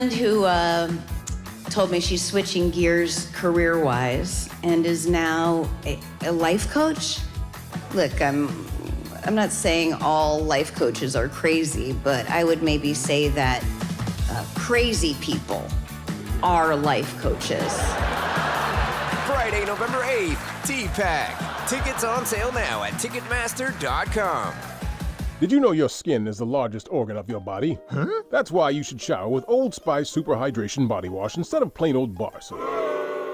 Who told me she's switching gears career-wise and is now a life coach. Look, I'm not saying all life coaches are crazy, but I would maybe say that crazy people are life coaches. Friday, November 8th, T-Pack. Tickets on sale now at Ticketmaster.com. Did you know your skin is the largest organ of your body? Huh? That's why you should shower with Old Spice Super Hydration Body Wash instead of plain old bar soap.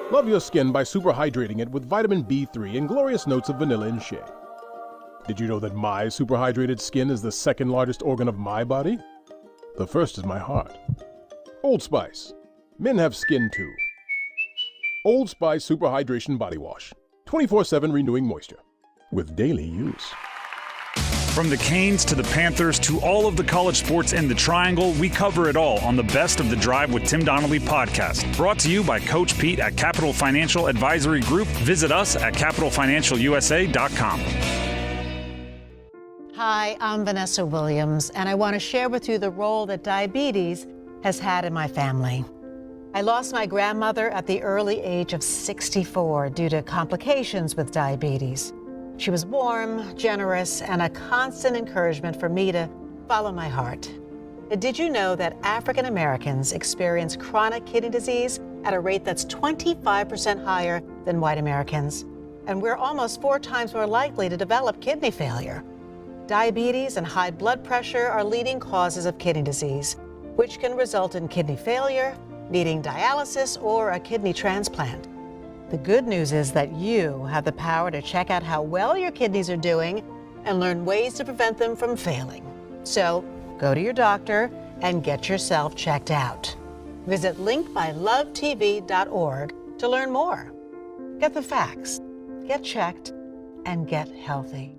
Love your skin by super hydrating it with vitamin B3 and glorious notes of vanilla and shea. Did you know that my super hydrated skin is the second largest organ of my body? The first is my heart. Old Spice. Men have skin too. Old Spice Super Hydration Body Wash. 24/7 renewing moisture. With daily use. From the Canes to the Panthers to all of the college sports in the Triangle, we cover it all on the Best of the Drive with Tim Donnelly podcast. Brought to you by Coach Pete at Capital Financial Advisory Group. Visit us at capitalfinancialusa.com. Hi, I'm Vanessa Williams, and I want to share with you the role that diabetes has had in my family. I lost my grandmother at the early age of 64 due to complications with diabetes. She was warm, generous, and a constant encouragement for me to follow my heart. Did you know that African Americans experience chronic kidney disease at a rate that's 25% higher than white Americans? And we're almost 4 times more likely to develop kidney failure. Diabetes and high blood pressure are leading causes of kidney disease, which can result in kidney failure, needing dialysis, or a kidney transplant. The good news is that you have the power to check out how well your kidneys are doing and learn ways to prevent them from failing. So go to your doctor and get yourself checked out. Visit linkmylovetv.org to learn more. Get the facts, get checked, and get healthy.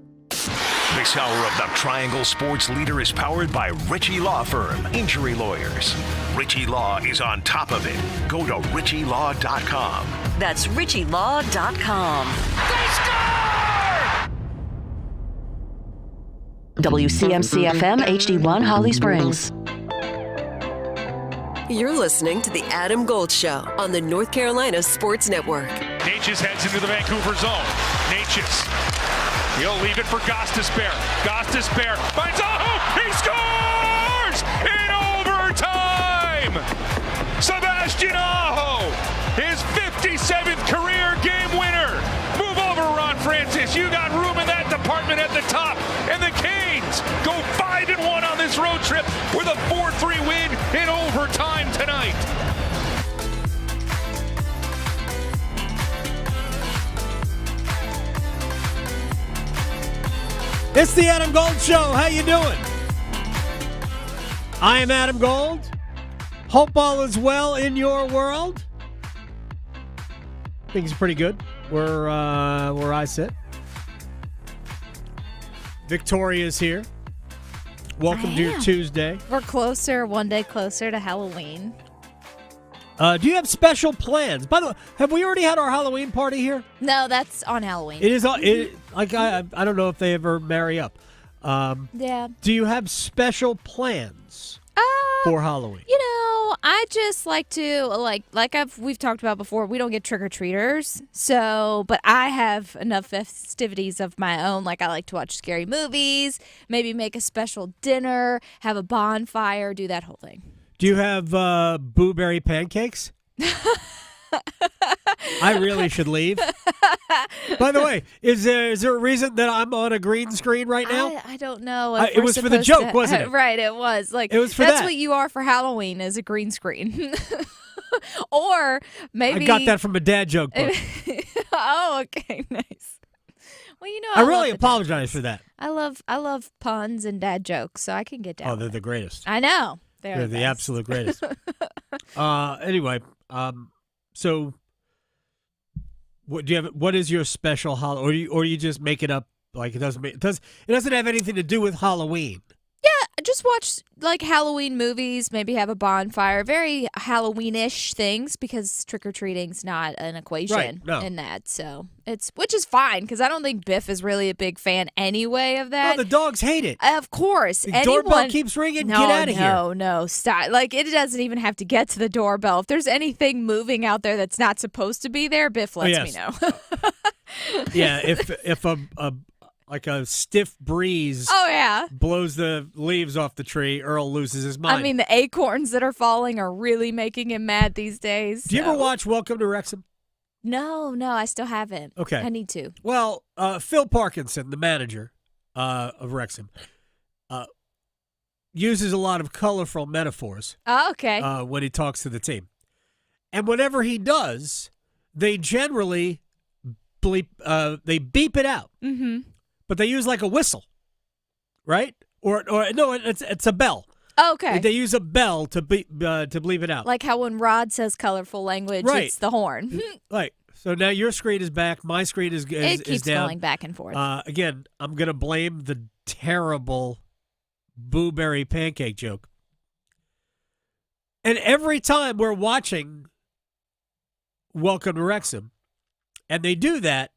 This hour of the Triangle Sports Leader is powered by Ritchie Law Firm, injury lawyers. Ritchie Law is on top of it. Go to ritchielaw.com. That's ritchielaw.com. They score! WCMC-FM HD1 Holly Springs. You're listening to The Adam Gold Show on the North Carolina Sports Network. Natchez heads into the Vancouver zone. Natchez. He'll leave it for Gostisbehere. Gostisbehere finds Aho. He scores in overtime. Sebastian Aho, his 57th career game winner. Move over, Ron Francis. You got room in that department at the top. And the Canes go 5-1 on this road trip with a 4-3 win in overtime tonight. It's the Adam Gold Show. How you doing? I am Adam Gold. Hope all is well in your world. Things are pretty good where I sit. Victoria's here. Welcome to your Tuesday. We're closer, one day closer to Halloween. Do you have special plans? By the way, have we already had our Halloween party here? No, that's on Halloween. It is. I don't know if they ever marry up. Yeah. Do you have special plans for Halloween? You know, I just like to we've talked about before. We don't get trick or treaters, but I have enough festivities of my own. Like I like to watch scary movies, maybe make a special dinner, have a bonfire, do that whole thing. Do you have blueberry pancakes? I really should leave. By the way, is there a reason that I'm on a green screen right now? I don't know. It was for the joke, wasn't it? Right, it was. It was for that's that. what you are for Halloween, is a green screen. Or maybe I got that from a dad joke book. Oh, okay, nice. Well, you know, I really apologize for that. I love puns and dad jokes, so I can get down. Oh, they're the greatest. I know. They're the absolute greatest. Anyway, so what do you have? What is your special Halloween, or you just make it up? Like it doesn't have anything to do with Halloween. Yeah, Just watch like Halloween movies, maybe have a bonfire, very Halloween-ish things, because trick-or-treating's not an equation in that. So which is fine, because I don't think Biff is really a big fan anyway of that. No, the dogs hate it. Of course. The doorbell keeps ringing. No, get out of here. No, stop. Like, it doesn't even have to get to the doorbell. If there's anything moving out there that's not supposed to be there, Biff lets me know. Yeah, if a stiff breeze blows the leaves off the tree, Earl loses his mind. I mean, the acorns that are falling are really making him mad these days. Do you ever watch Welcome to Wrexham? No, I still haven't. Okay. I need to. Well, Phil Parkinson, the manager of Wrexham, uses a lot of colorful metaphors when he talks to the team. And whenever he does, they generally beep it out. Mm-hmm. But they use like a whistle, right? Or no, it's a bell. Okay. They use a bell to bleep it out. Like how when Rod says colorful language, it's the horn. Right. So now your screen is back. My screen is down. It keeps going back and forth. Again, I'm going to blame the terrible blueberry pancake joke. And every time we're watching Welcome to Wrexham, and they do that,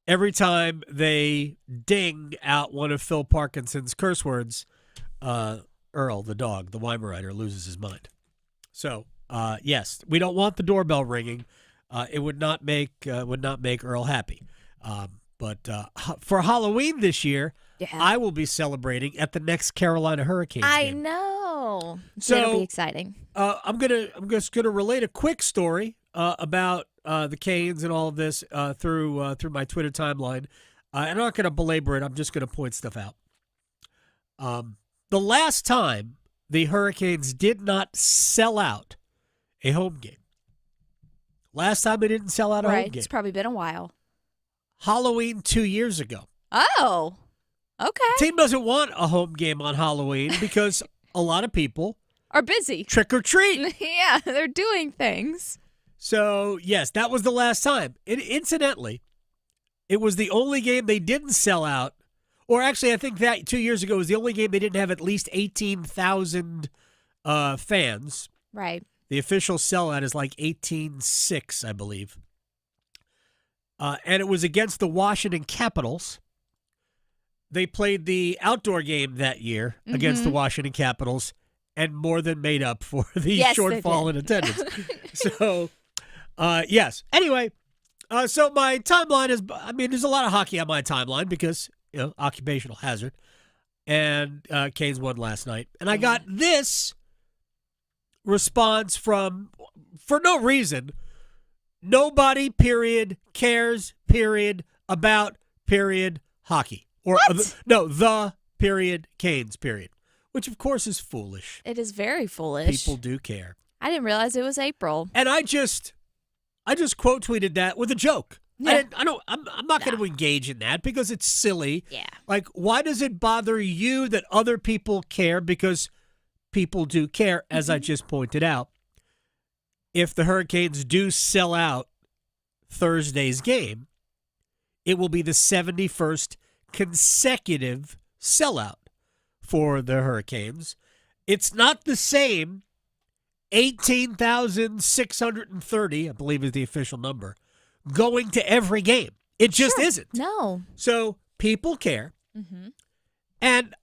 every time they ding out one of Phil Parkinson's curse words, Earl, the dog, the Weimaraner, loses his mind. So, yes, we don't want the doorbell ringing. It would not make Earl happy. But for Halloween this year, I will be celebrating at the next Carolina Hurricanes I game. know. So it'll be exciting. I'm just gonna relate a quick story about the Canes and all of this through my Twitter timeline. I'm not going to belabor it. I'm just going to point stuff out. The last time the Hurricanes did not sell out a home game. Last time they didn't sell out a home game. It's probably been a while. Halloween 2 years ago. Oh, okay. Team doesn't want a home game on Halloween because a lot of people are busy. Trick or treat. Yeah, they're doing things. So, yes, that was the last time. Incidentally, it was the only game they didn't sell out. Or actually, I think that 2 years ago was the only game they didn't have at least 18,000 fans. Right. The official sellout is like 18,600, I believe. And it was against the Washington Capitals. They played the outdoor game that year against the Washington Capitals and more than made up for the shortfall in attendance. So, yes. Anyway, so my timeline is, there's a lot of hockey on my timeline because, occupational hazard. And Canes won last night. And I got this response from, for no reason, nobody, period, cares, period, about, period, hockey. Or the period, Canes, period. Which, of course, is foolish. It is very foolish. People do care. I didn't realize it was April. And I just quote tweeted that with a joke. Yeah. I'm not going to engage in that because it's silly. Yeah. Like, why does it bother you that other people care? Because people do care, as I just pointed out. If the Hurricanes do sell out Thursday's game, it will be the 71st consecutive sellout for the Hurricanes. It's not the same 18,630, I believe is the official number, going to every game. It just isn't. No. So people care. Mm-hmm. And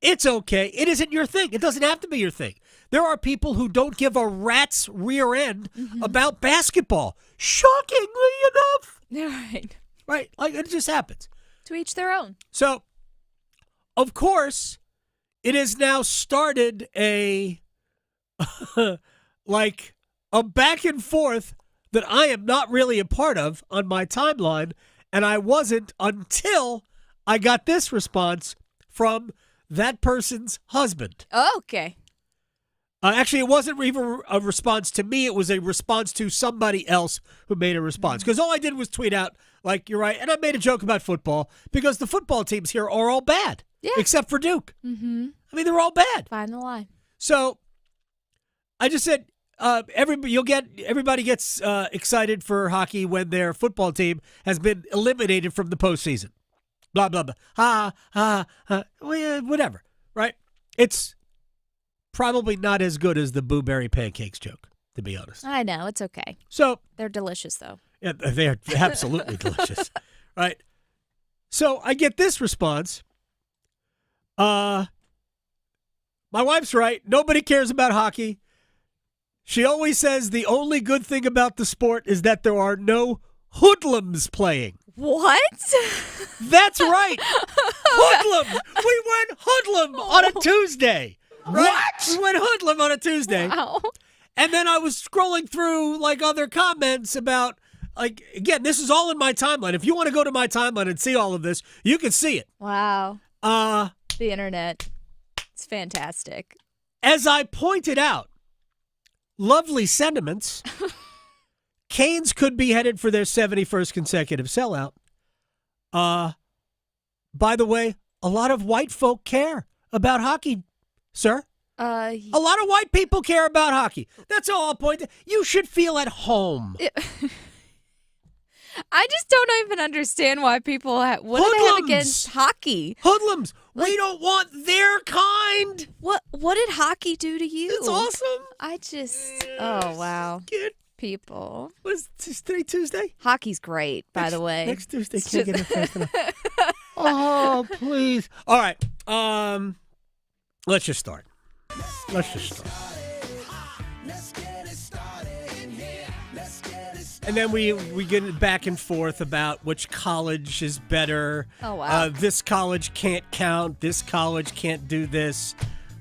it's okay. It isn't your thing. It doesn't have to be your thing. There are people who don't give a rat's rear end about basketball. Shockingly enough. Right. Right. Like, it just happens. To each their own. So, of course, it has now started a back and forth that I am not really a part of on my timeline, and I wasn't until I got this response from that person's husband. Oh, okay. Actually, it wasn't even a response to me. It was a response to somebody else who made a response. Because all I did was tweet out, like, you're right. And I made a joke about football because the football teams here are all bad. Yeah. Except for Duke. Mm-hmm. I mean, they're all bad. Find the line. So I just said, everybody gets excited for hockey when their football team has been eliminated from the postseason. Blah, blah, blah. Ha, ha, ha. Well, yeah, whatever. Right? It's probably not as good as the blueberry pancakes joke, to be honest. I know, it's okay. So They're delicious, though. yeah, they're absolutely delicious. Right? So I get this response. My wife's right. Nobody cares about hockey. She always says the only good thing about the sport is that there are no hoodlums playing. What? That's right. Hoodlums. We went hoodlum on a Tuesday. Right? What? We went hoodlum on a Tuesday. Wow. And then I was scrolling through like other comments about, like, again, this is all in my timeline. If you want to go to my timeline and see all of this, you can see it. Wow. The internet. It's fantastic. As I pointed out, lovely sentiments. Canes could be headed for their 71st consecutive sellout. By the way, a lot of white folk care about hockey, sir. A lot of white people care about hockey. That's all I'll point to. You should feel at home. I just don't even understand why people what do they have against hockey? Hoodlums. We don't want their kind. What did hockey do to you? It's awesome. I just oh wow. People. Was today Tuesday? Hockey's great, by the way. Next Tuesday, can't get it fast enough. Oh, please. All right. Let's just start. And then we get back and forth about which college is better. Oh, wow. This college can't count. This college can't do this.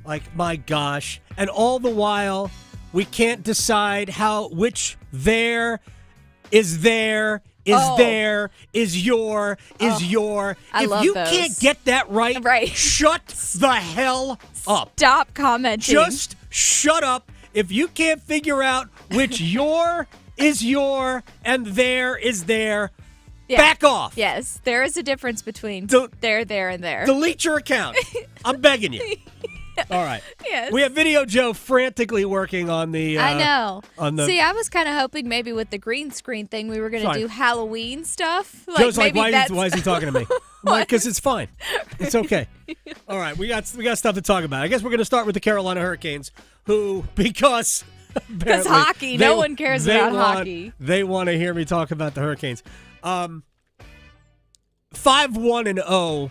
Like, my gosh. And all the while, we can't decide which there is your. I If love you those. can't get that right, shut the hell up. Stop commenting. Just shut up. If you can't figure out which your is your and there is there, back off. Yes, there is a difference between there, and there. Delete your account. I'm begging you. All right. Yes. We have Video Joe frantically working on the. I know. See, I I was kind of hoping maybe with the green screen thing we were going to do Halloween stuff. Joe's like, maybe why is he talking to me? I'm like, because it's fine. It's okay. All right, we got stuff to talk about. I guess we're going to start with the Carolina Hurricanes, who because hockey, no one cares about hockey. They want to hear me talk about the Hurricanes. 5-1-0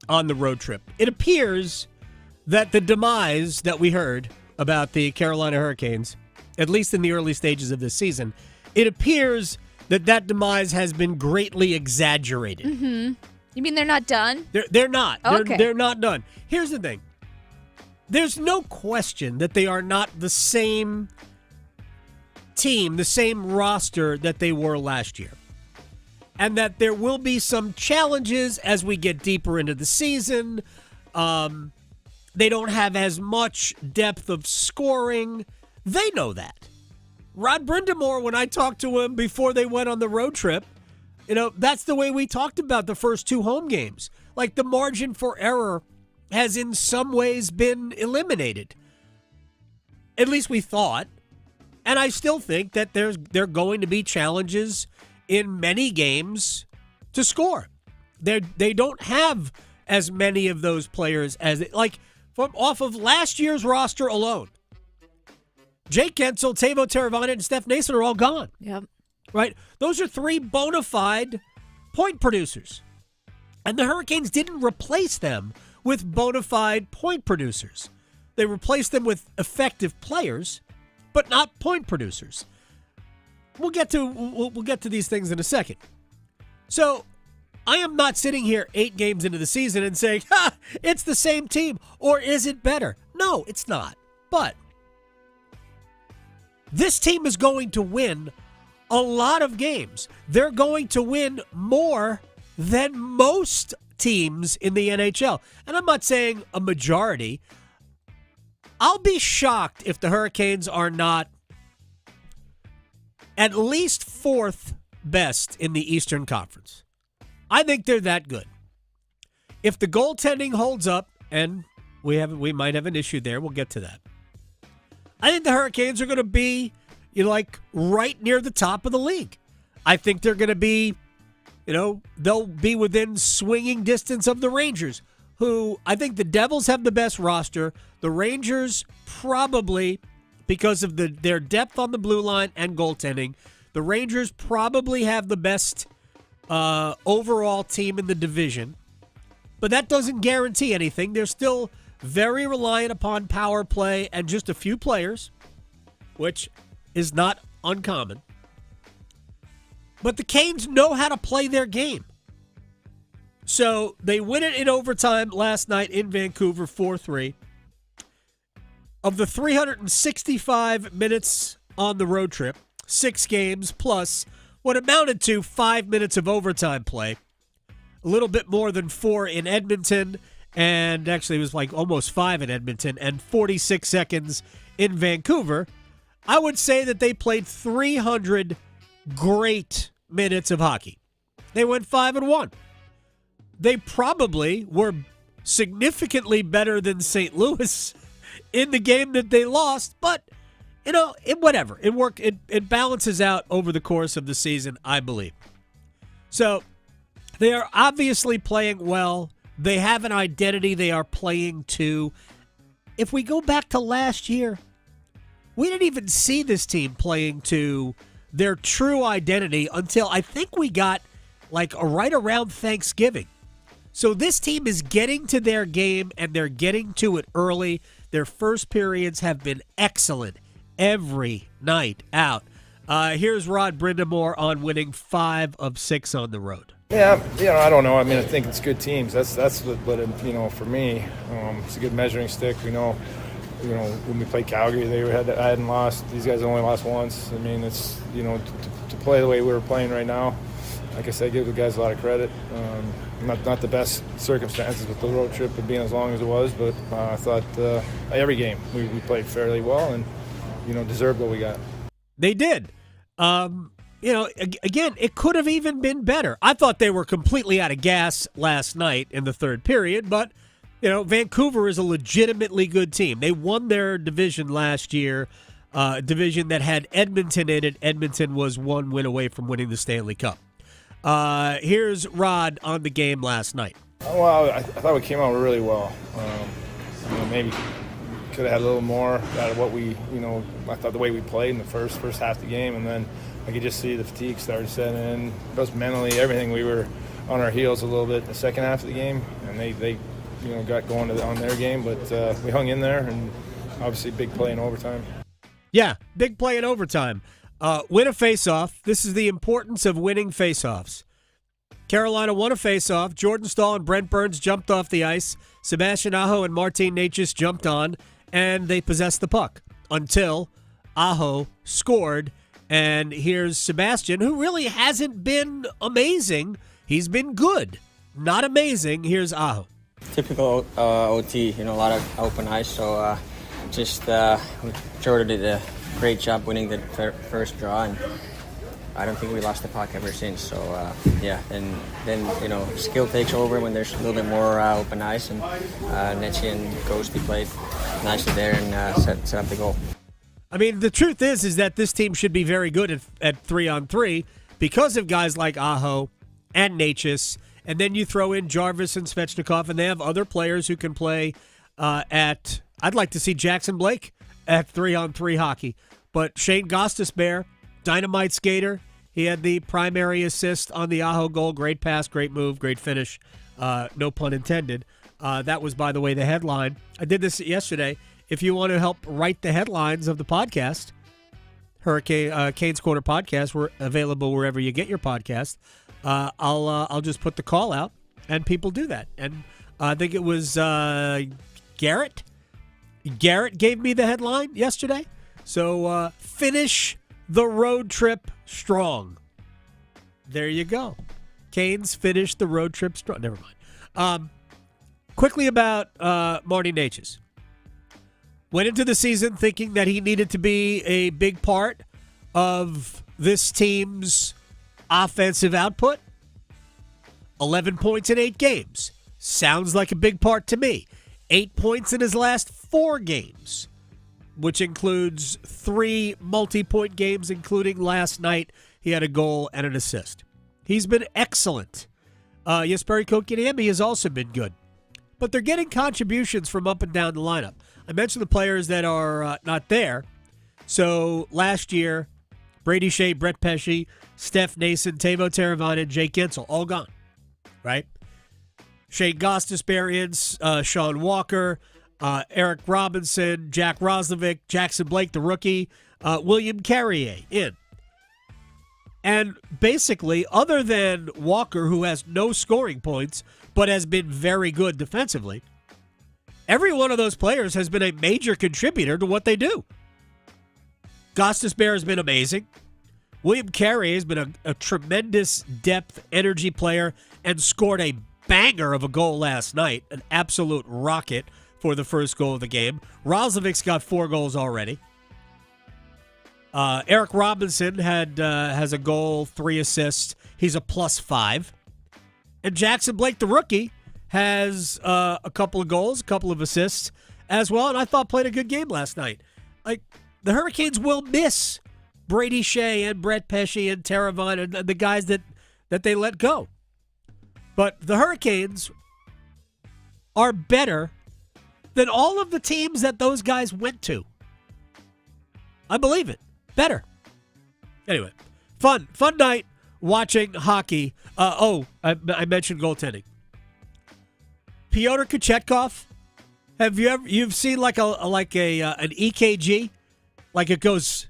on the road trip. It appears that the demise that we heard about the Carolina Hurricanes, at least in the early stages of this season, it appears that demise has been greatly exaggerated. Mm-hmm. You mean they're not done? They're not. Okay. They're not done. Here's the thing. There's no question that they are not the same team, the same roster that they were last year. And that there will be some challenges as we get deeper into the season. They don't have as much depth of scoring. They know that. Rod Brindamore, when I talked to him before they went on the road trip, that's the way we talked about the first two home games. Like, the margin for error has in some ways been eliminated. At least we thought. And I still think that there are going to be challenges in many games to score. They don't have as many of those players as from off of last year's roster alone. Jake Gensel, Teuvo Teravainen, and Steph Nason are all gone. Yep. Right? Those are three bona fide point producers. And the Hurricanes didn't replace them with bona fide point producers. They replaced them with effective players, but not point producers. We'll get to these things in a second. So, I am not sitting here 8 games into the season and saying, it's the same team, or is it better? No, it's not. But this team is going to win a lot of games. They're going to win more than most teams in the NHL. And I'm not saying a majority. I'll be shocked if the Hurricanes are not at least 4th best in the Eastern Conference. I think they're that good. If the goaltending holds up, and we might have an issue there, we'll get to that. I think the Hurricanes are going to be right near the top of the league. I think they're going to be, they'll be within swinging distance of the Rangers, who I think the Devils have the best roster. The Rangers probably, because of their depth on the blue line and goaltending, the Rangers probably have the best overall team in the division. But that doesn't guarantee anything. They're still very reliant upon power play and just a few players, which is not uncommon. But the Canes know how to play their game. So they win it in overtime last night in Vancouver, 4-3. Of the 365 minutes on the road trip, 6 games plus what amounted to 5 minutes of overtime play, a little bit more than 4 in Edmonton, and actually it was like almost 5 in Edmonton, and 46 seconds in Vancouver. I would say that they played 300 great minutes of hockey. They went 5-1. They probably were significantly better than St. Louis in the game that they lost, but whatever. It balances out over the course of the season, I believe. So they are obviously playing well. They have an identity they are playing to. If we go back to last year, we didn't even see this team playing to their true identity until I think we got right around Thanksgiving. So this team is getting to their game, and they're getting to it early. Their first periods have been excellent every night out. Here's Rod Brindamore on winning 5 of 6 on the road. Yeah, I don't know. I mean, I think it's good teams. That's what for me, it's a good measuring stick. We know, when we played Calgary, I hadn't lost. These guys only lost once. I mean, it's to play the way we were playing right now. Like I said, give the guys a lot of credit. Not the best circumstances with the road trip and being as long as it was, but I thought every game we played fairly well and deserved what we got. They did. Again, it could have even been better. I thought they were completely out of gas last night in the third period, but Vancouver is a legitimately good team. They won their division last year, a division that had Edmonton in it. Edmonton was 1 win away from winning the Stanley Cup. Here's Rod on the game last night. Well, I thought we came out really well. Maybe could have had a little more out of what we, I thought the way we played in the first half of the game, and then I could just see the fatigue started setting in. Both mentally, everything, we were on our heels a little bit in the second half of the game, and they got going on their game, but we hung in there, and obviously big play in overtime. Yeah, big play in overtime. Win a faceoff. This is the importance of winning faceoffs. Carolina won a faceoff. Jordan Stahl and Brent Burns jumped off the ice. Sebastian Aho and Martin Necas jumped on, and they possessed the puck until Aho scored. And here's Sebastian, who really hasn't been amazing. He's been good, not amazing. Here's Aho. Typical OT, a lot of open ice. So Jordan did a great job winning the first draw, and I don't think we lost the puck ever since. So then skill takes over when there's a little bit more open ice, and Netchi and Ghosty played nicely there and set up the goal. I mean, the truth is that this team should be very good at 3-on-3 because of guys like Aho and Necas, and then you throw in Jarvis and Svechnikov, and they have other players who can play I'd like to see Jackson Blake at 3-on-3 hockey. But Shane Gostisbehere, dynamite skater. He had the primary assist on the Aho goal. Great pass, great move, great finish. No pun intended. That was, by the way, the headline. I did this yesterday. If you want to help write the headlines of the podcast, Canes Corner podcast, we're available wherever you get your podcast. I'll just put the call out, and people do that. And I think it was Garrett. Garrett gave me the headline yesterday. So finish the road trip strong. There you go. Canes finished the road trip strong. Never mind. Quickly about Marty Necas. Went into the season thinking that he needed to be a big part of this team's offensive output. 11 points in 8 games. Sounds like a big part to me. 8 points in his last 4 games, which includes 3 multi-point games, including last night. He had a goal and an assist. He's been excellent. Jesperi Kotkaniemi has also been good. but they're getting contributions from up and down the lineup. I mentioned the players that are not there. So last year, Brady Shea, Brett Pesce, Steph Nason, Teuvo Teravainen, Jake Gensel, all gone, right? Shane Gostisbehere in, Sean Walker, Eric Robinson, Jack Roslovic, Jackson Blake, the rookie, William Carrier in. And basically, other than Walker, who has no scoring points but has been very good defensively, every one of those players has been a major contributor to what they do. Gostisbehere has been amazing. William Carrier has been a tremendous depth, energy player and scored a banger of a goal last night, an absolute rocket for the first goal of the game. Roslovic's got 4 goals already. Eric Robinson has a goal, 3 assists. He's a +5. And Jackson Blake, the rookie, has a couple of goals, a couple of assists as well, and I thought played a good game last night. Like, the Hurricanes will miss Brady Shea and Brett Pesce and Teravainen and the guys that they let go. But the Hurricanes are better than all of the teams that those guys went to. I believe it. Better. Anyway, fun night watching hockey. I mentioned goaltending. Pyotr Kochetkov. You've seen like an EKG, like it goes,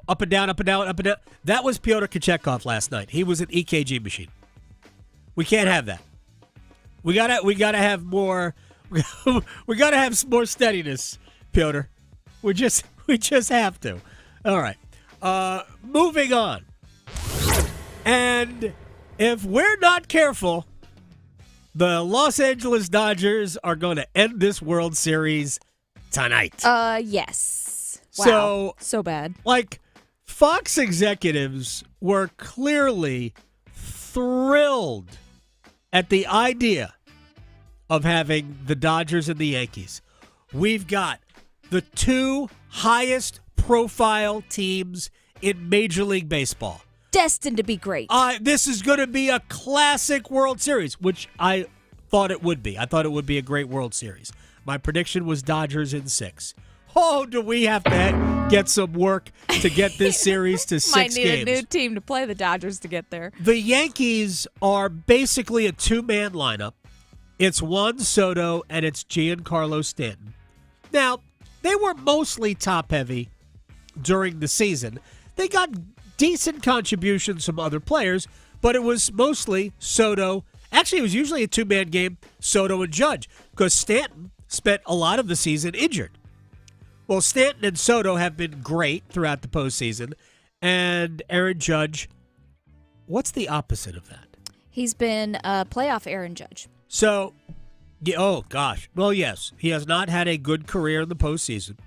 up and down, up and down, up and down. That was Pyotr Kochetkov last night. He was an EKG machine. We can't have that. We gotta have more. We gotta have some more steadiness, Pyotr. We just have to. All right. Moving on. And if we're not careful, the Los Angeles Dodgers are going to end this World Series tonight. Yes. Wow. So bad. Like, Fox executives were clearly thrilled at the idea of having the Dodgers and the Yankees. We've got the 2 highest profile teams in Major League Baseball. Destined to be great. This is going to be a classic World Series, which I thought it would be. I thought it would be a great World Series. My prediction was Dodgers in 6. Oh, do we have to get some work to get this series to 6 games? Might need a new team to play the Dodgers to get there. The Yankees are basically a 2-man lineup. It's Juan Soto and it's Giancarlo Stanton. Now, they were mostly top-heavy during the season. They got decent contributions from other players, but it was mostly Soto. Actually, it was usually a 2-man game, Soto and Judge, because Stanton spent a lot of the season injured. Well, Stanton and Soto have been great throughout the postseason, and Aaron Judge, what's the opposite of that? He's been a playoff Aaron Judge. So, oh gosh. Well, yes, he has not had a good career in the postseason.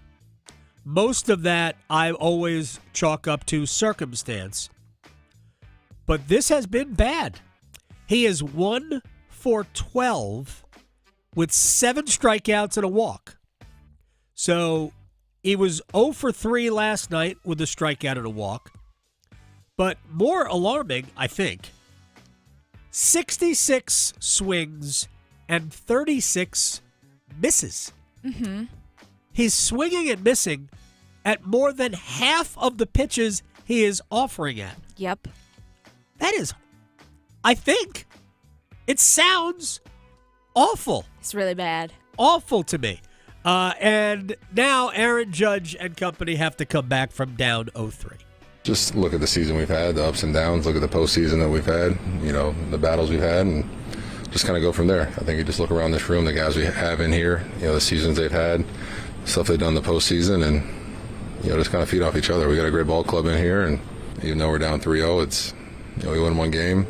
Most of that I always chalk up to circumstance. But this has been bad. He is 1 for 12 with 7 strikeouts and a walk. So he was 0 for 3 last night with a strikeout and a walk. But more alarming, I think, 66 swings and 36 misses. Mm-hmm. He's swinging and missing at more than half of the pitches he is offering at. Yep. That is, I think, it sounds awful. It's really bad. Awful to me. And now Aaron Judge and company have to come back from down 0-3. Just look at the season we've had, the ups and downs, look at the postseason that we've had, the battles we've had, and just kind of go from there. I think you just look around this room, the guys we have in here, the seasons they've had, stuff they've done in the postseason, and, just kind of feed off each other. We got a great ball club in here, and even though we're down 3-0, it's, we win one game,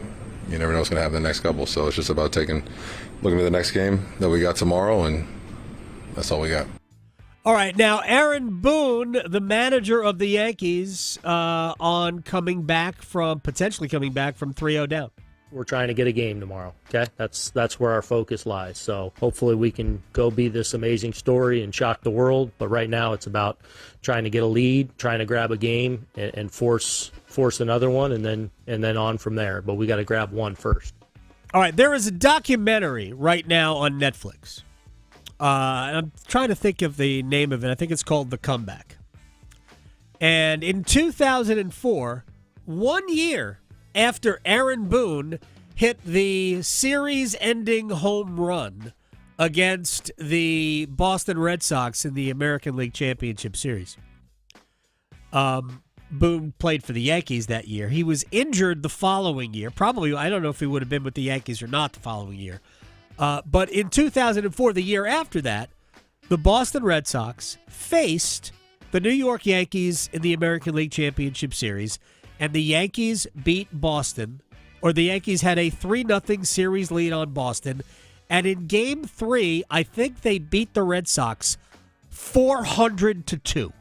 you never know what's going to happen the next couple. So it's just about looking at the next game that we got tomorrow, and that's all we got. All right, now Aaron Boone, the manager of the Yankees, potentially coming back from 3-0 down. We're trying to get a game tomorrow, okay? That's where our focus lies. So hopefully we can go be this amazing story and shock the world. But right now it's about trying to get a lead, trying to grab a game and force another one, and then on from there. But we got to grab one first. All right, there is a documentary right now on Netflix. I'm trying to think of the name of it. I think it's called The Comeback. And in 2004, 1 year after Aaron Boone hit the series-ending home run against the Boston Red Sox in the American League Championship Series, Boone played for the Yankees that year. He was injured the following year. Probably, I don't know if he would have been with the Yankees or not the following year. But in 2004, the year after that, the Boston Red Sox faced the New York Yankees in the American League Championship Series, and the Yankees beat Boston, or the Yankees had a 3-0 series lead on Boston, and in Game 3, I think they beat the Red Sox 400-2.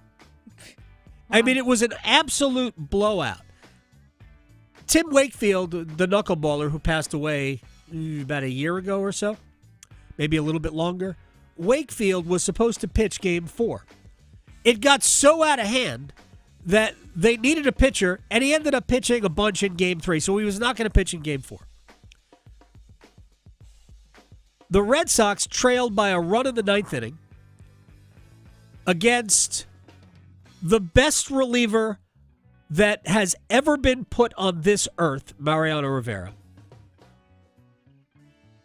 I mean, it was an absolute blowout. Tim Wakefield, the knuckleballer who passed away about a year ago or so, maybe a little bit longer, Wakefield was supposed to pitch Game 4. It got so out of hand that they needed a pitcher, and he ended up pitching a bunch in Game 3, so he was not going to pitch in Game 4. The Red Sox trailed by a run in the ninth inning against the best reliever that has ever been put on this earth, Mariano Rivera.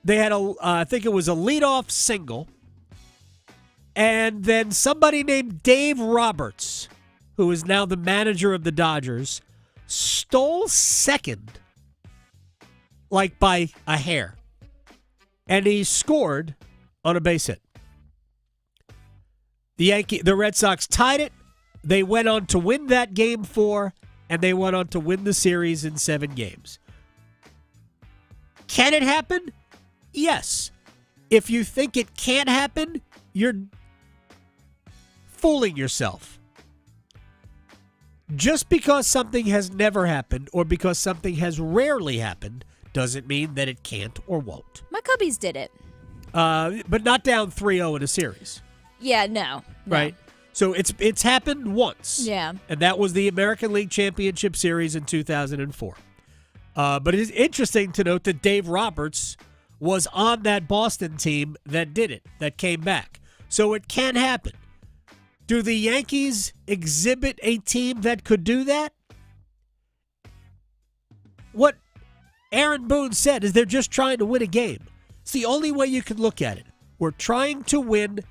They had I think it was a leadoff single, and then somebody named Dave Roberts, who is now the manager of the Dodgers, stole second, like by a hair, and he scored on a base hit. The Red Sox tied it. They went on to win that Game 4, and they went on to win the series in 7 games. Can it happen? Yes. If you think it can't happen, you're fooling yourself. Just because something has never happened or because something has rarely happened doesn't mean that it can't or won't. My Cubbies did it. But not down 3-0 in a series. Yeah, no. Right? So it's happened once. Yeah. And that was the American League Championship Series in 2004. But it is interesting to note that Dave Roberts was on that Boston team that did it, that came back. So it can happen. Do the Yankees exhibit a team that could do that? What Aaron Boone said is they're just trying to win a game. It's the only way you can look at it. We're trying to win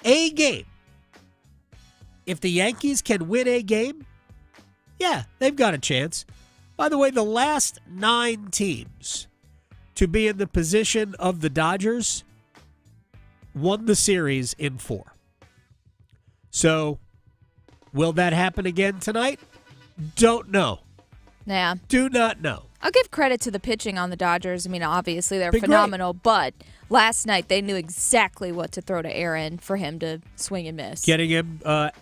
a game. If the Yankees can win a game, yeah, they've got a chance. By the way, the last 9 teams to be in the position of the Dodgers won the series in 4. So, will that happen again tonight? Don't know. Yeah. Do not know. I'll give credit to the pitching on the Dodgers. I mean, obviously they're Been phenomenal, but last night they knew exactly what to throw to Aaron for him to swing and miss. Getting him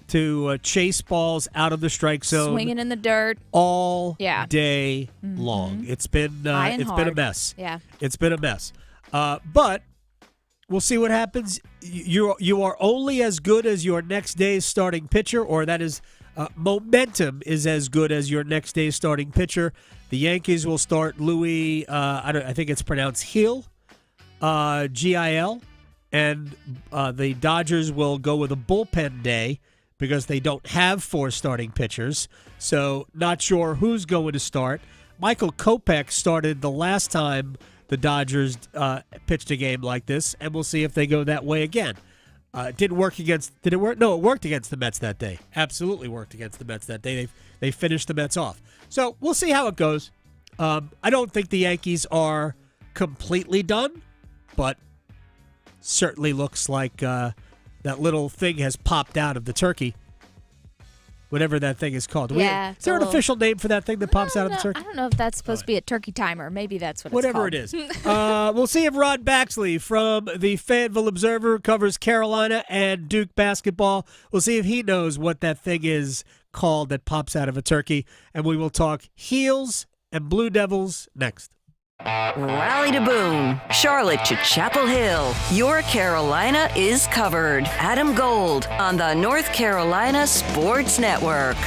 to chase balls out of the strike zone. Swinging in the dirt. All day long. It's been a mess. Yeah. It's been a mess. But we'll see what happens. You are only as good as your next day's starting pitcher, or that is momentum is as good as your next day's starting pitcher. The Yankees will start Louis, I think it's pronounced Gil, Gil, and the Dodgers will go with a bullpen day because they don't have 4 starting pitchers. So not sure who's going to start. Michael Kopech started the last time the Dodgers pitched a game like this, and we'll see if they go that way again. Did it work? No, it worked against the Mets that day. Absolutely worked against the Mets that day. They finished the Mets off. So we'll see how it goes. I don't think the Yankees are completely done, but certainly looks like that little thing has popped out of the turkey. Whatever that thing is called. Yeah. Is there an official name for that thing that pops out of the turkey? I don't know if that's supposed to be a turkey timer. Maybe that's what it's called. Whatever it is. We'll see if Rod Baxley from the Fayetteville Observer covers Carolina and Duke basketball. We'll see if he knows what that thing is called that pops out of a turkey. And we will talk Heels and Blue Devils next. Raleigh to Boone, Charlotte to Chapel Hill. Your Carolina is covered. Adam Gold on the North Carolina Sports Network.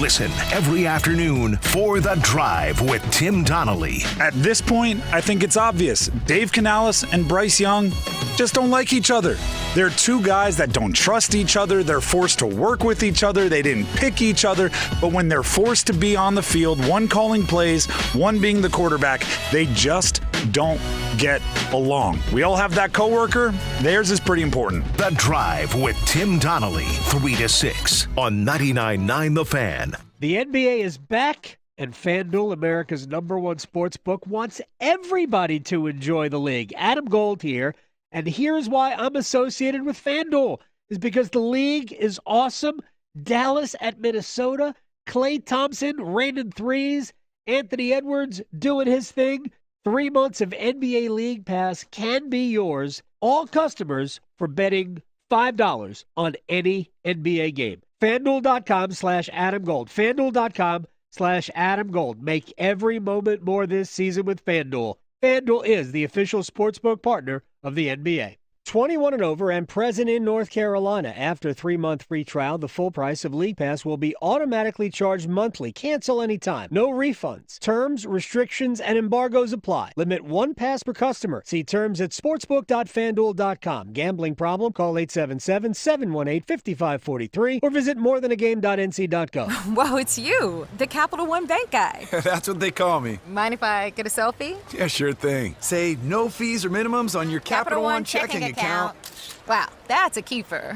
Listen every afternoon for The Drive with Tim Donnelly. At this point, I think it's obvious. Dave Canales and Bryce Young, just don't like each other. They're two guys that don't trust each other. They're forced to work with each other. They didn't pick each other. But when they're forced to be on the field, one calling plays, one being the quarterback, they just don't get along. We all have that coworker. Theirs is pretty important. The Drive with Tim Donnelly, 3 to 6 on 99.9 The Fan. The NBA is back, and FanDuel, America's #1 sports book, wants everybody to enjoy the league. Adam Gold here, and here's why I'm associated with FanDuel, is because the league is awesome. Dallas at Minnesota, Klay Thompson raining threes, Anthony Edwards doing his thing. 3 months of NBA League Pass can be yours. All customers for betting $5 on any NBA game. FanDuel.com/Adam Gold. FanDuel.com/Adam Gold. Make every moment more this season with FanDuel. FanDuel is the official sportsbook partner of the NBA. 21 and over and present in North Carolina. After a 3-month free trial, the full price of League Pass will be automatically charged monthly. Cancel anytime. No refunds. Terms, restrictions, and embargoes apply. Limit 1 pass per customer. See terms at sportsbook.fanduel.com. Gambling problem? Call 877-718-5543 or visit morethanagame.nc.gov. Whoa, it's you, the Capital One Bank guy. That's what they call me. Mind if I get a selfie? Yeah, sure thing. Say no fees or minimums on your Capital One checking account. Wow, that's a keeper.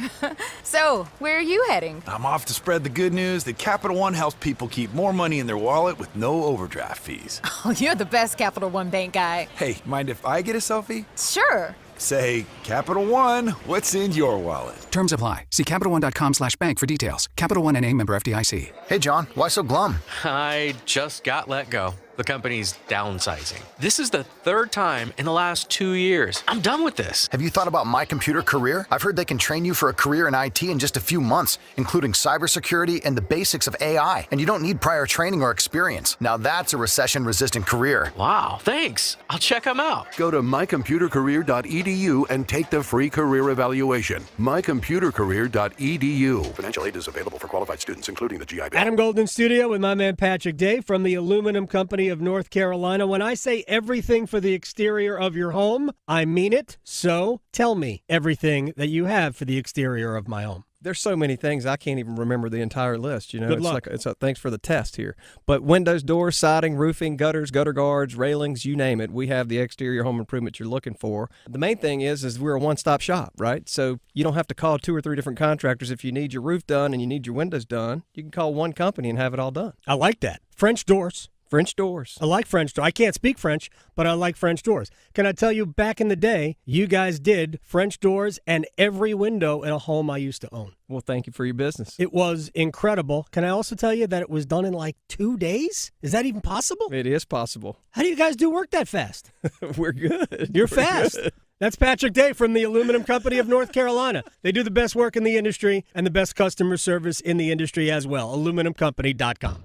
So, where are you heading? I'm off to spread the good news that Capital One helps people keep more money in their wallet with no overdraft fees. Oh, you're the best Capital One Bank guy. Hey, mind if I get a selfie? Sure. Say, Capital One, what's in your wallet? Terms apply. See CapitalOne.com/bank for details. Capital One N.A. member FDIC. Hey, John, why so glum? I just got let go. The company's downsizing. This is the 3rd time in the last 2 years. I'm done with this. Have you thought about My Computer Career? I've heard they can train you for a career in IT in just a few months, including cybersecurity and the basics of AI. And you don't need prior training or experience. Now that's a recession-resistant career. Wow, thanks. I'll check them out. Go to mycomputercareer.edu and take the free career evaluation. mycomputercareer.edu. Financial aid is available for qualified students, including the GI Bill. Adam Golden Studio with my man Patrick Day from the Aluminum Company of North Carolina. When I say everything for the exterior of your home, I mean it. So tell me everything that you have for the exterior of my home. There's so many things I can't even remember the entire list. You know, Good it's luck. like thanks for the test here. But windows, doors, siding, roofing, gutters, gutter guards, railings, you name it. We have the exterior home improvement you're looking for. The main thing is we're a one-stop shop, right? So you don't have to call 2 or 3 different contractors if you need your roof done and you need your windows done. You can call one company and have it all done. I like that. French doors. French doors. I like French doors. I can't speak French, but I like French doors. Can I tell you, back in the day, you guys did French doors and every window in a home I used to own. Well, thank you for your business. It was incredible. Can I also tell you that it was done in like 2 days? Is that even possible? It is possible. How do you guys do work that fast? We're good. You're We're fast. good. That's Patrick Day from the Aluminum Company of North Carolina. They do the best work in the industry and the best customer service in the industry as well. AluminumCompany.com.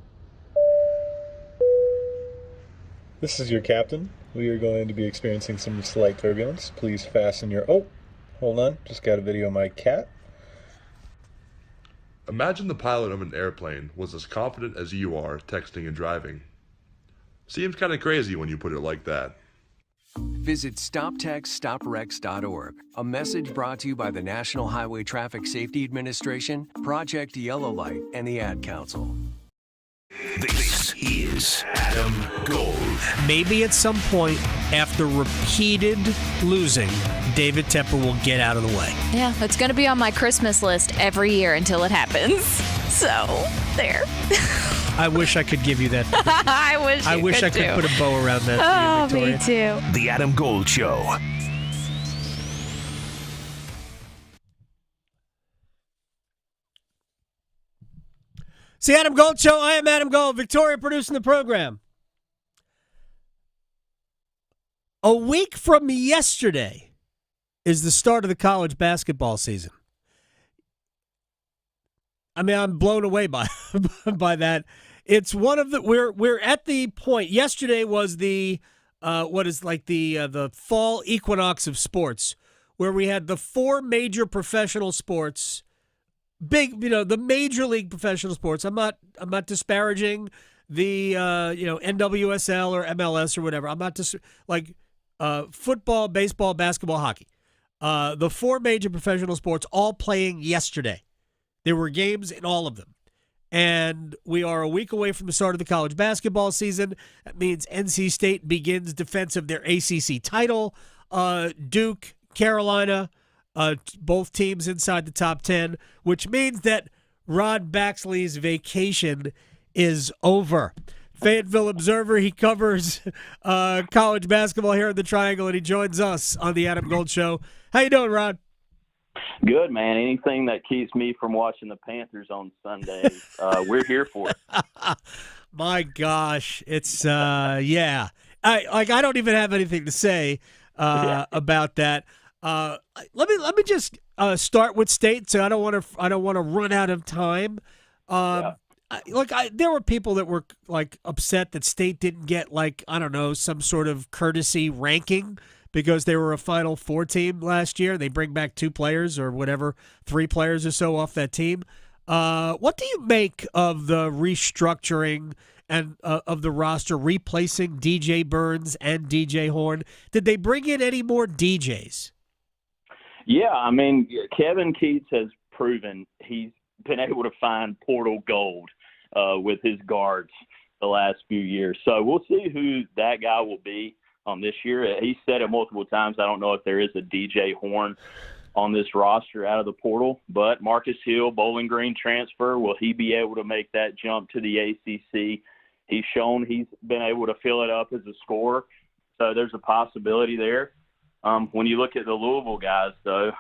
This is your captain. We are going to be experiencing some slight turbulence. Please fasten your... Oh, hold on. Just got a video of my cat. Imagine the pilot of an airplane was as confident as you are texting and driving. Seems kind of crazy when you put it like that. Visit StopTextStopWrecks.org. A message brought to you by the National Highway Traffic Safety Administration, Project Yellow Light, and the Ad Council. This is Adam Gold. Maybe at some point after repeated losing, David Tepper will get out of the way. Yeah, it's going to be on my Christmas list every year until it happens. So, there. I wish I could give you that. I wish I could put a bow around that Oh, for you, Victoria. me too. The Adam Gold Show. It's the Adam Gold Show. I am Adam Gold. Victoria producing the program. A week from yesterday is the start of the college basketball season. I mean, I'm blown away by that. It's one of the we're at the point. Yesterday was the the fall equinox of sports, where we had the 4 major professional sports. Big, the major league professional sports. I'm not disparaging the NWSL or MLS or whatever. I'm not football, baseball, basketball, hockey. The 4 major professional sports all playing yesterday. There were games in all of them. And we are a week away from the start of the college basketball season. That means NC State begins defense of their ACC title. Duke, Carolina, both teams inside the top 10, which means that Rod Baxley's vacation is over. Fayetteville Observer, he covers college basketball here in the Triangle, and he joins us on the Adam Gold Show. How you doing, Rod? Good, man. Anything that keeps me from watching the Panthers on Sunday, we're here for it. My gosh, it's yeah. I don't even have anything to say about that. Let me just start with State, so I don't want to run out of time. There were people that were like upset that State didn't get some sort of courtesy ranking because they were a Final Four team last year. They bring back 2 players or whatever, 3 players or so off that team. What do you make of the restructuring and of the roster replacing DJ Burns and DJ Horn? Did they bring in any more DJs? Yeah, I mean, Kevin Keats has proven he's been able to find portal gold with his guards the last few years. So we'll see who that guy will be this year. He said it multiple times. I don't know if there is a DJ Horn on this roster out of the portal, but Marcus Hill, Bowling Green transfer, will he be able to make that jump to the ACC? He's shown he's been able to fill it up as a scorer, so there's a possibility there. When you look at the Louisville guys, though,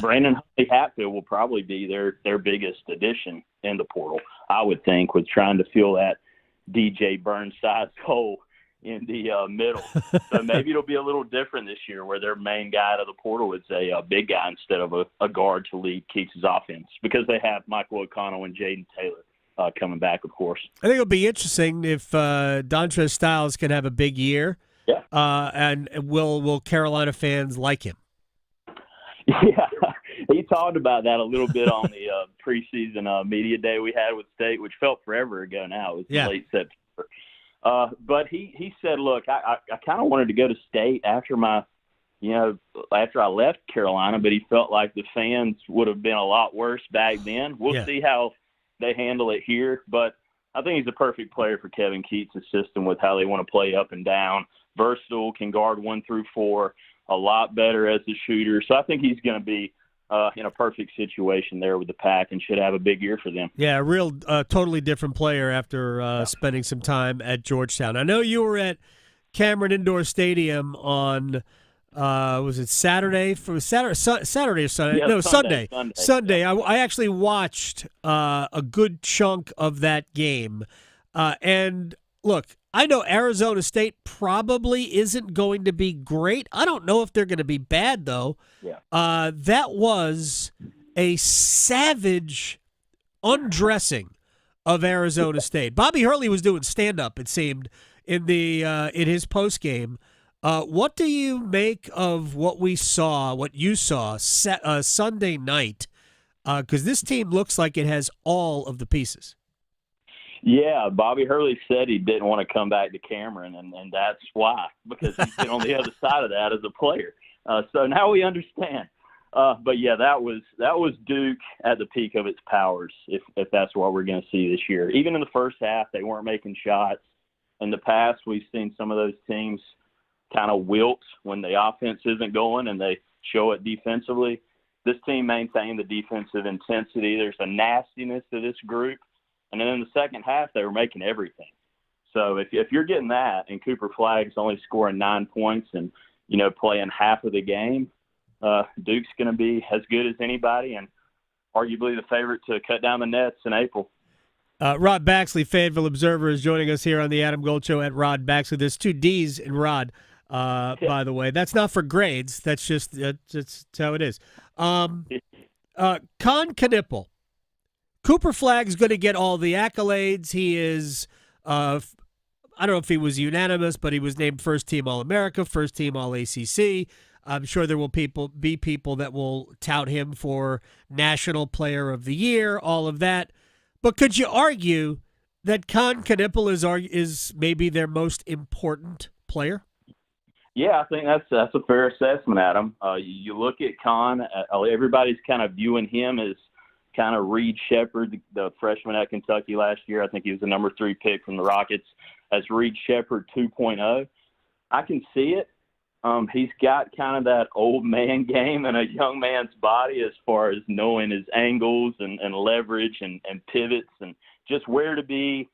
Brandon Hatfield will probably be their biggest addition in the portal, I would think, with trying to fill that DJ Burns-sized hole in the middle. So maybe it'll be a little different this year where their main guy out of the portal is a big guy instead of a guard to lead Keats' offense, because they have Michael O'Connell and Jaden Taylor coming back, of course. I think it'll be interesting if Dontrez Styles can have a big year. Yeah. And will Carolina fans like him? Yeah, he talked about that a little bit on the preseason media day we had with State, which felt forever ago now. It was late September. But he said, look, I kind of wanted to go to State after I left Carolina, but he felt like the fans would have been a lot worse back then. We'll see how they handle it here, but I think he's a perfect player for Kevin Keats' system with how they want to play up and down. Versatile, can guard 1 through 4, a lot better as a shooter. So I think he's going to be in a perfect situation there with the Pack and should have a big year for them. Yeah, a real totally different player after spending some time at Georgetown. I know you were at Cameron Indoor Stadium on was it Saturday? Saturday or Sunday? Yeah, no, Sunday. Sunday. I actually watched a good chunk of that game. And look, I know Arizona State probably isn't going to be great. I don't know if they're going to be bad, though. Yeah. That was a savage undressing of Arizona State. Bobby Hurley was doing stand-up, it seemed, in his postgame. What do you make of what you saw Sunday night? Because this team looks like it has all of the pieces. Yeah, Bobby Hurley said he didn't want to come back to Cameron, and that's why, because he's been on the other side of that as a player. So now we understand. But yeah, that was Duke at the peak of its powers, if that's what we're going to see this year. Even in the first half, they weren't making shots. In the past, we've seen some of those teams kind of wilt when the offense isn't going and they show it defensively. This team maintained the defensive intensity. There's a nastiness to this group. And then in the second half, they were making everything. So if you're getting that and Cooper Flagg's only scoring 9 points and, playing half of the game, Duke's going to be as good as anybody and arguably the favorite to cut down the nets in April. Rod Baxley, Fayetteville Observer, is joining us here on the Adam Gold Show at Rod Baxley. There's 2 D's in Rod, by the way. That's not for grades. That's just that's how it is. Con Knipple. Cooper Flagg's going to get all the accolades. He is, I don't know if he was unanimous, but he was named first-team All-America, first-team All-ACC. I'm sure there will be people that will tout him for National Player of the Year, all of that. But could you argue that Con Knipple is maybe their most important player? Yeah, I think that's a fair assessment, Adam. You look at Con, everybody's kind of viewing him as kind of Reed Shepherd, the freshman at Kentucky last year. I think he was the number 3 pick from the Rockets, as Reed Shepherd 2.0. I can see it. He's got kind of that old man game and a young man's body as far as knowing his angles and leverage and pivots and just where to be,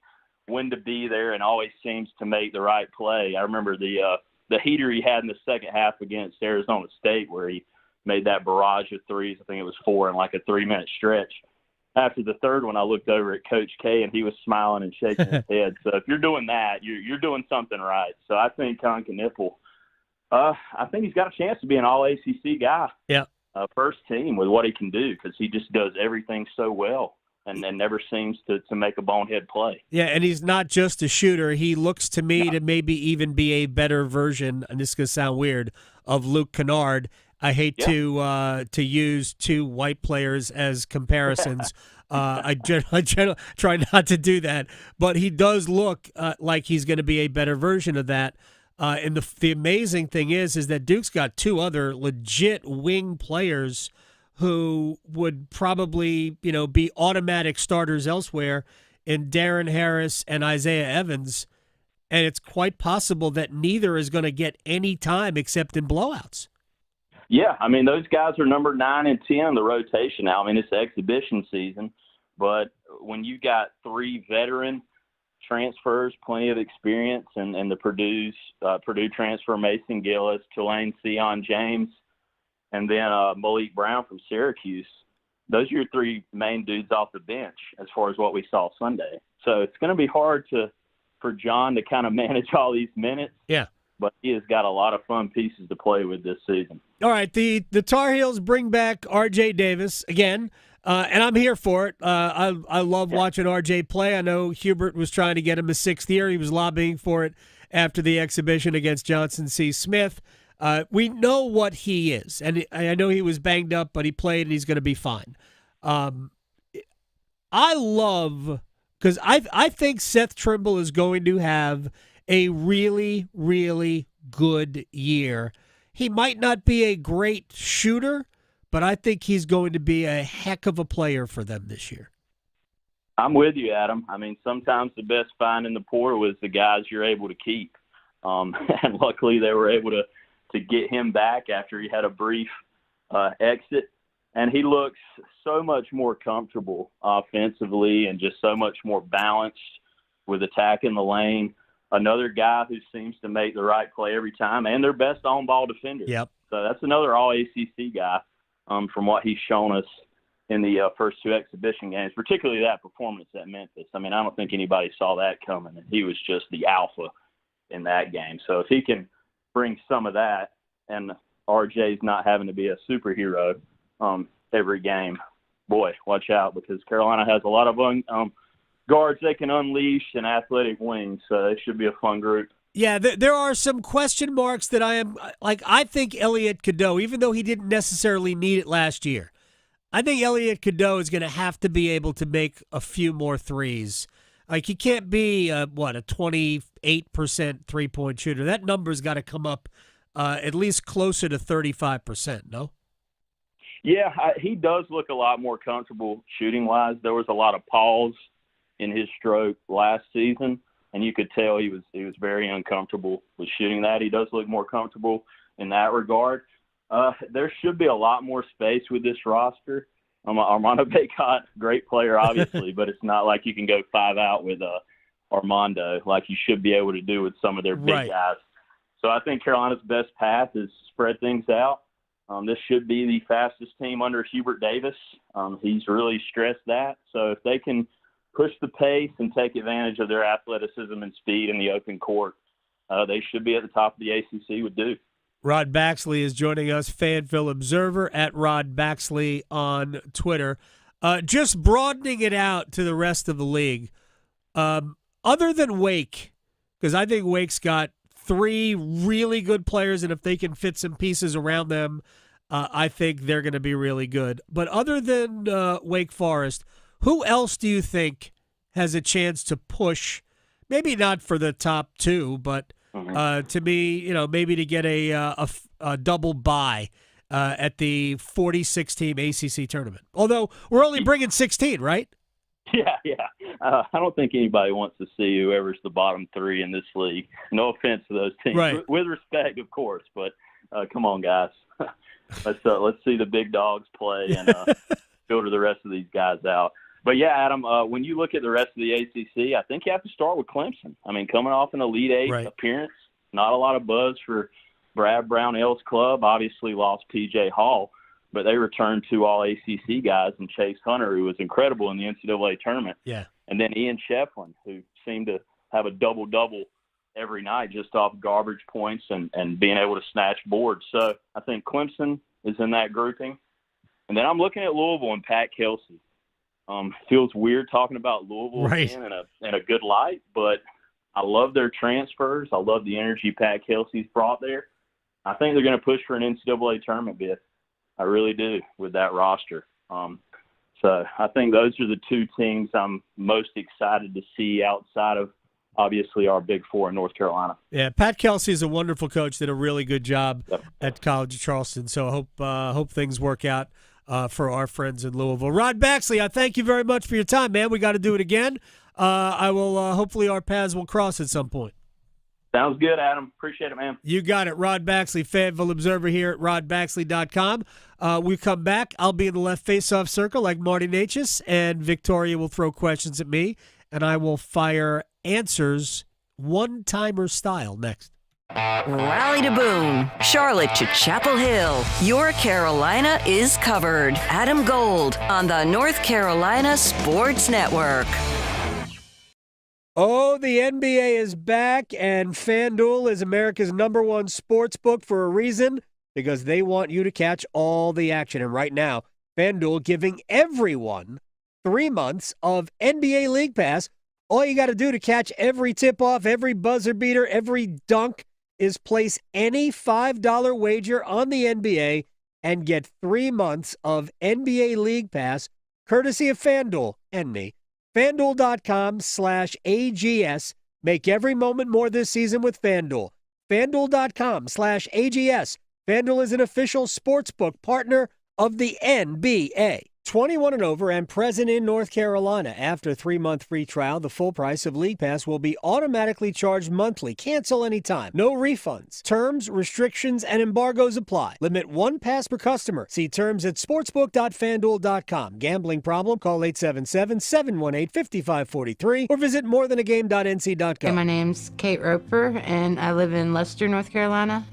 when to be there, and always seems to make the right play. I remember the heater he had in the second half against Arizona State where he made that barrage of threes. I think it was 4 in like a 3-minute stretch. After the third one, I looked over at Coach K, and he was smiling and shaking his head. So if you're doing that, you're doing something right. So I think Con Knippel, I think he's got a chance to be an all-ACC guy. Yeah. First team with what he can do, because he just does everything so well and never seems to make a bonehead play. Yeah, and he's not just a shooter. He looks to me to maybe even be a better version, and this is going to sound weird, of Luke Kennard. I hate to use 2 white players as comparisons. I generally try not to do that, but he does look like he's going to be a better version of that. And the amazing thing is that Duke's got 2 other legit wing players who would probably be automatic starters elsewhere in Darren Harris and Isaiah Evans, and it's quite possible that neither is going to get any time except in blowouts. Yeah, I mean, those guys are number 9 and 10 the rotation now. I mean, it's exhibition season, but when you got 3 veteran transfers, plenty of experience, and the Purdue transfer, Mason Gillis, Tulane Sion James, and then Malik Brown from Syracuse, those are your 3 main dudes off the bench as far as what we saw Sunday. So it's going to be hard for John to kind of manage all these minutes. Yeah. But he has got a lot of fun pieces to play with this season. All right, the Tar Heels bring back R.J. Davis again, and I'm here for it. I love watching R.J. play. I know Hubert was trying to get him a 6th year. He was lobbying for it after the exhibition against Johnson C. Smith. We know what he is, and I know he was banged up, but he played, and he's going to be fine. I love – because I think Seth Trimble is going to have – a really, really good year. He might not be a great shooter, but I think he's going to be a heck of a player for them this year. I'm with you, Adam. I mean, sometimes the best find in the portal is the guys you're able to keep. And luckily they were able to get him back after he had a brief exit. And he looks so much more comfortable offensively and just so much more balanced with attacking the lane. Another guy who seems to make the right play every time, and their best on-ball defender. Yep. So that's another all-ACC guy from what he's shown us in the first 2 exhibition games, particularly that performance at Memphis. I mean, I don't think anybody saw that coming, and he was just the alpha in that game. So if he can bring some of that, and RJ's not having to be a superhero every game, boy, watch out, because Carolina has a lot of guards they can unleash and athletic wings, so it should be a fun group. Yeah, there are some question marks that I think Elliot Cadeau, even though he didn't necessarily need it last year, I think Elliot Cadeau is going to have to be able to make a few more threes. Like, he can't be, a 28% three-point shooter. That number's got to come up at least closer to 35%, no? Yeah, he does look a lot more comfortable shooting-wise. There was a lot of pause in his stroke last season, and you could tell he was very uncomfortable with shooting that. He does look more comfortable in that regard. There should be a lot more space with this roster. Armando Bacot, great player, obviously, but it's not like you can go 5 out with Armando like you should be able to do with some of their big guys. So I think Carolina's best path is spread things out. This should be the fastest team under Hubert Davis. He's really stressed that. So if they can push the pace and take advantage of their athleticism and speed in the open court, they should be at the top of the ACC with Duke. Rod Baxley is joining us, Fanville Observer, at Rod Baxley on Twitter. Just broadening it out to the rest of the league, other than Wake, because I think Wake's got 3 really good players, and if they can fit some pieces around them, I think they're going to be really good. But other than Wake Forest, who else do you think has a chance to push, maybe not for the top 2, but to me, maybe to get a double bye at the 46-team ACC tournament. Although we're only bringing 16, right? Yeah. I don't think anybody wants to see whoever's the bottom three in this league. No offense to those teams, right. With respect, of course. But come on, guys, let's see the big dogs play and filter the rest of these guys out. But yeah, Adam, when you look at the rest of the ACC, I think you have to start with Clemson. I mean, coming off an Elite Eight appearance, not a lot of buzz for Brad Brownell's club. Obviously lost P.J. Hall, but they returned two all-ACC guys and Chase Hunter, who was incredible in the NCAA tournament. Yeah. And then Ian Shefflin, who seemed to have a double-double every night just off garbage points and being able to snatch boards. So I think Clemson is in that grouping. And then I'm looking at Louisville and Pat Kelsey. Feels weird talking about Louisville again in a good light, but I love their transfers. I love the energy Pat Kelsey's brought there. I think they're going to push for an NCAA tournament bid. I really do with that roster. So I think those are the two teams I'm most excited to see outside of, obviously, our Big Four in North Carolina. Yeah, Pat Kelsey is a wonderful coach, did a really good job at College of Charleston. So I hope things work out for our friends in Louisville. Rod Baxley, I thank you very much for your time, man. We got to do it again. I will hopefully our paths will cross at some point. Sounds good, Adam. Appreciate it, man. You got it. Rod Baxley, Fayetteville Observer here at rodbaxley.com. We come back. I'll be in the left face-off circle like Marty Natchez, and Victoria will throw questions at me, and I will fire answers one-timer style next. Raleigh to Boone, Charlotte to Chapel Hill. Your Carolina is covered. Adam Gold on the North Carolina Sports Network. Oh, the NBA is back, and FanDuel is America's #1 sports book for a reason, because they want you to catch all the action. And right now, FanDuel giving everyone 3 months of NBA League Pass. All you got to do to catch every tip-off, every buzzer beater, every dunk is place any $5 wager on the NBA and get 3 months of NBA League Pass, courtesy of FanDuel and me. FanDuel.com/AGS. Make every moment more this season with FanDuel. FanDuel.com/AGS. FanDuel is an official sportsbook partner of the NBA. 21 and over and present in North Carolina. After a 3-month free trial, the full price of League Pass will be automatically charged monthly. Cancel anytime. No refunds. Terms, restrictions, and embargoes apply. Limit 1 pass per customer. See terms at sportsbook.fanduel.com. Gambling problem? Call 877-718-5543 or visit morethanagame.nc.gov. My name's Kate Roper, and I live in Leicester, North Carolina.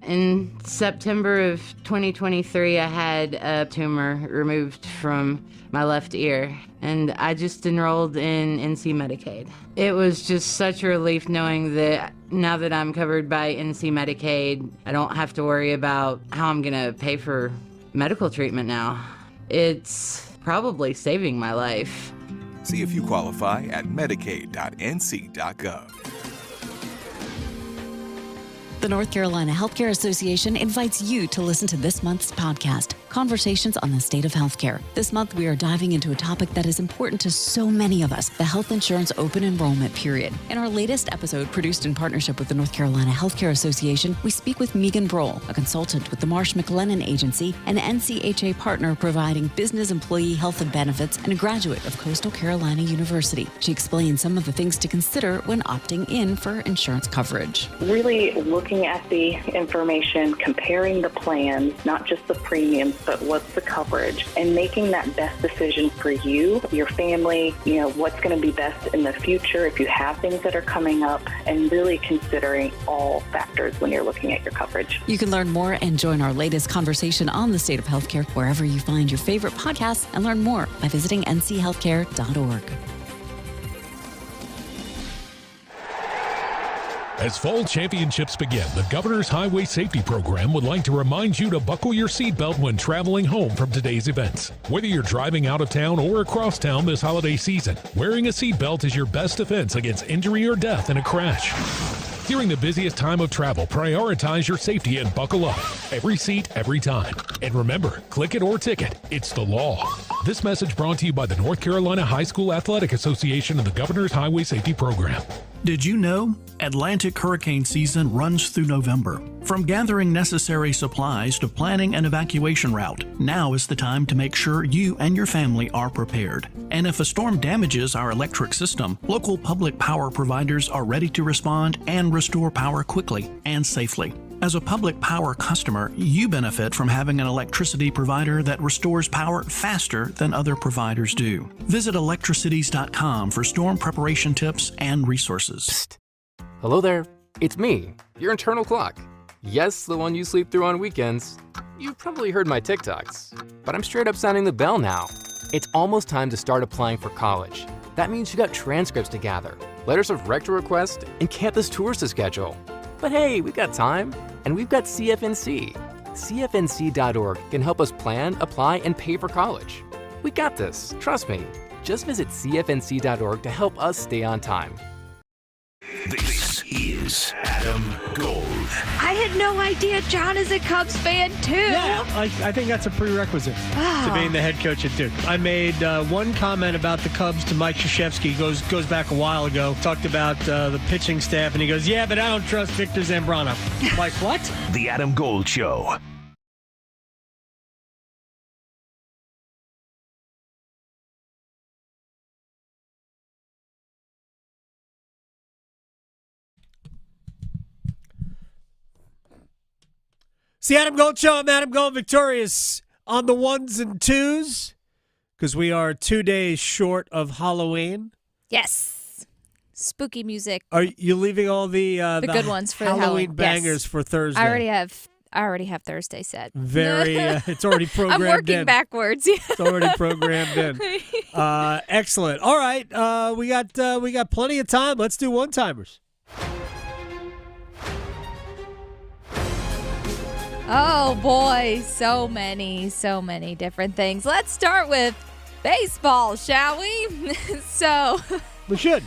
In September of 2023, I had a tumor removed from my left ear, and I just enrolled in NC Medicaid. It was just such a relief knowing that now that I'm covered by NC Medicaid, I don't have to worry about how I'm going to pay for medical treatment now. It's probably saving my life. See if you qualify at medicaid.nc.gov. The North Carolina Healthcare Association invites you to listen to this month's podcast, Conversations on the State of Healthcare. This month, we are diving into a topic that is important to so many of us, the health insurance open enrollment period. In our latest episode, produced in partnership with the North Carolina Healthcare Association, we speak with Megan Brohl, a consultant with the Marsh McLennan Agency, an NCHA partner providing business employee health and benefits, and a graduate of Coastal Carolina University. She explains some of the things to consider when opting in for insurance coverage. Really looking at the information, comparing the plans, not just the premiums, but what's the coverage, and making that best decision for you, your family, what's going to be best in the future if you have things that are coming up, and really considering all factors when you're looking at your coverage. You can learn more and join our latest conversation on the state of healthcare wherever you find your favorite podcasts, and learn more by visiting nchealthcare.org. As fall championships begin, the Governor's Highway Safety Program would like to remind you to buckle your seatbelt when traveling home from today's events. Whether you're driving out of town or across town this holiday season, wearing a seatbelt is your best defense against injury or death in a crash. During the busiest time of travel, prioritize your safety and buckle up. Every seat, every time. And remember, click it or ticket, it's the law. This message brought to you by the North Carolina High School Athletic Association and the Governor's Highway Safety Program. Did you know Atlantic hurricane season runs through November? From gathering necessary supplies to planning an evacuation route, now is the time to make sure you and your family are prepared. And if a storm damages our electric system, local public power providers are ready to respond and restore power quickly and safely. As a public power customer, you benefit from having an electricity provider that restores power faster than other providers do. Visit electricities.com for storm preparation tips and resources. Psst. Hello there. It's me, your internal clock. Yes, the one you sleep through on weekends. You've probably heard my TikToks, but I'm straight up sounding the bell now. It's almost time to start applying for college. That means you got transcripts to gather, letters of rec to request, and campus tours to schedule. But hey, we've got time, and we've got CFNC. CFNC.org can help us plan, apply, and pay for college. We got this, trust me. Just visit CFNC.org to help us stay on time. This is Adam Gold. I had no idea John is a Cubs fan, too. Yeah, I think that's a prerequisite to being the head coach at Duke. I made one comment about the Cubs to Mike Krzyzewski, goes back a while ago, talked about the pitching staff, and he goes, yeah, but I don't trust Victor Zambrano. I'm like, what? The Adam Gold Show. It's the Adam Gold Show. I'm Adam Gold, victorious on the ones and twos because we are 2 days short of Halloween. Yes. Spooky music. Are you leaving all the good ones for Halloween the bangers for Thursday? I already have Thursday set. Very. It's already programmed in. I'm working backwards. It's already programmed in. Excellent. All right. We got plenty of time. Let's do one-timers. Oh, boy. So many different things. Let's start with baseball, shall we? We should.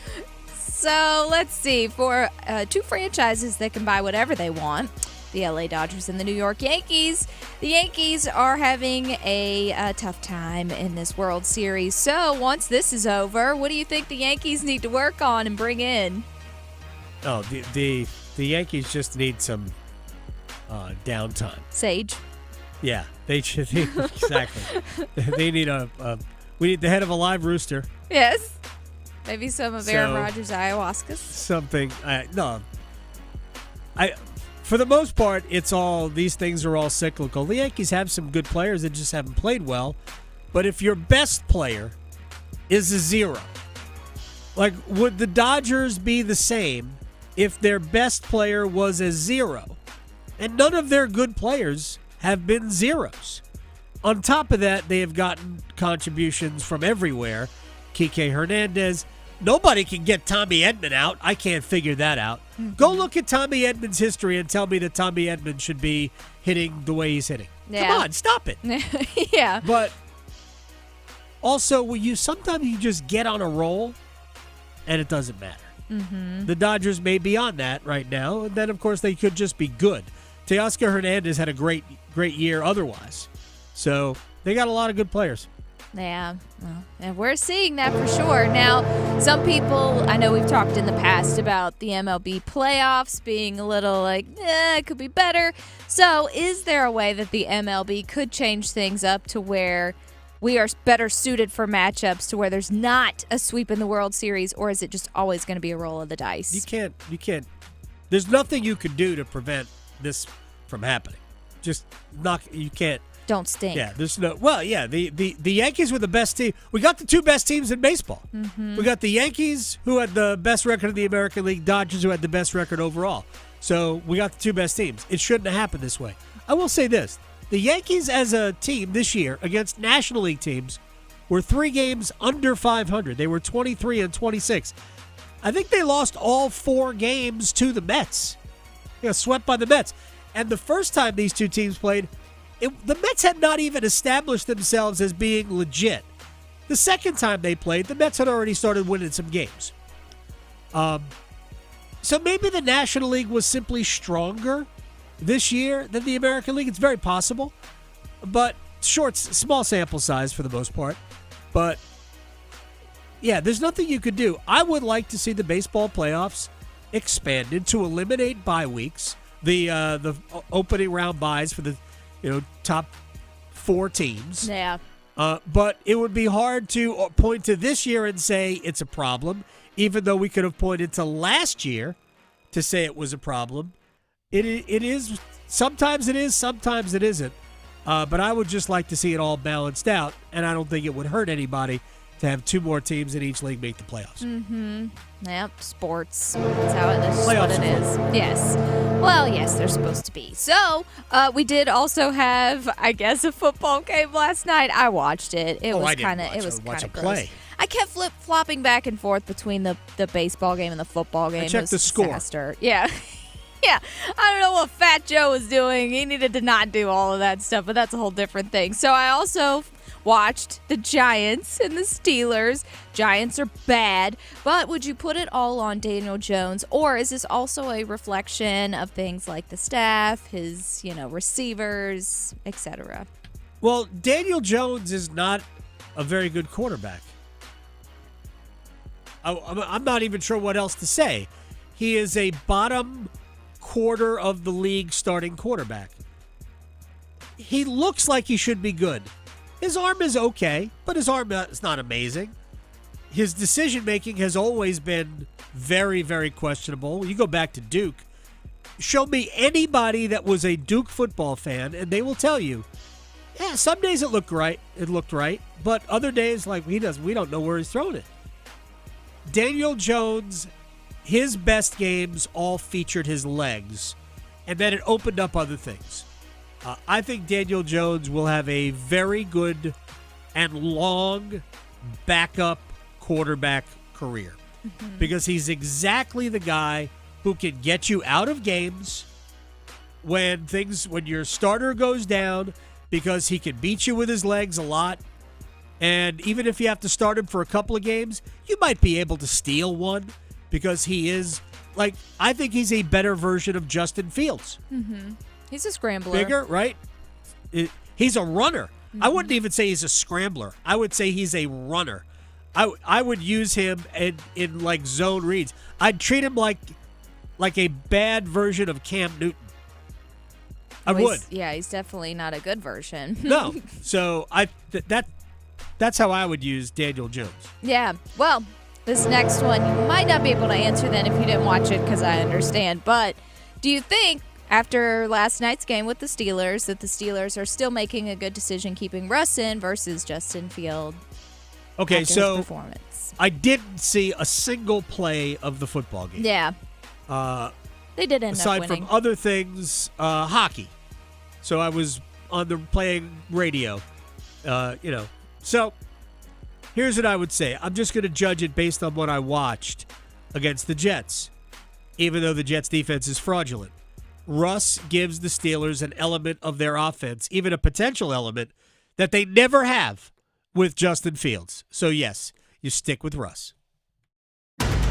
So let's see. For two franchises that can buy whatever they want, the LA Dodgers and the New York Yankees, the Yankees are having a tough time in this World Series. So once this is over, what do you think the Yankees need to work on and bring in? Oh, the Yankees just need some downtime. Sage. Yeah, they should. Exactly. They need we need the head of a live rooster. Yes. Maybe some of Aaron Rodgers' ayahuasca. Something. For the most part, these things are all cyclical. The Yankees have some good players that just haven't played well. But if your best player is a zero, like, would the Dodgers be the same if their best player was a zero? And none of their good players have been zeros. On top of that, they have gotten contributions from everywhere. Kike Hernandez. Nobody can get Tommy Edman out. I can't figure that out. Mm-hmm. Go look at Tommy Edman's history and tell me that Tommy Edman should be hitting the way he's hitting. Yeah. Come on, stop it. Yeah. But also, sometimes you just get on a roll and it doesn't matter. Mm-hmm. The Dodgers may be on that right now, and then, of course, they could just be good. Teoscar Hernandez had a great year otherwise. So they got a lot of good players. Yeah, well, and we're seeing that for sure. Now, some people, I know we've talked in the past about the MLB playoffs being a little like, it could be better. So is there a way that the MLB could change things up to where we are better suited for matchups, to where there's not a sweep in the World Series, or is it just always going to be a roll of the dice? You can't. There's nothing you can do to prevent this from happening. You can't. Don't stink. Yeah, the Yankees were the best team. We got the two best teams in baseball. Mm-hmm. We got the Yankees, who had the best record in the American League, Dodgers, who had the best record overall. So we got the two best teams. It shouldn't have happened this way. I will say this. The Yankees as a team this year against National League teams were 3 games under 500. They were 23-26. I think they lost all 4 games to the Mets. Swept by the Mets. And the first time these two teams played, the Mets had not even established themselves as being legit. The second time they played, the Mets had already started winning some games. So maybe the National League was simply stronger this year than the American League. It's very possible. But small sample size for the most part. But, yeah, there's nothing you could do. I would like to see the baseball playoffs expanded to eliminate bye weeks, the opening round byes for the top 4 teams. Yeah. But it would be hard to point to this year and say it's a problem, even though we could have pointed to last year to say it was a problem. It is. Sometimes it is, sometimes it isn't. But I would just like to see it all balanced out, and I don't think it would hurt anybody to have 2 more teams in each league make the playoffs. Mm-hmm. Yep, sports. That's how it is. Playoffs What it is. Yes. Well, yes, they're supposed to be. So, we did also have, I guess, a football game last night. I watched it. It was kind of gross. I kept flip-flopping back and forth between the baseball game and the football game. I checked the score. Yeah. Yeah, I don't know what Fat Joe was doing. He needed to not do all of that stuff, but that's a whole different thing. So I also watched the Giants and the Steelers. Giants are bad, but would you put it all on Daniel Jones, or is this also a reflection of things like the staff, his, receivers, etc.? Well, Daniel Jones is not a very good quarterback. I'm not even sure what else to say. He is a bottom quarter of the league starting quarterback. He looks like he should be good. His arm is okay, but his arm is not amazing. His decision-making has always been very, very questionable. You go back to Duke. Show me anybody that was a Duke football fan, and they will tell you, yeah, some days it looked right, but other days, we don't know where he's throwing it. Daniel Jones, his best games all featured his legs, and then it opened up other things. I think Daniel Jones will have a very good and long backup quarterback career because he's exactly the guy who can get you out of games when your starter goes down, because he can beat you with his legs a lot. And even if you have to start him for a couple of games, you might be able to steal one, because he is, I think he's a better version of Justin Fields. Mm-hmm. He's a scrambler. Bigger, right? He's a runner. Mm-hmm. I wouldn't even say he's a scrambler. I would say he's a runner. I would use him in zone reads. I'd treat him like a bad version of Cam Newton. I would. He's definitely not a good version. No. So that's how I would use Daniel Jones. Yeah. Well, this next one, you might not be able to answer then if you didn't watch it, because I understand. But do you think, after last night's game with the Steelers, that the Steelers are still making a good decision keeping Russ in versus Justin Field? Okay, so his performance? I didn't see a single play of the football game. Yeah. They did end up aside winning. from other things, hockey. So I was playing radio, So here's what I would say. I'm just going to judge it based on what I watched against the Jets, even though the Jets' defense is fraudulent. Russ gives the Steelers an element of their offense, even a potential element, that they never have with Justin Fields. So, yes, you stick with Russ.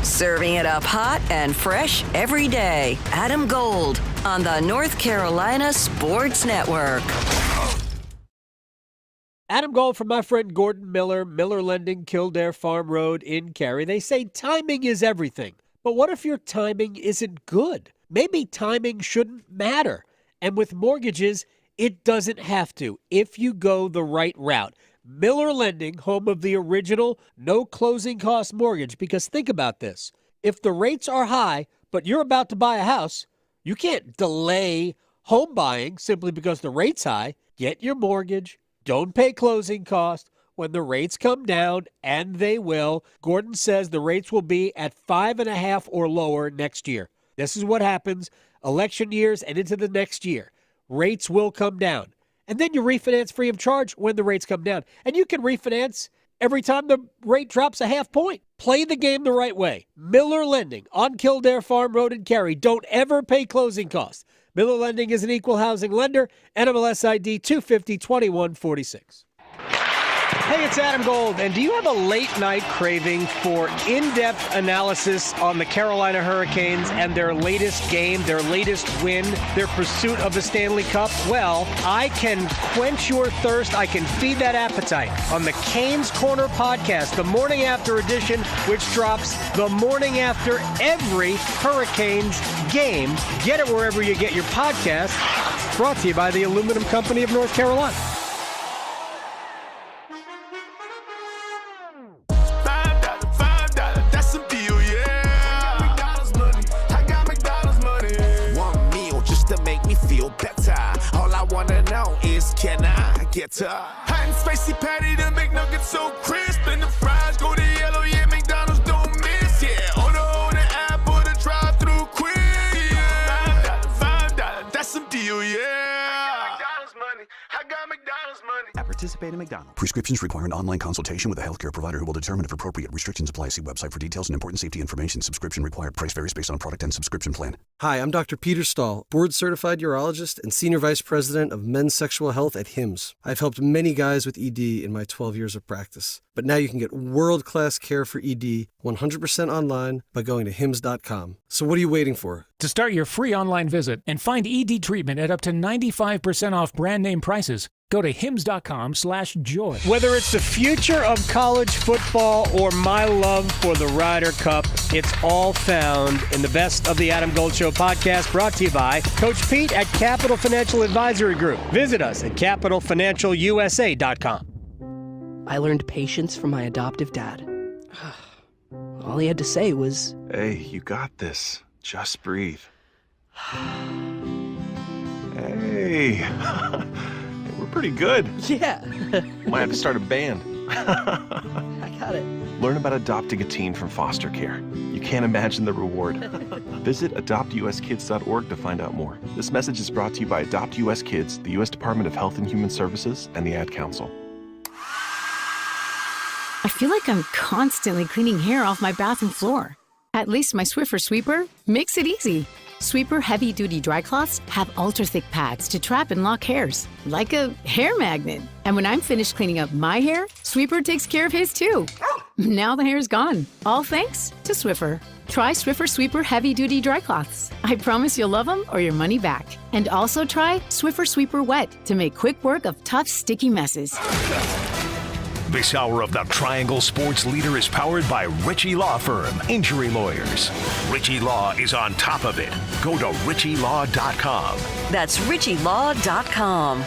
Serving it up hot and fresh every day. Adam Gold on the North Carolina Sports Network. Adam Gold from my friend Gordon Miller, Miller Lending, Kildare Farm Road in Cary. They say timing is everything. But what if your timing isn't good? Maybe timing shouldn't matter. And with mortgages, it doesn't have to if you go the right route. Miller Lending, home of the original no closing cost mortgage. Because think about this. If the rates are high, but you're about to buy a house, you can't delay home buying simply because the rate's high. Get your mortgage. Don't pay closing costs. When the rates come down, and they will, Gordon says the rates will be at 5.5 or lower next year. This is what happens election years and into the next year. Rates will come down. And then you refinance free of charge when the rates come down. And you can refinance every time the rate drops a half point. Play the game the right way. Miller Lending on Kildare Farm Road in Cary. Don't ever pay closing costs. Miller Lending is an equal housing lender. NMLS ID 250-2146. Hey, it's Adam Gold, and do you have a late-night craving for in-depth analysis on the Carolina Hurricanes and their latest game, their latest win, their pursuit of the Stanley Cup? Well, I can quench your thirst. I can feed that appetite on the Canes Corner podcast, the morning after edition, which drops the morning after every Hurricanes game. Get it wherever you get your podcast. Brought to you by the Aluminum Company of North Carolina. Can I get a hot and spicy patty, the McNuggets so crisp, and the fries go to yellow, yeah, McDonald's don't miss, yeah. Order on the app or the drive-thru quick, yeah. $5, that's some deal, yeah. McDonald's money, I got McDonald's money. At participating McDonald's. Prescriptions require an online consultation with a healthcare provider who will determine if appropriate. Restrictions apply. See website for details and important safety information. Subscription required. Price varies based on product and subscription plan. Hi, I'm Dr. Peter Stahl, board-certified urologist and senior vice president of men's sexual health at HIMSS. I've helped many guys with ED in my 12 years of practice. But now you can get world-class care for ED 100% online by going to HIMSS.com. So what are you waiting for? To start your free online visit and find ED treatment at up to 95% off brand name prices, go to hims.com/joy. Whether it's the future of college football or my love for the Ryder Cup, it's all found in the Best of the Adam Gold Show podcast, brought to you by Coach Pete at Capital Financial Advisory Group. Visit us at capitalfinancialusa.com. I learned patience from my adoptive dad. All he had to say was, "Hey, you got this. Just breathe." Hey. We're pretty good. Yeah. Might have to start a band. I got it. Learn about adopting a teen from foster care. You can't imagine the reward. Visit adoptuskids.org to find out more. This message is brought to you by Adopt US Kids, the U.S. Department of Health and Human Services, and the Ad Council. I feel like I'm constantly cleaning hair off my bathroom floor. At least my Swiffer sweeper makes it easy. Sweeper heavy-duty dry cloths have ultra-thick pads to trap and lock hairs, like a hair magnet. And when I'm finished cleaning up my hair, Sweeper takes care of his too. Now the hair's gone, all thanks to Swiffer. Try Swiffer Sweeper heavy-duty dry cloths. I promise you'll love them or your money back. And also try Swiffer Sweeper Wet to make quick work of tough, sticky messes. This hour of the Triangle Sports Leader is powered by Ritchie Law Firm, injury lawyers. Ritchie Law is on top of it. Go to ritchielaw.com. That's ritchielaw.com.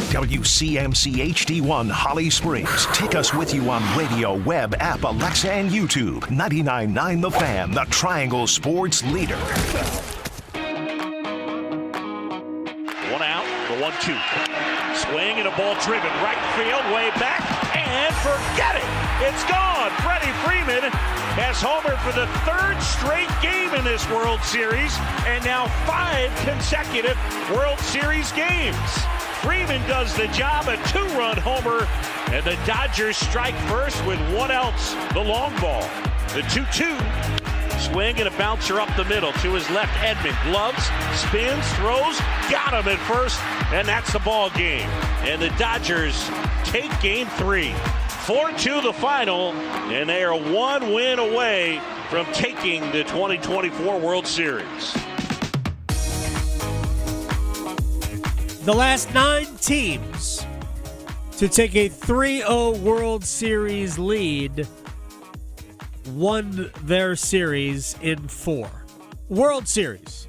WCMC HD1 Holly Springs. Take us with you on radio, web, app, Alexa, and YouTube. 99.9 The Fan, the Triangle Sports Leader. One out, the 1-2. Swing and a ball driven right field, way back, and forget it. It's gone. Freddie Freeman has homered for the third straight game in this World Series, and now 5 consecutive World Series games. Freeman does the job, a 2-run homer, and the Dodgers strike first with one else, the long ball. The 2-2. Swing and a bouncer up the middle to his left. Edman gloves, spins, throws, got him at first, and that's the ball game. And the Dodgers take game 3. 4-2 the final, and they are 1 win away from taking the 2024 World Series. The last 9 teams to take a 3-0 World Series lead won their series in 4. World Series.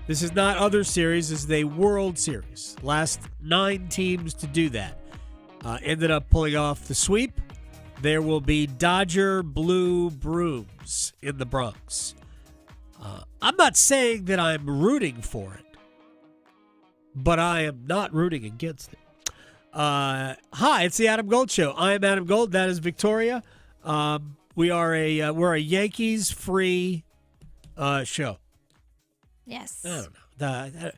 This is not other series. This is a World Series. Last 9 teams to do that ended up pulling off the sweep. There will be Dodger Blue Brooms in the Bronx. I'm not saying that I'm rooting for it, but I am not rooting against it. Hi, it's the Adam Gold Show. I am Adam Gold. That is Victoria. We're a Yankees-free show. Yes. I don't know.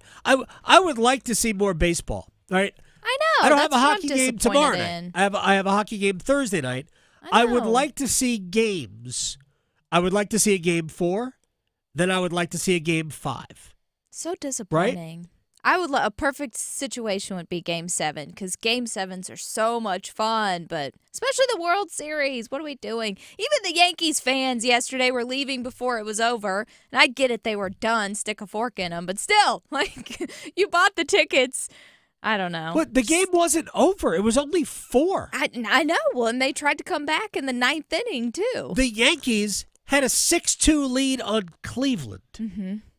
I would like to see more baseball. Right? I know. I don't have a hockey game tomorrow night. I have a hockey game Thursday night. I would like to see games. I would like to see a game 4. Then I would like to see a game 5. So disappointing. I would a perfect situation would be Game 7 because Game 7s are so much fun, but especially the World Series. What are we doing? Even the Yankees fans yesterday were leaving before it was over, and I get it, they were done, stick a fork in them, but still, like, you bought the tickets. I don't know. But the game wasn't over. It was only 4. I know. Well, and they tried to come back in the 9th inning, too. The Yankees had a 6-2 lead on Cleveland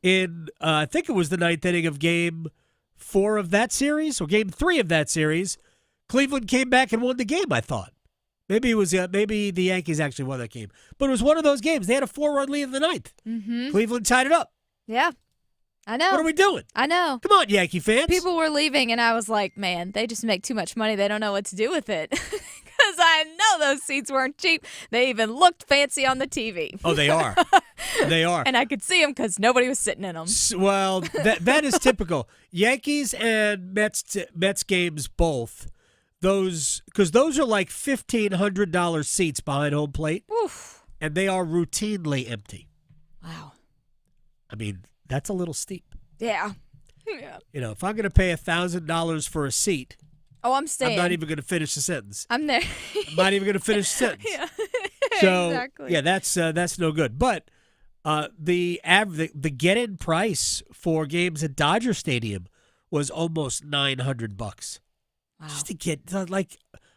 in, I think it was the 9th inning of Game 4 of that series or Game 3 of that series. Cleveland came back and won the game, I thought. Maybe it was maybe the Yankees actually won that game. But it was one of those games. They had a 4-run lead in the 9th. Cleveland tied it up. Yeah. I know. What are we doing? I know. Come on, Yankee fans. People were leaving, and I was like, man, they just make too much money. They don't know what to do with it. Because I know those seats weren't cheap. They even looked fancy on the TV. Oh, they are. They are. And I could see them because nobody was sitting in them. Well, that is typical. Yankees and Mets games both. Because those are like $1,500 seats behind home plate. Oof. And they are routinely empty. Wow. I mean, that's a little steep. Yeah. Yeah. You know, if I'm going to pay $1,000 for a seat, I'm staying. I'm not even going to finish the sentence. I'm there. I'm not even going to finish the sentence. Yeah. So, exactly. yeah, that's no good. But the get-in price for games at Dodger Stadium was almost $900. Wow. Just to get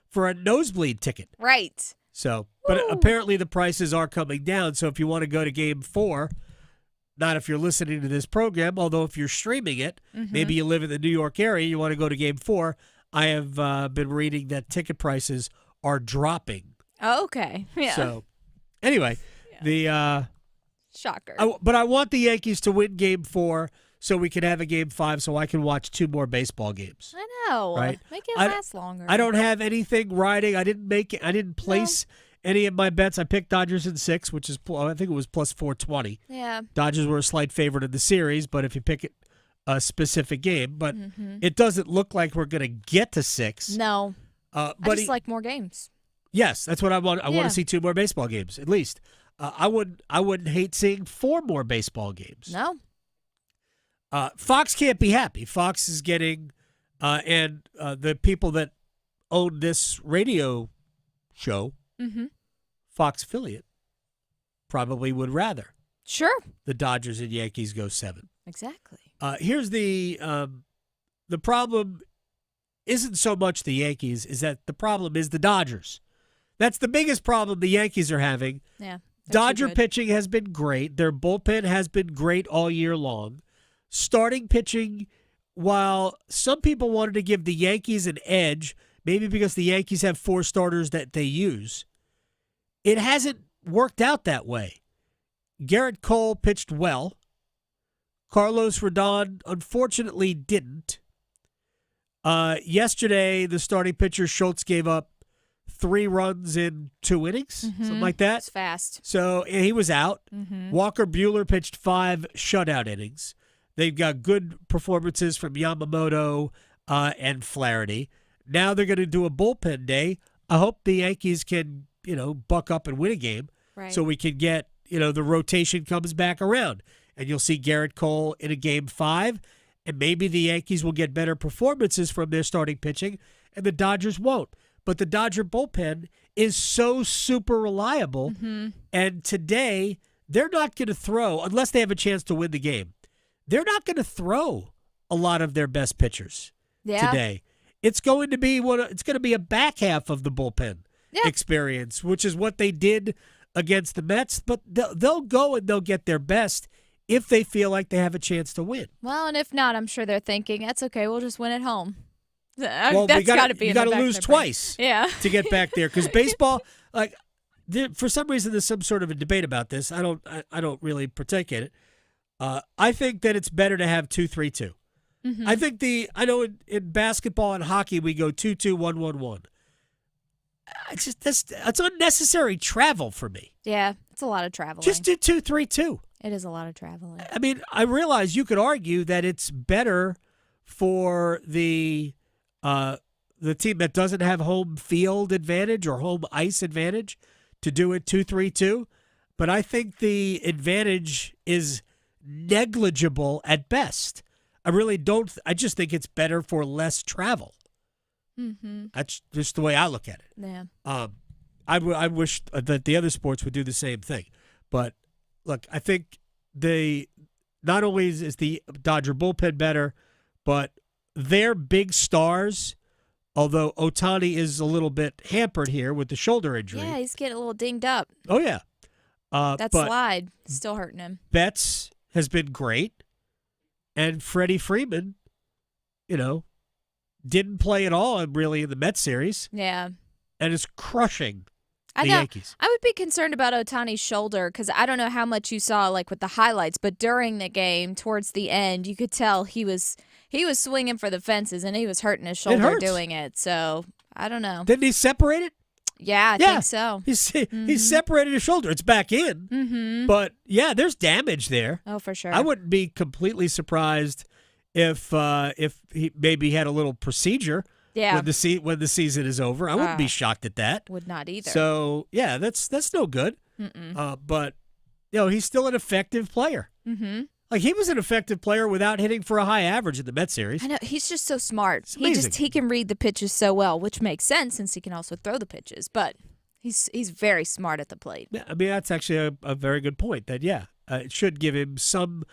for a nosebleed ticket. Right. So, but apparently the prices are coming down. So if you want to go to Game 4. Not if you're listening to this program, although if you're streaming it, maybe you live in the New York area, you want to go to Game 4. I have been reading that ticket prices are dropping. Oh, okay. Yeah. So, anyway, Shocker. But I want the Yankees to win Game 4 so we can have a Game 5 so I can watch 2 more baseball games. I know. Right? Make it last longer. I don't have anything riding. I didn't place any of my bets. I picked Dodgers in 6, which is, I think it was plus 420. Yeah. Dodgers were a slight favorite in the series, but if you pick a specific game, but it doesn't look like we're going to get to 6. No. But I just like more games. Yes, that's what I want. I want to see 2 more baseball games, at least. I wouldn't hate seeing 4 more baseball games. No. Fox can't be happy. Fox is getting, and the people that own this radio show, Fox affiliate, probably would rather. Sure. The Dodgers and Yankees go 7. Exactly. Here's the problem isn't so much the Yankees, is that the problem is the Dodgers. That's the biggest problem the Yankees are having. Yeah. Dodger pitching has been great. Their bullpen has been great all year long. Starting pitching, while some people wanted to give the Yankees an edge, maybe because the Yankees have 4 starters that they use, it hasn't worked out that way. Garrett Cole pitched well. Carlos Rodon, unfortunately, didn't. Yesterday, the starting pitcher, Schultz, gave up 3 runs in 2 innings, something like that. It's fast. So he was out. Walker Buehler pitched 5 shutout innings. They've got good performances from Yamamoto and Flaherty. Now they're going to do a bullpen day. I hope the Yankees can, buck up and win a game, so we can get, the rotation comes back around. And you'll see Garrett Cole in a Game 5, and maybe the Yankees will get better performances from their starting pitching, and the Dodgers won't. But the Dodger bullpen is so super reliable, and today they're not going to throw, unless they have a chance to win the game, they're not going to throw a lot of their best pitchers today. It's going to be a back half of the bullpen experience, which is what they did against the Mets. But they'll go and they'll get their best if they feel like they have a chance to win. Well, and if not, I'm sure they're thinking, that's okay, we'll just win at home. Well, that's got to be you in the got to back lose of their brain. twice to get back there. Because baseball, for some reason, there's some sort of a debate about this. I don't really partake in it. I think that it's better to have 2-3-2. I think I know in basketball and hockey we go 2-2, 1-1-1. That's unnecessary travel for me. Yeah, it's a lot of traveling. Just do 2-3-2. It is a lot of traveling. I mean, I realize you could argue that it's better for the team that doesn't have home field advantage or home ice advantage to do it 2-3-2, but I think the advantage is negligible at best. I really don't. I just think it's better for less travel. Mm-hmm. That's just the way I look at it. Yeah. I wish that the other sports would do the same thing. But look, I think not only is the Dodger bullpen better, but their big stars, although Ohtani is a little bit hampered here with the shoulder injury. Yeah, he's getting a little dinged up. Oh, yeah. That but slide is still hurting him. Betts has been great, and Freddie Freeman, didn't play at all really in the Mets series. Yeah. And is crushing the know. Yankees. I would be concerned about Ohtani's shoulder because I don't know how much you saw like with the highlights, but during the game, towards the end, you could tell he was swinging for the fences and he was hurting his shoulder doing it. So I don't know. Didn't he separate it? Yeah, I think so. He separated his shoulder. It's back in. Mm-hmm. But, yeah, there's damage there. Oh, for sure. I wouldn't be completely surprised if he maybe had a little procedure when the season is over. I wouldn't be shocked at that. Would not either. So, yeah, that's no good. But, he's still an effective player. Mm-hmm. Like, he was an effective player without hitting for a high average in the Mets series. I know. He's just so smart. It's amazing. He can read the pitches so well, which makes sense since he can also throw the pitches. But he's very smart at the plate. Yeah, I mean, that's actually a very good point. That, it should give him some,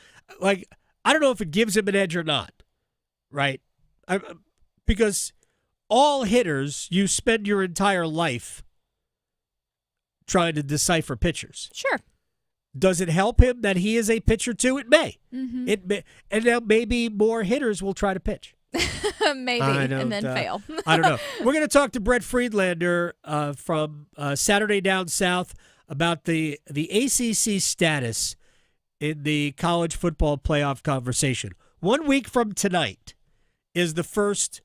like, I don't know if it gives him an edge or not, right? Because all hitters, you spend your entire life trying to decipher pitchers. Sure. Does it help him that he is a pitcher too? It may. Mm-hmm. It may, and now maybe more hitters will try to pitch. Maybe, and then fail. I don't know. We're going to talk to Brett Friedlander from Saturday Down South about the ACC status in the college football playoff conversation. 1 week from tonight is the first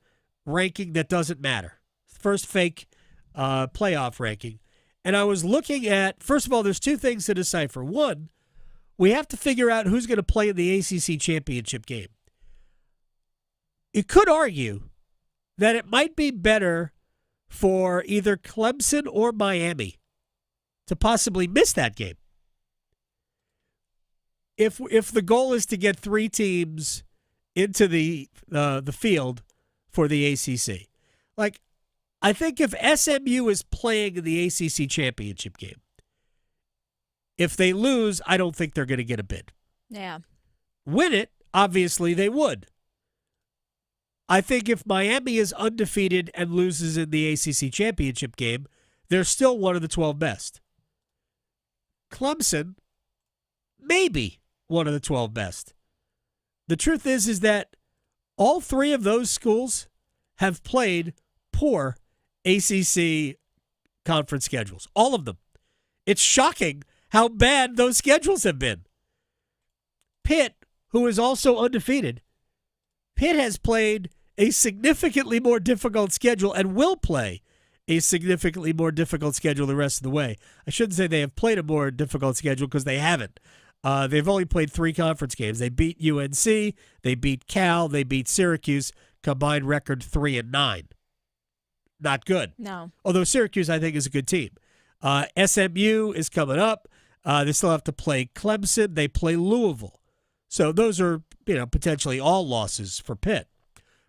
ranking that doesn't matter, first fake playoff ranking. And I was looking at, first of all, there's two things to decipher. One, we have to figure out who's going to play in the ACC championship game. You could argue that it might be better for either Clemson or Miami to possibly miss that game. If the goal is to get three teams into the field for the ACC, like, I think if SMU is playing in the ACC championship game, if they lose, I don't think they're going to get a bid. Yeah. Win it, obviously they would. I think if Miami is undefeated and loses in the ACC championship game, they're still one of the 12 best. Clemson, maybe one of the 12 best. The truth is that all three of those schools have played poor ACC conference schedules. All of them. It's shocking how bad those schedules have been. Pitt, who is also undefeated, Pitt has played a significantly more difficult schedule and will play a significantly more difficult schedule the rest of the way. I shouldn't say they have played a more difficult schedule because they haven't. They've only played 3 conference games. They beat UNC, they beat Cal, they beat Syracuse, combined record 3-9. Not good. No. Although Syracuse, I think, is a good team. SMU is coming up. They still have to play Clemson. They play Louisville. So those are, potentially all losses for Pitt.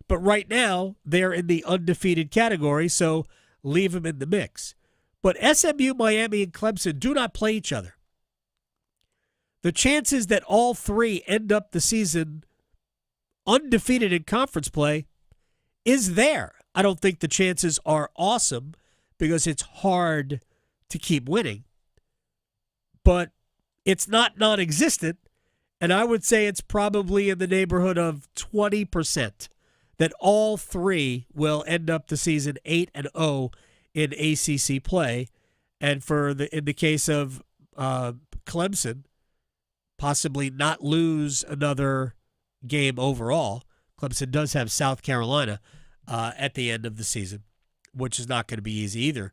But right now, they're in the undefeated category, so leave them in the mix. But SMU, Miami, and Clemson do not play each other. The chances that all three end up the season undefeated in conference play is there. I don't think the chances are awesome because it's hard to keep winning. But it's not non-existent, and I would say it's probably in the neighborhood of 20% that all three will end up the season 8-0 in ACC play. And in the case of Clemson, possibly not lose another game overall. Clemson does have South Carolina at the end of the season, which is not going to be easy either.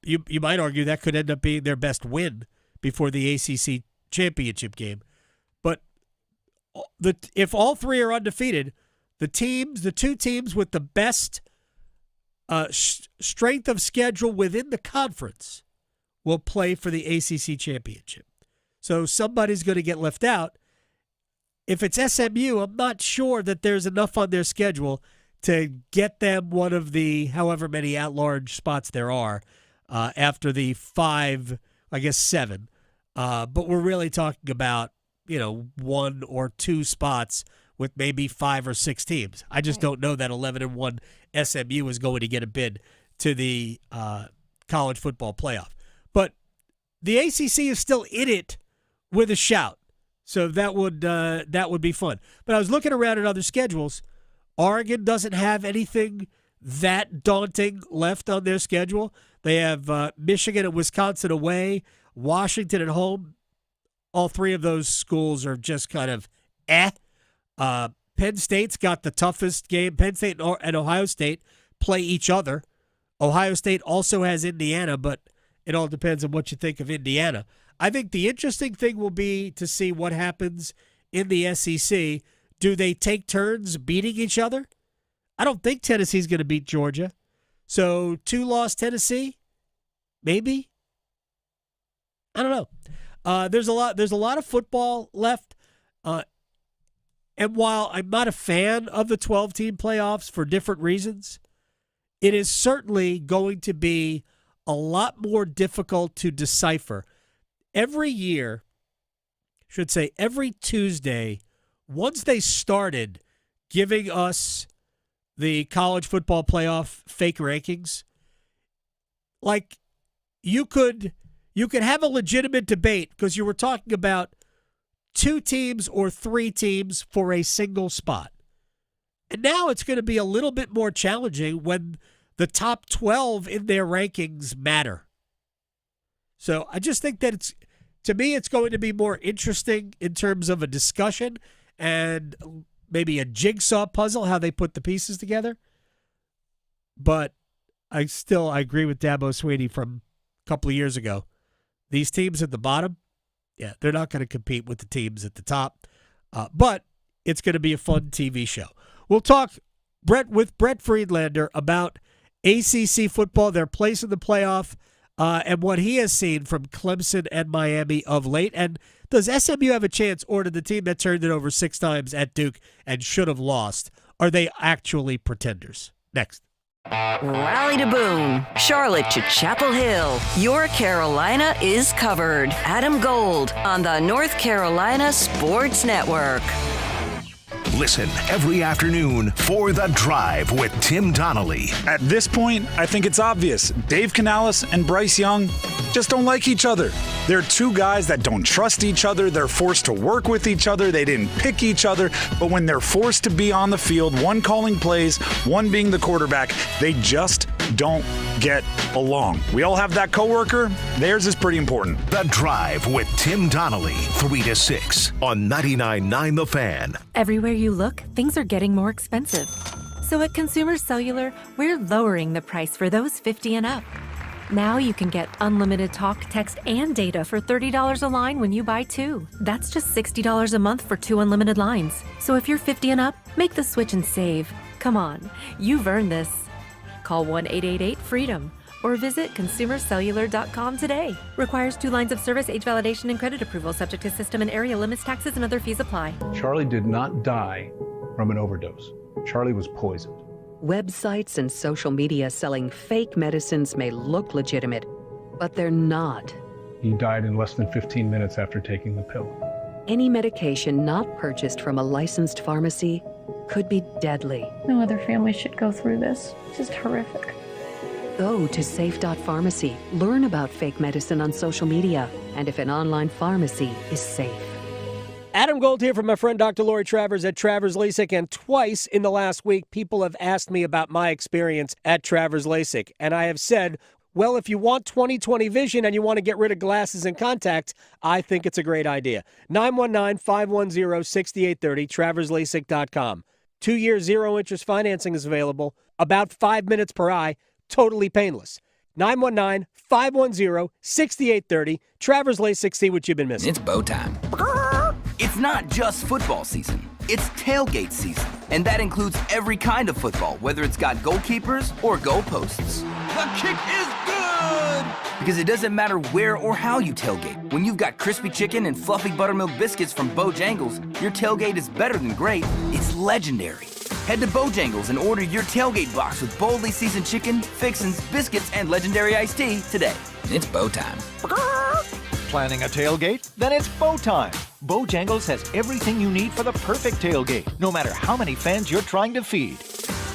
You might argue that could end up being their best win before the ACC championship game. But if all three are undefeated, the two teams with the best strength of schedule within the conference will play for the ACC championship. So somebody's going to get left out. if it's SMU, I'm not sure that there's enough on their schedule to get them one of the however many at-large spots there are after the 5, I guess 7. But we're really talking about, 1 or 2 spots with maybe 5 or 6 teams. I just don't know that 11-1 SMU is going to get a bid to the college football playoff. But the ACC is still in it with a shout, so that would be fun. But I was looking around at other schedules. Oregon doesn't have anything that daunting left on their schedule. They have Michigan and Wisconsin away, Washington at home. All 3 of those schools are just kind of Penn State's got the toughest game. Penn State and Ohio State play each other. Ohio State also has Indiana, but it all depends on what you think of Indiana. I think the interesting thing will be to see what happens in the SEC. Do they take turns beating each other? I don't think Tennessee's going to beat Georgia. So 2-loss Tennessee? Maybe? I don't know. There's a lot of football left. And while I'm not a fan of the 12-team playoffs for different reasons, it is certainly going to be a lot more difficult to decipher. Every year, every Tuesday, once they started giving us the college football playoff fake rankings, like you could have a legitimate debate because you were talking about 2 teams or 3 teams for a single spot. And now it's going to be a little bit more challenging when the top 12 in their rankings matter. So I just think that to me, it's going to be more interesting in terms of a discussion and maybe a jigsaw puzzle, how they put the pieces together. But I agree with Dabo Swinney from a couple of years ago. These teams at the bottom, yeah, they're not going to compete with the teams at the top. But it's going to be a fun TV show. We'll talk with Brett Friedlander about ACC football, their place in the playoff, and what he has seen from Clemson and Miami of late. And does SMU have a chance, or did the team that turned it over 6 times at Duke and should have lost, are they actually pretenders? Next. Raleigh to Boone, Charlotte to Chapel Hill. Your Carolina is covered. Adam Gold on the North Carolina Sports Network. Listen every afternoon for The Drive with Tim Donnelly. At this point, I think it's obvious. Dave Canales and Bryce Young just don't like each other. They're 2 guys that don't trust each other. They're forced to work with each other. They didn't pick each other. But when they're forced to be on the field, one calling plays, one being the quarterback, they just don't get along. We all have that coworker. Theirs is pretty important. The Drive with Tim Donnelly, 3 to 6 on 99.9 The Fan. Everywhere you look, things are getting more expensive. So at Consumer Cellular, we're lowering the price for those 50 and up. Now you can get unlimited talk, text, and data for $30 a line when you buy 2. That's just $60 a month for 2 unlimited lines. So if you're 50 and up, make the switch and save. Come on, you've earned this. Call 1-888-FREEDOM or visit consumercellular.com today. Requires 2 lines of service, age validation, and credit approval, subject to system and area limits, taxes, and other fees apply. Charlie did not die from an overdose. Charlie was poisoned. Websites and social media selling fake medicines may look legitimate, but they're not. He died in less than 15 minutes after taking the pill. Any medication not purchased from a licensed pharmacy could be deadly. No other family should go through this. It's just horrific. Go to safe.pharmacy. Learn about fake medicine on social media and if an online pharmacy is safe. Adam Gold here from my friend Dr. Lori Travers at Travers LASIK, and twice in the last week, people have asked me about my experience at Travers LASIK, and I have said, well, if you want 20/20 vision and you want to get rid of glasses and contacts, I think it's a great idea. 919-510-6830, TraversLASIK.com. 2-year 0-interest financing is available, about 5 minutes per eye, totally painless. 919-510-6830, Travers LASIK, see what you've been missing. It's bow time. It's not just football season. It's tailgate season. And that includes every kind of football, whether it's got goalkeepers or goalposts. The kick is good! good? Because it doesn't matter where or how you tailgate. When you've got crispy chicken and fluffy buttermilk biscuits from Bojangles, your tailgate is better than great. It's legendary. Head to Bojangles and order your tailgate box with boldly seasoned chicken, fixins, biscuits, and legendary iced tea today. It's Bo time. Planning a tailgate? Then it's Bo time. Bojangles has everything you need for the perfect tailgate, no matter how many fans you're trying to feed.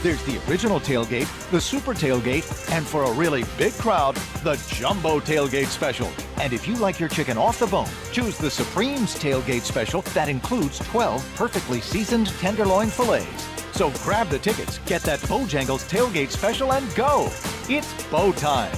There's the original tailgate, the super tailgate, and for a really big crowd, the jumbo tailgate special. And if you like your chicken off the bone, choose the Supreme's tailgate special that includes 12 perfectly seasoned tenderloin fillets. So grab the tickets, get that Bojangles tailgate special, and go. It's Bo time.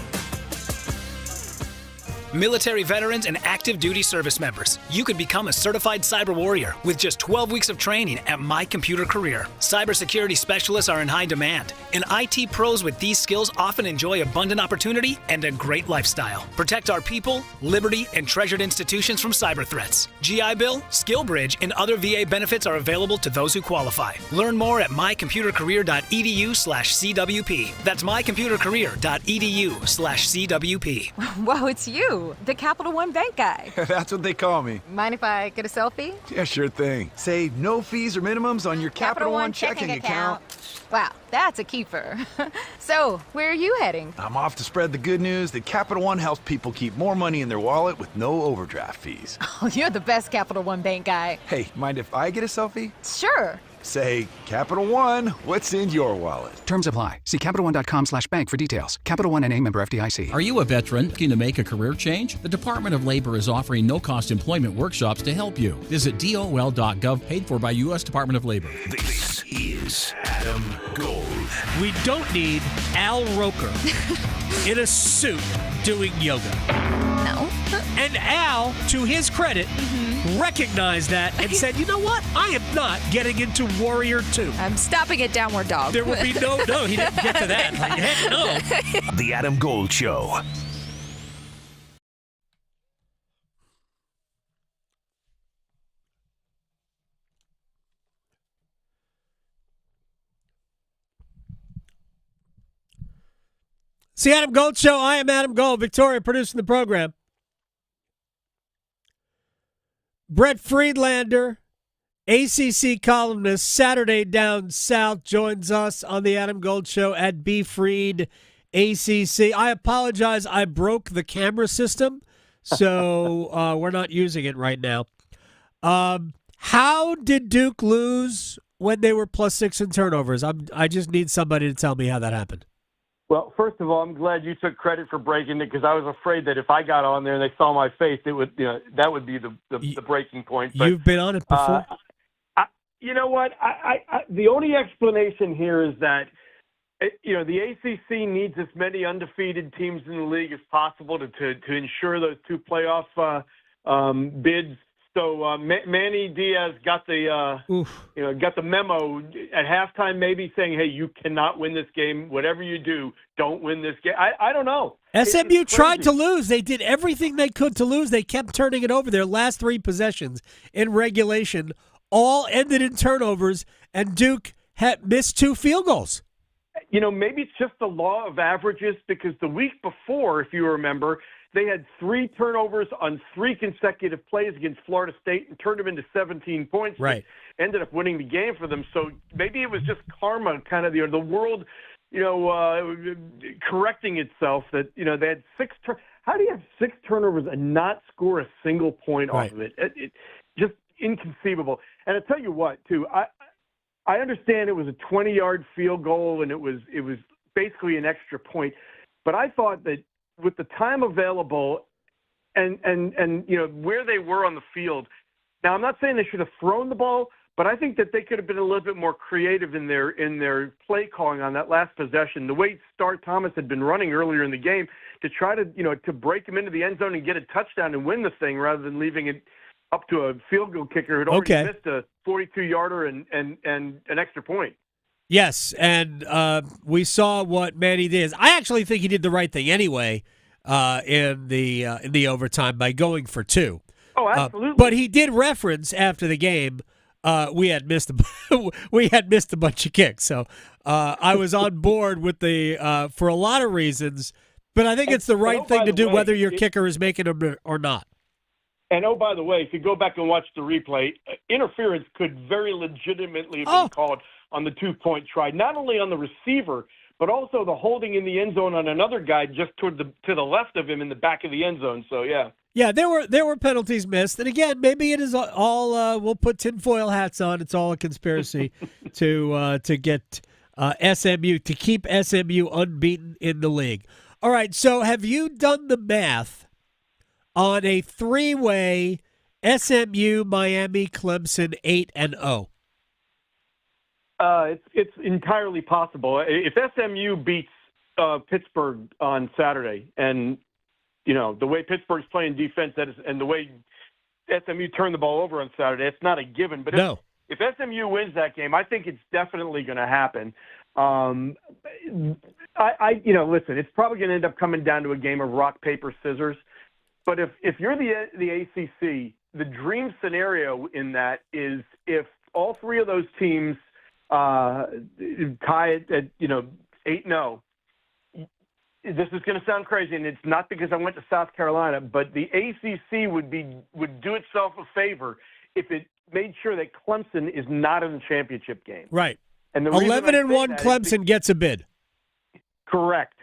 Military veterans and active duty service members, you could become a certified cyber warrior with just 12 weeks of training at My Computer Career. Cybersecurity specialists are in high demand, and IT pros with these skills often enjoy abundant opportunity and a great lifestyle. Protect our people, liberty, and treasured institutions from cyber threats. GI Bill, SkillBridge, and other VA benefits are available to those who qualify. Learn more at mycomputercareer.edu/CWP. That's mycomputercareer.edu/CWP. Whoa, it's you. The Capital One Bank guy. That's what they call me. Mind if I get a selfie? Yeah, sure thing. Save no fees or minimums on your Capital One checking account. Wow, that's a keeper. So, where are you heading? I'm off to spread the good news that Capital One helps people keep more money in their wallet with no overdraft fees. Oh, you're the best Capital One Bank guy. Hey, mind if I get a selfie? Sure. Say, Capital One, what's in your wallet? Terms apply. See CapitalOne.com/bank for details. Capital One NA, member FDIC. Are you a veteran looking to make a career change? The Department of Labor is offering no-cost employment workshops to help you. Visit DOL.gov, paid for by U.S. Department of Labor. This is Adam Gold. We don't need Al Roker in a suit doing yoga. No. And Al, to his credit, recognized that and said, you know what? I am not getting into Warrior 2. I'm stopping at Downward Dog. There will be no, he didn't get to that. Like, heck no. The Adam Gold Show. It's the Adam Gold Show. I am Adam Gold. Victoria producing the program. Brett Friedlander, ACC columnist, Saturday Down South, joins us on the Adam Gold Show at BFried ACC. I apologize. I broke the camera system, so we're not using it right now. How did Duke lose when they were +6 in turnovers? I just need somebody to tell me how that happened. Well, first of all, I'm glad you took credit for breaking it because I was afraid that if I got on there and they saw my face, it would, that would be the breaking point. But, you've been on it before. You know what? The only explanation here is that, the ACC needs as many undefeated teams in the league as possible to ensure those two playoff bids. So Manny Diaz got the got the memo at halftime, maybe saying, "Hey, you cannot win this game. Whatever you do, don't win this game." I don't know. SMU tried to lose. They did everything they could to lose. They kept turning it over. Their last 3 possessions in regulation all ended in turnovers, and Duke had missed 2 field goals. Maybe it's just the law of averages because the week before, if you remember, they had 3 turnovers on 3 consecutive plays against Florida State and turned them into 17 points. Right. Ended up winning the game for them. So maybe it was just karma, kind of the world, correcting itself that, they had 6 how do you have 6 turnovers and not score a single point off of it? It just inconceivable. And I tell you what, too, I understand it was a 20-yard field goal and it was basically an extra point, but I thought that with the time available and where they were on the field. Now, I'm not saying they should have thrown the ball, but I think that they could have been a little bit more creative in their play calling on that last possession. The way Star Thomas had been running earlier in the game to try to to break him into the end zone and get a touchdown and win the thing rather than leaving it up to a field goal kicker who'd already missed a 42-yarder and an extra point. Yes, and we saw what Manny did. I actually think he did the right thing anyway in the overtime by going for 2. Oh, absolutely. But he did reference after the game we had missed a bunch of kicks. So I was on board with the for a lot of reasons. But I think it's the right thing to do, way, whether your kicker is making them or not. And oh, by the way, if you go back and watch the replay, interference could very legitimately have been called on the 2-point try, not only on the receiver, but also the holding in the end zone on another guy just to the left of him in the back of the end zone. So, yeah. Yeah, there were penalties missed. And again, maybe it is all we'll put tinfoil hats on. It's all a conspiracy to get SMU, to keep SMU unbeaten in the league. All right, so have you done the math on a 3-way SMU, Miami, Clemson 8-0? It's entirely possible. If SMU beats Pittsburgh on Saturday, and the way Pittsburgh's playing defense, and the way SMU turned the ball over on Saturday, it's not a given. But if SMU wins that game, I think it's definitely going to happen. Listen, it's probably going to end up coming down to a game of rock, paper, scissors. But if you're the ACC, the dream scenario in that is if all three of those teams tie it at 8-0. This is going to sound crazy, and it's not because I went to South Carolina, but the ACC would do itself a favor if it made sure that Clemson is not in the championship game. Right. And 11-1 Clemson gets a bid. Correct.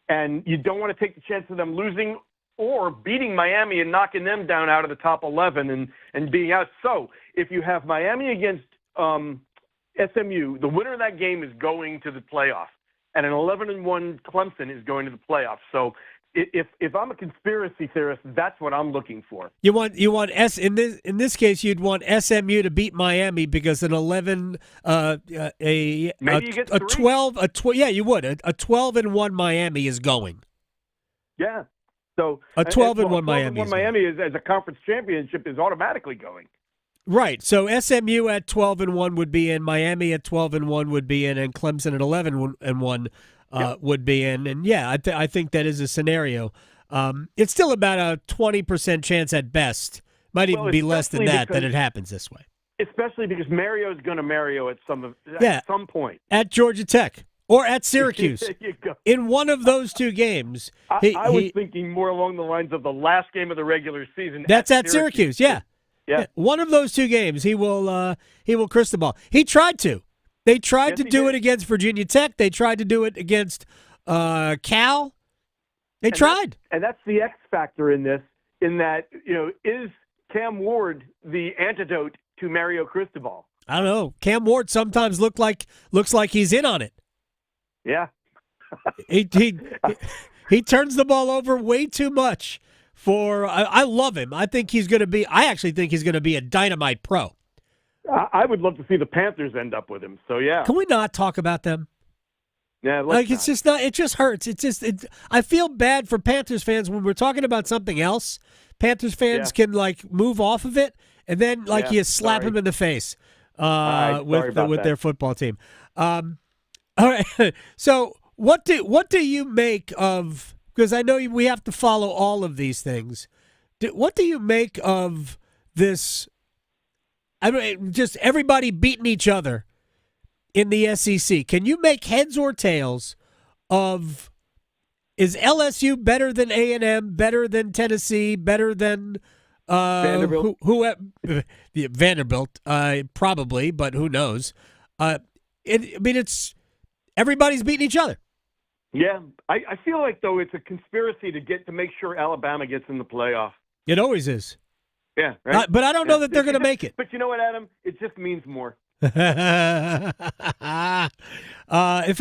And you don't want to take the chance of them losing or beating Miami and knocking them down out of the top 11 and being out. So if you have Miami against SMU, the winner of that game is going to the playoffs, and an 11-1 Clemson is going to the playoffs. So if I'm a conspiracy theorist, that's what I'm looking for. You want in this case, you'd want SMU to beat Miami because an 11 maybe you get a 12 yeah, you would. A 12-1 Miami is going. Yeah. So a 12-1 Miami. 12-1 Miami is, as a conference championship, is automatically going. Right. So SMU at 12-1 would be in, Miami at 12-1 would be in, and Clemson at 11-1 would be in. And yeah, I think that is a scenario. It's still about a 20% chance at best. Might even be less than that it happens this way. Especially because Mario's going to Mario at some point. At Georgia Tech or at Syracuse. There you go. In one of those two games. I was thinking more along the lines of the last game of the regular season. That's at Syracuse, yeah. Yeah. One of those two games, he will crystal ball. He tried to. They tried to do it against Virginia Tech. They tried to do it against Cal. They tried. And that's the X factor in this, in that, is Cam Ward the antidote to Mario Cristobal? I don't know. Cam Ward sometimes looks like he's in on it. Yeah. he turns the ball over way too much. I love him. I actually think he's going to be a dynamite pro. I would love to see the Panthers end up with him. So yeah. Can we not talk about them? Yeah, it's just not. It just hurts. I feel bad for Panthers fans when we're talking about something else. Panthers fans can move off of it, and then you slap him in the face with their football team. All right. So what do you make of? Because I know we have to follow all of these things. What do you make of this? I mean, just everybody beating each other in the SEC. Can you make heads or tails of, is LSU better than A&M, better than Tennessee, better than Vanderbilt? Vanderbilt, probably, but who knows? It's everybody's beating each other. Yeah, I feel like, though, it's a conspiracy to make sure Alabama gets in the playoff. It always is. Yeah, right? But I don't know that they're going to make it. But you know what, Adam? It just means more. If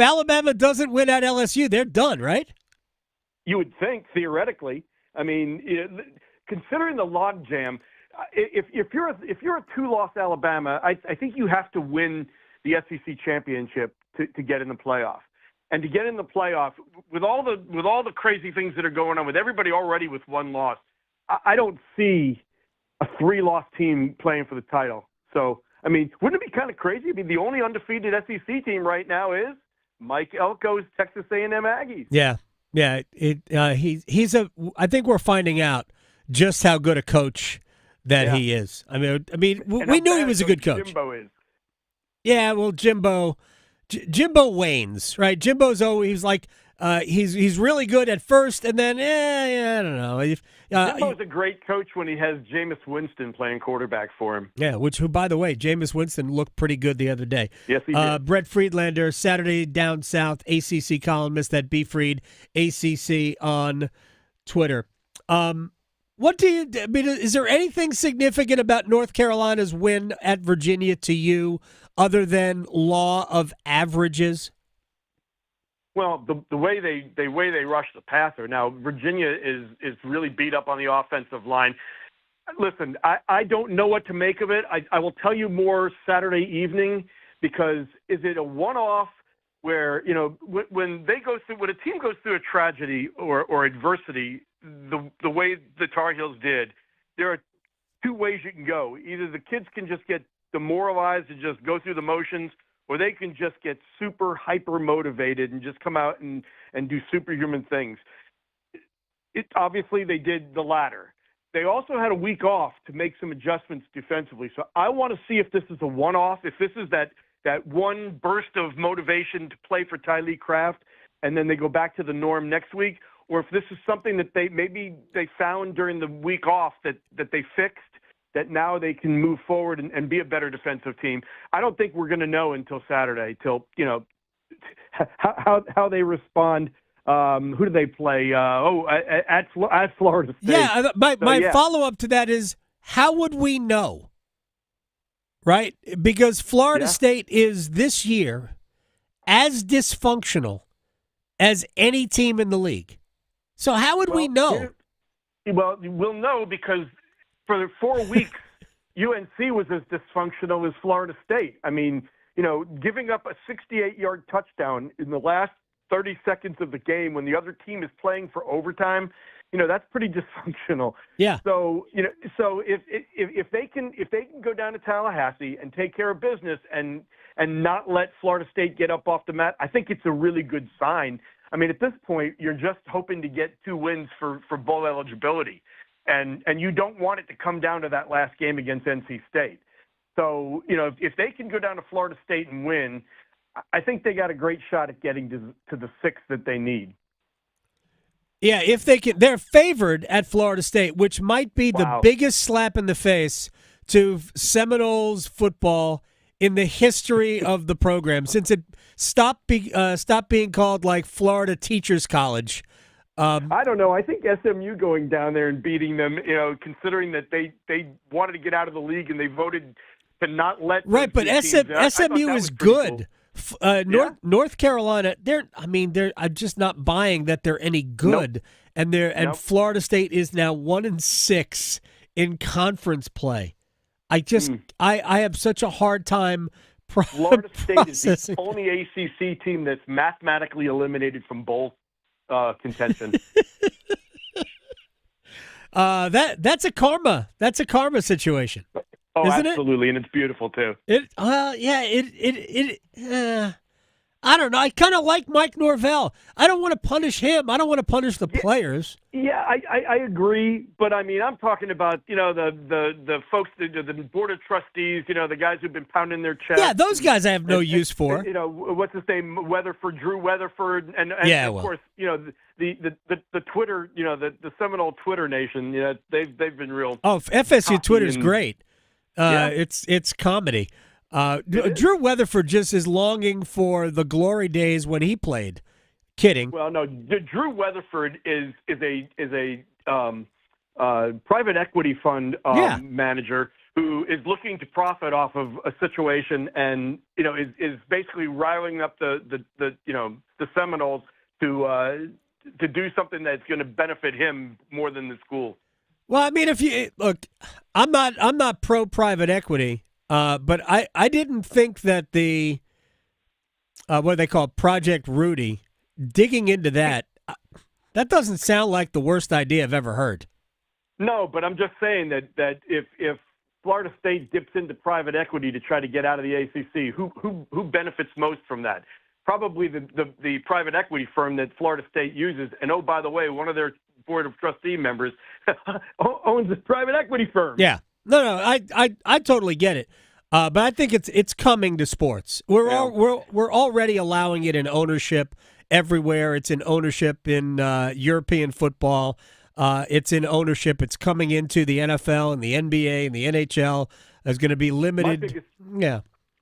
Alabama doesn't win at LSU, they're done, right? You would think, theoretically. I mean, considering the logjam, if you're a two-loss Alabama, I think you have to win the SEC championship to get in the playoff. And to get in the playoff, with all the crazy things that are going on, with everybody already with one loss, I don't see a three-loss team playing for the title. So, I mean, wouldn't it be kind of crazy? I mean, the only undefeated SEC team right now is Mike Elko's Texas A&M Aggies. Yeah. I think we're finding out just how good a coach that he is. I mean, we knew he was a good coach. Jimbo is. Yeah, well, Jimbo wanes, right? Jimbo's always like He's really good at first, and then I don't know. Jimbo's a great coach when he has Jameis Winston playing quarterback for him. Yeah, who by the way, Jameis Winston looked pretty good the other day. Yes, he did. Brett Friedlander, Saturday Down South, ACC columnist at B Fried ACC on Twitter. What do you? I mean, is there anything significant about North Carolina's win at Virginia to you, other than law of averages? Well, the way they rush the passer. Now, Virginia is really beat up on the offensive line. Listen, I don't know what to make of it. I will tell you more Saturday evening, because is it a one-off where, when a team goes through a tragedy or adversity, the way the Tar Heels did, there are two ways you can go. Either the kids can just get demoralized and just go through the motions, or they can just get super hyper motivated and just come out and do superhuman things. Obviously, they did the latter. They also had a week off to make some adjustments defensively. So I want to see if this is a one-off, if this is that one burst of motivation to play for Tylee Kraft, and then they go back to the norm next week, or if this is something that they found during the week off that they fixed, that now they can move forward and be a better defensive team. I don't think we're going to know until Saturday, how they respond. Who do they play? At Florida State. Yeah, my follow-up to that is, how would we know? Right? Because Florida State is this year as dysfunctional as any team in the league. So how would we know? Well, we'll know because for the 4 weeks, UNC was as dysfunctional as Florida State. I mean, giving up a 68-yard touchdown in the last 30 seconds of the game when the other team is playing for overtime, that's pretty dysfunctional. Yeah. So, so if they can go down to Tallahassee and take care of business and not let Florida State get up off the mat, I think it's a really good sign. I mean, at this point, you're just hoping to get 2 wins for bowl eligibility. And you don't want it to come down to that last game against NC State. So, if they can go down to Florida State and win, I think they got a great shot at getting to the 6 that they need. Yeah, if they can, they're favored at Florida State, which might be the biggest slap in the face to Seminoles football in the history of the program, since it stopped being called like Florida Teachers College. I don't know. I think SMU going down there and beating them, considering that they wanted to get out of the league and they voted to not let. Right, but SMU is good. Cool. North Carolina, I'm just not buying that they're any good. Nope. And Florida State is now 1-6 in conference play. I have such a hard time. Florida State is the only ACC team that's mathematically eliminated from bowl contention. That's a karma situation. Oh, isn't absolutely, and it's beautiful too. I don't know. I kind of like Mike Norvell. I don't want to punish him. I don't want to punish the players. Yeah, I agree, but I mean, I'm talking about the folks, the board of trustees, the guys who've been pounding their chest. Yeah, those guys I have no use for. What's his name, Drew Weatherford, and of course, the Twitter, the Seminole Twitter nation. They've been real. Oh, FSU Twitter's great. It's comedy. Drew Weatherford just is longing for the glory days when he played. Kidding. Well, no, Drew Weatherford is a private equity fund manager who is looking to profit off of a situation, and is basically riling up the Seminoles to do something that's going to benefit him more than the school. Well, I mean, if you look, I'm not pro private equity, but I didn't think that the what they call Project Rudy, digging into that doesn't sound like the worst idea I've ever heard. No, but I'm just saying that if Florida State dips into private equity to try to get out of the ACC, who benefits most from that? Probably the private equity firm that Florida State uses. And oh, by the way, one of their board of trustee members owns a private equity firm. Yeah, no, I totally get it, but I think it's coming to sports. We're already allowing it in ownership everywhere. It's in ownership in European football. It's in ownership. It's coming into the NFL and the NBA and the NHL. There's going to be limited.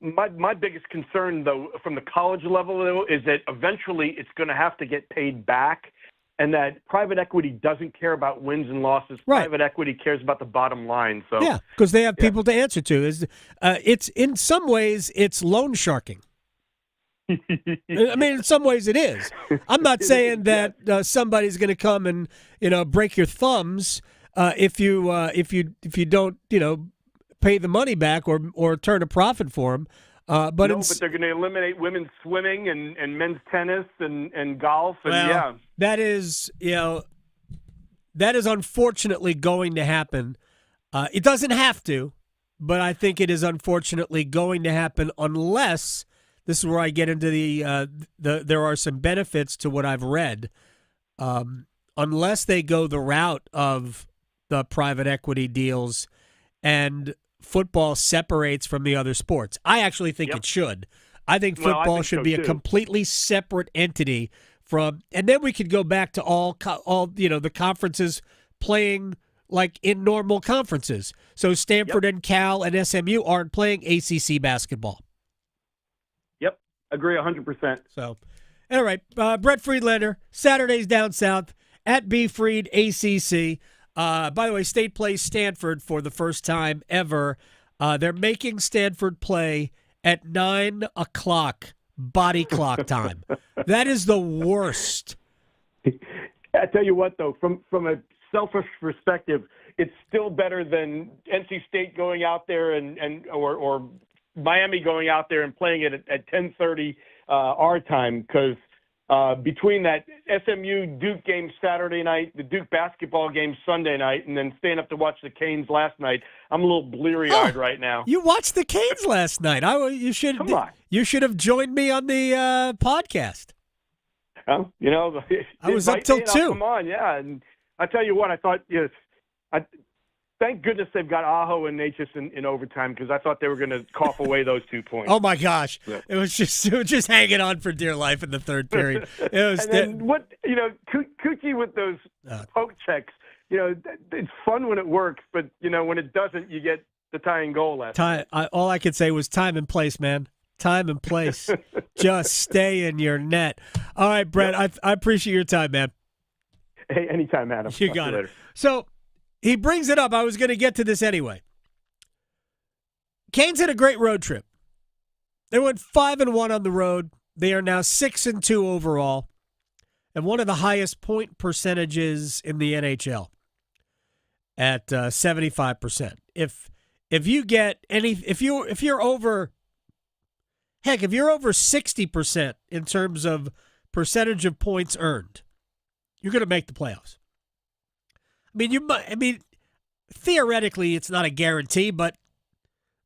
My biggest concern, though, from the college level, though, is that eventually it's going to have to get paid back, and that private equity doesn't care about wins and losses. Right. Private equity cares about the bottom line. So yeah, because they have people to answer to. It's in some ways it's loan sharking. I mean, in some ways it is. I'm not saying that somebody's going to come and break your thumbs if you don't pay the money back or turn a profit for them. But they're going to eliminate women's swimming and men's tennis and golf. And that is unfortunately going to happen. It doesn't have to, but I think it is unfortunately going to happen unless this is where I get into there are some benefits to what I've read. Unless they go the route of the private equity deals and football separates from the other sports. I actually think it should. I think football should be a completely separate entity from, and then we could go back to all the conferences playing like in normal conferences. So Stanford and Cal and SMU aren't playing ACC basketball. Yep, agree 100%. So, all right, Brett Friedlander, Saturdays down south at B. Fried ACC. By the way, State plays Stanford for the first time ever. They're making Stanford play at 9 o'clock body clock time. That is the worst. I tell you what, though, from a selfish perspective, it's still better than NC State going out there or Miami going out there and playing it at 10:30 our time, because between that SMU-Duke game Saturday night, the Duke basketball game Sunday night, and then staying up to watch the Canes last night, I'm a little bleary-eyed right now. You watched the Canes last night. You should have joined me on the podcast. Well, I was up till 2. Come on, yeah. And I tell you what, I thought, thank goodness they've got Aho and Natchez in overtime, because I thought they were going to cough away those 2 points. Oh my gosh, yeah. It was just hanging on for dear life in the third period. It was. And then Coochie with those poke checks. It's fun when it works, but when it doesn't, you get the tying goal last night. All I could say was time and place, man. Time and place. Just stay in your net. All right, Brett. Yep. I appreciate your time, man. Hey, anytime, Adam. You got it. So he brings it up. I was going to get to this anyway. Canes had a great road trip. They went 5-1 on the road. They are now 6-2 overall, and one of the highest point percentages in the NHL at 75%. If you're over 60% in terms of percentage of points earned, you're going to make the playoffs. I mean, theoretically, it's not a guarantee, but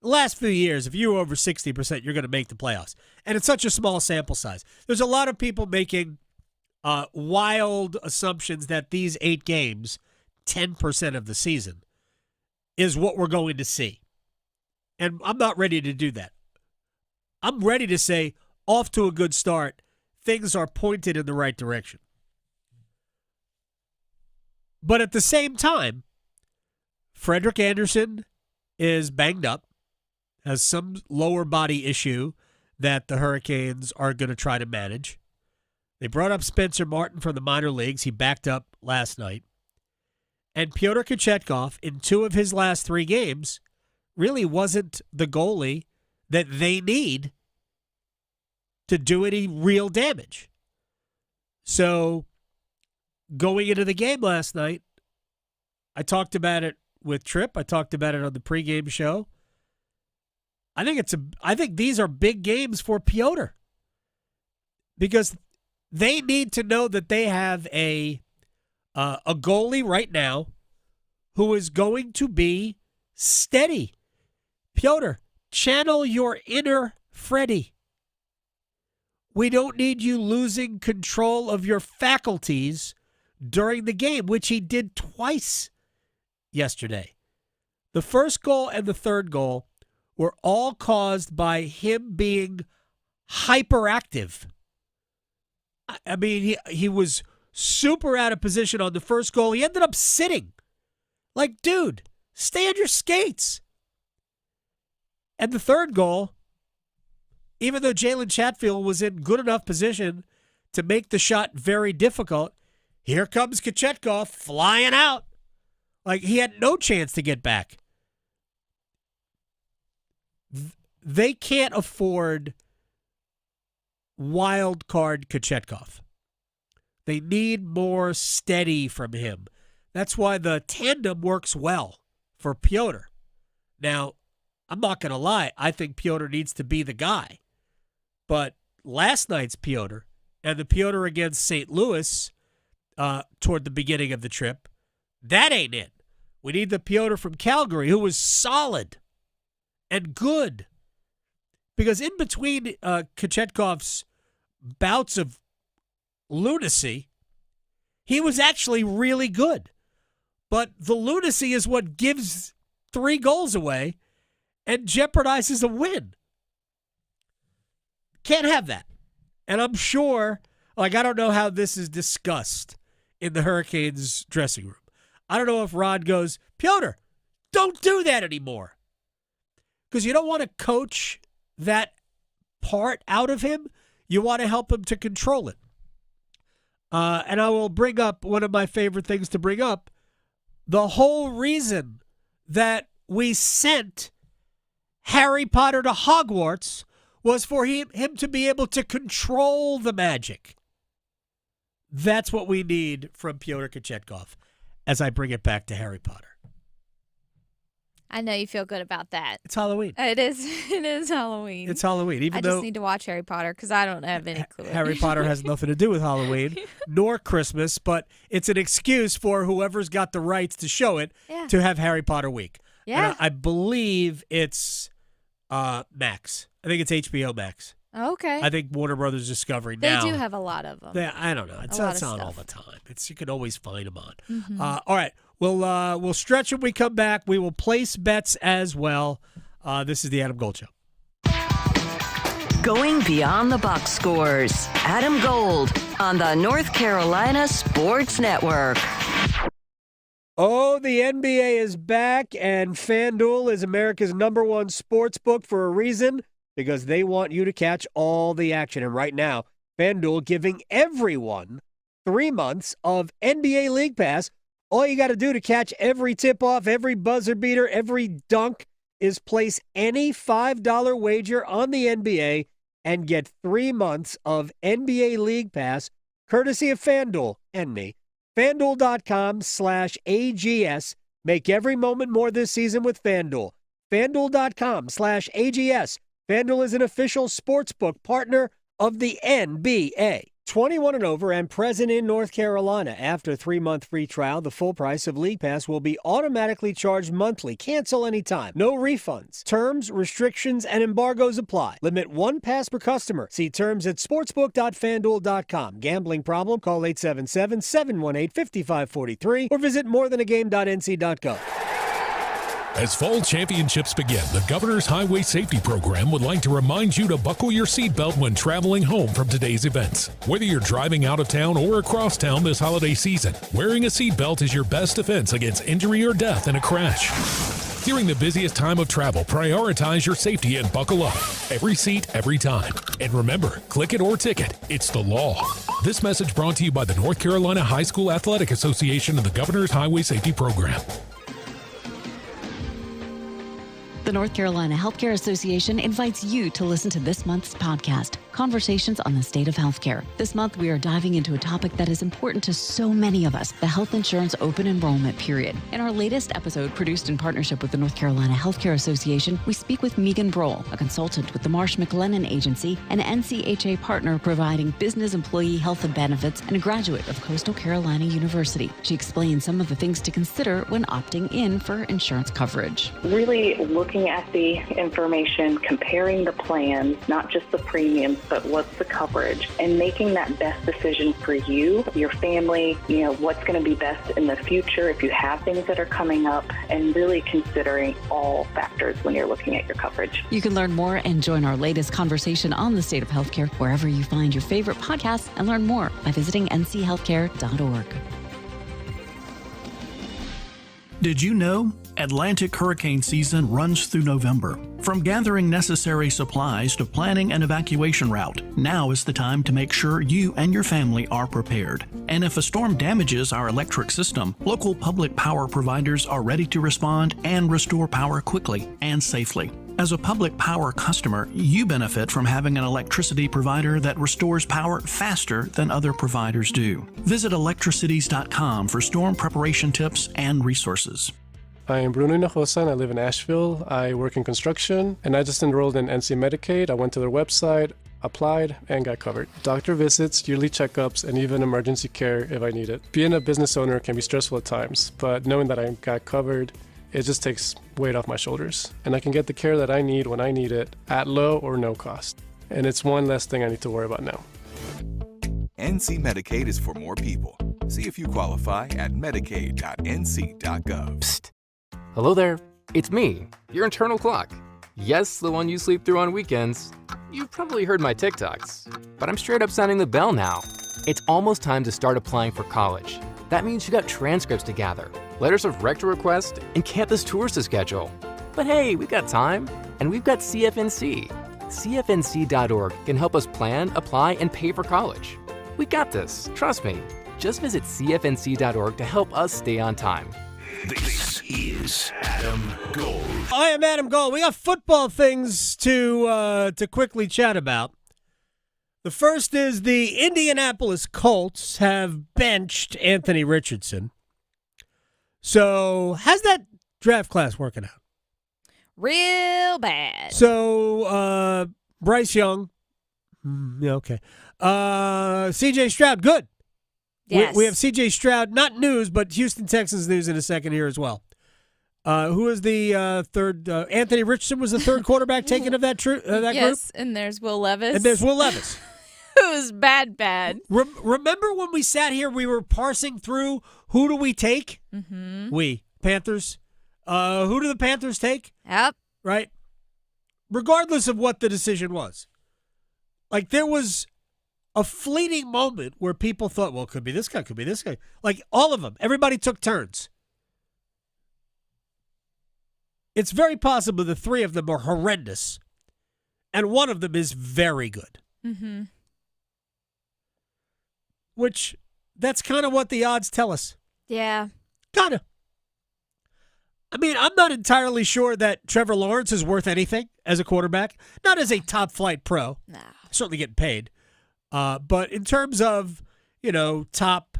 the last few years, if you're over 60%, you're going to make the playoffs. And it's such a small sample size. There's a lot of people making wild assumptions that these 8 games, 10% of the season, is what we're going to see. And I'm not ready to do that. I'm ready to say, off to a good start, things are pointed in the right direction. But at the same time, Frederick Anderson is banged up, has some lower body issue that the Hurricanes are going to try to manage. They brought up Spencer Martin from the minor leagues. He backed up last night. And Pyotr Kochetkov, in 2 of his last 3 games, really wasn't the goalie that they need to do any real damage. So going into the game last night, I talked about it with Tripp. I talked about it on the pregame show. I think these are big games for Pyotr, because they need to know that they have a goalie right now who is going to be steady. Pyotr, channel your inner Freddie. We don't need you losing control of your faculties during the game, which he did twice yesterday. The first goal and the third goal were all caused by him being hyperactive. I mean, he was super out of position on the first goal. He ended up sitting. Like, dude, stay on your skates. And the third goal, even though Jalen Chatfield was in good enough position to make the shot very difficult, here comes Kochetkov flying out. Like, he had no chance to get back. They can't afford wild card Kochetkov. They need more steady from him. That's why the tandem works well for Piotr. Now, I'm not going to lie. I think Piotr needs to be the guy. But last night's Piotr and the Piotr against St. Louis toward the beginning of the trip, that ain't it. We need the Piotr from Calgary who was solid and good. Because in between Kochetkov's bouts of lunacy, he was actually really good. But the lunacy is what gives 3 goals away and jeopardizes a win. Can't have that. And I'm sure, I don't know how this is discussed in the Hurricanes dressing room. I don't know if Rod goes, Piotr, don't do that anymore. Because you don't want to coach that part out of him. You want to help him to control it. And I will bring up one of my favorite things to bring up. The whole reason that we sent Harry Potter to Hogwarts was for him to be able to control the magic. That's what we need from Pyotr Kochetkov as I bring it back to Harry Potter. I know you feel good about that. It's Halloween. It is. It is Halloween. It's Halloween. I just need to watch Harry Potter because I don't have any clue. Harry Potter has nothing to do with Halloween nor Christmas, but it's an excuse for whoever's got the rights to show it to have Harry Potter week. Yeah. And I believe it's Max. I think it's HBO Max. Okay. I think Warner Brothers Discovery They now. do have a lot of them. I don't know. It's not all the time. You can always find them on. Mm-hmm. All right. We'll stretch when we come back. We will place bets as well. This is the Adam Gold Show. Going beyond the box scores. Adam Gold on the North Carolina Sports Network. Oh, the NBA is back, and FanDuel is America's #1 sports book for a reason, because they want you to catch all the action. And right now, FanDuel giving everyone 3 months of NBA League Pass. All you got to do to catch every tip-off, every buzzer beater, every dunk is place any $5 wager on the NBA and get 3 months of NBA League Pass, courtesy of FanDuel and me. FanDuel.com/AGS. Make every moment more this season with FanDuel. FanDuel.com/AGS. FanDuel is an official sportsbook partner of the NBA. 21 and over and present in North Carolina. After a 3-month free trial, the full price of League Pass will be automatically charged monthly. Cancel anytime. No refunds. Terms, restrictions, and embargoes apply. Limit 1 pass per customer. See terms at sportsbook.fanduel.com. Gambling problem? Call 877-718-5543 or visit morethanagame.nc.gov. As fall championships begin, the Governor's Highway Safety Program would like to remind you to buckle your seatbelt when traveling home from today's events. Whether you're driving out of town or across town this holiday season, wearing a seatbelt is your best defense against injury or death in a crash. During the busiest time of travel, prioritize your safety and buckle up. Every seat, every time. And remember, click it or ticket. It's the law. This message brought to you by the North Carolina High School Athletic Association and the Governor's Highway Safety Program. The North Carolina Healthcare Association invites you to listen to this month's podcast, Conversations on the State of Healthcare. This month, we are diving into a topic that is important to so many of us, the health insurance open enrollment period. In our latest episode, produced in partnership with the North Carolina Healthcare Association, we speak with Megan Brohl, a consultant with the Marsh McLennan Agency, an NCHA partner providing business employee health and benefits, and a graduate of Coastal Carolina University. She explains some of the things to consider when opting in for insurance coverage. Really looking at the information, comparing the plans, not just the premiums, but what's the coverage? And making that best decision for you, your family, what's going to be best in the future if you have things that are coming up, and really considering all factors when you're looking at your coverage. You can learn more and join our latest conversation on the state of healthcare wherever you find your favorite podcasts, and learn more by visiting nchealthcare.org. Did you know Atlantic hurricane season runs through November? From gathering necessary supplies to planning an evacuation route, now is the time to make sure you and your family are prepared. And if a storm damages our electric system, local public power providers are ready to respond and restore power quickly and safely. As a public power customer, you benefit from having an electricity provider that restores power faster than other providers do. Visit electricities.com for storm preparation tips and resources. I am Bruno Hinojosa and I live in Asheville. I work in construction and I just enrolled in NC Medicaid. I went to their website, applied, and got covered. Doctor visits, yearly checkups, and even emergency care if I need it. Being a business owner can be stressful at times, but knowing that I got covered, it just takes weight off my shoulders. And I can get the care that I need when I need it at low or no cost. And it's one less thing I need to worry about now. NC Medicaid is for more people. See if you qualify at medicaid.nc.gov. Psst. Hello there. It's me, your internal clock. Yes, the one you sleep through on weekends. You've probably heard my TikToks, but I'm straight up sounding the bell now. It's almost time to start applying for college. That means you got transcripts to gather, letters of rec to request, and campus tours to schedule. But hey, we got time, and we've got CFNC. CFNC.org can help us plan, apply, and pay for college. We got this, trust me. Just visit CFNC.org to help us stay on time. This is Adam Gold. I am Adam Gold. We got football things to quickly chat about. The first is the Indianapolis Colts have benched Anthony Richardson. So how's that draft class working out? Real bad. So Bryce Young, yeah, okay. C.J. Stroud, good. Yes. We have C.J. Stroud, not news, but Houston Texans news in a second here as well. Who is the third? Anthony Richardson was the third quarterback taken of that group? Yes, and there's Will Levis. And there's Will Levis. It was bad. Remember when we sat here, we were parsing through who do we take? Mm-hmm. We, Panthers. Who do the Panthers take? Yep. Right? Regardless of what the decision was. Like, there was a fleeting moment where people thought, well, it could be this guy, could be this guy. Like, all of them. Everybody took turns. It's very possible the three of them are horrendous, and one of them is very good. Mm-hmm. Which, that's kind of what the odds tell us. Yeah. Kind of. I mean, I'm not entirely sure that Trevor Lawrence is worth anything as a quarterback. Not as a top-flight pro. Nah. Certainly getting paid. But in terms of, top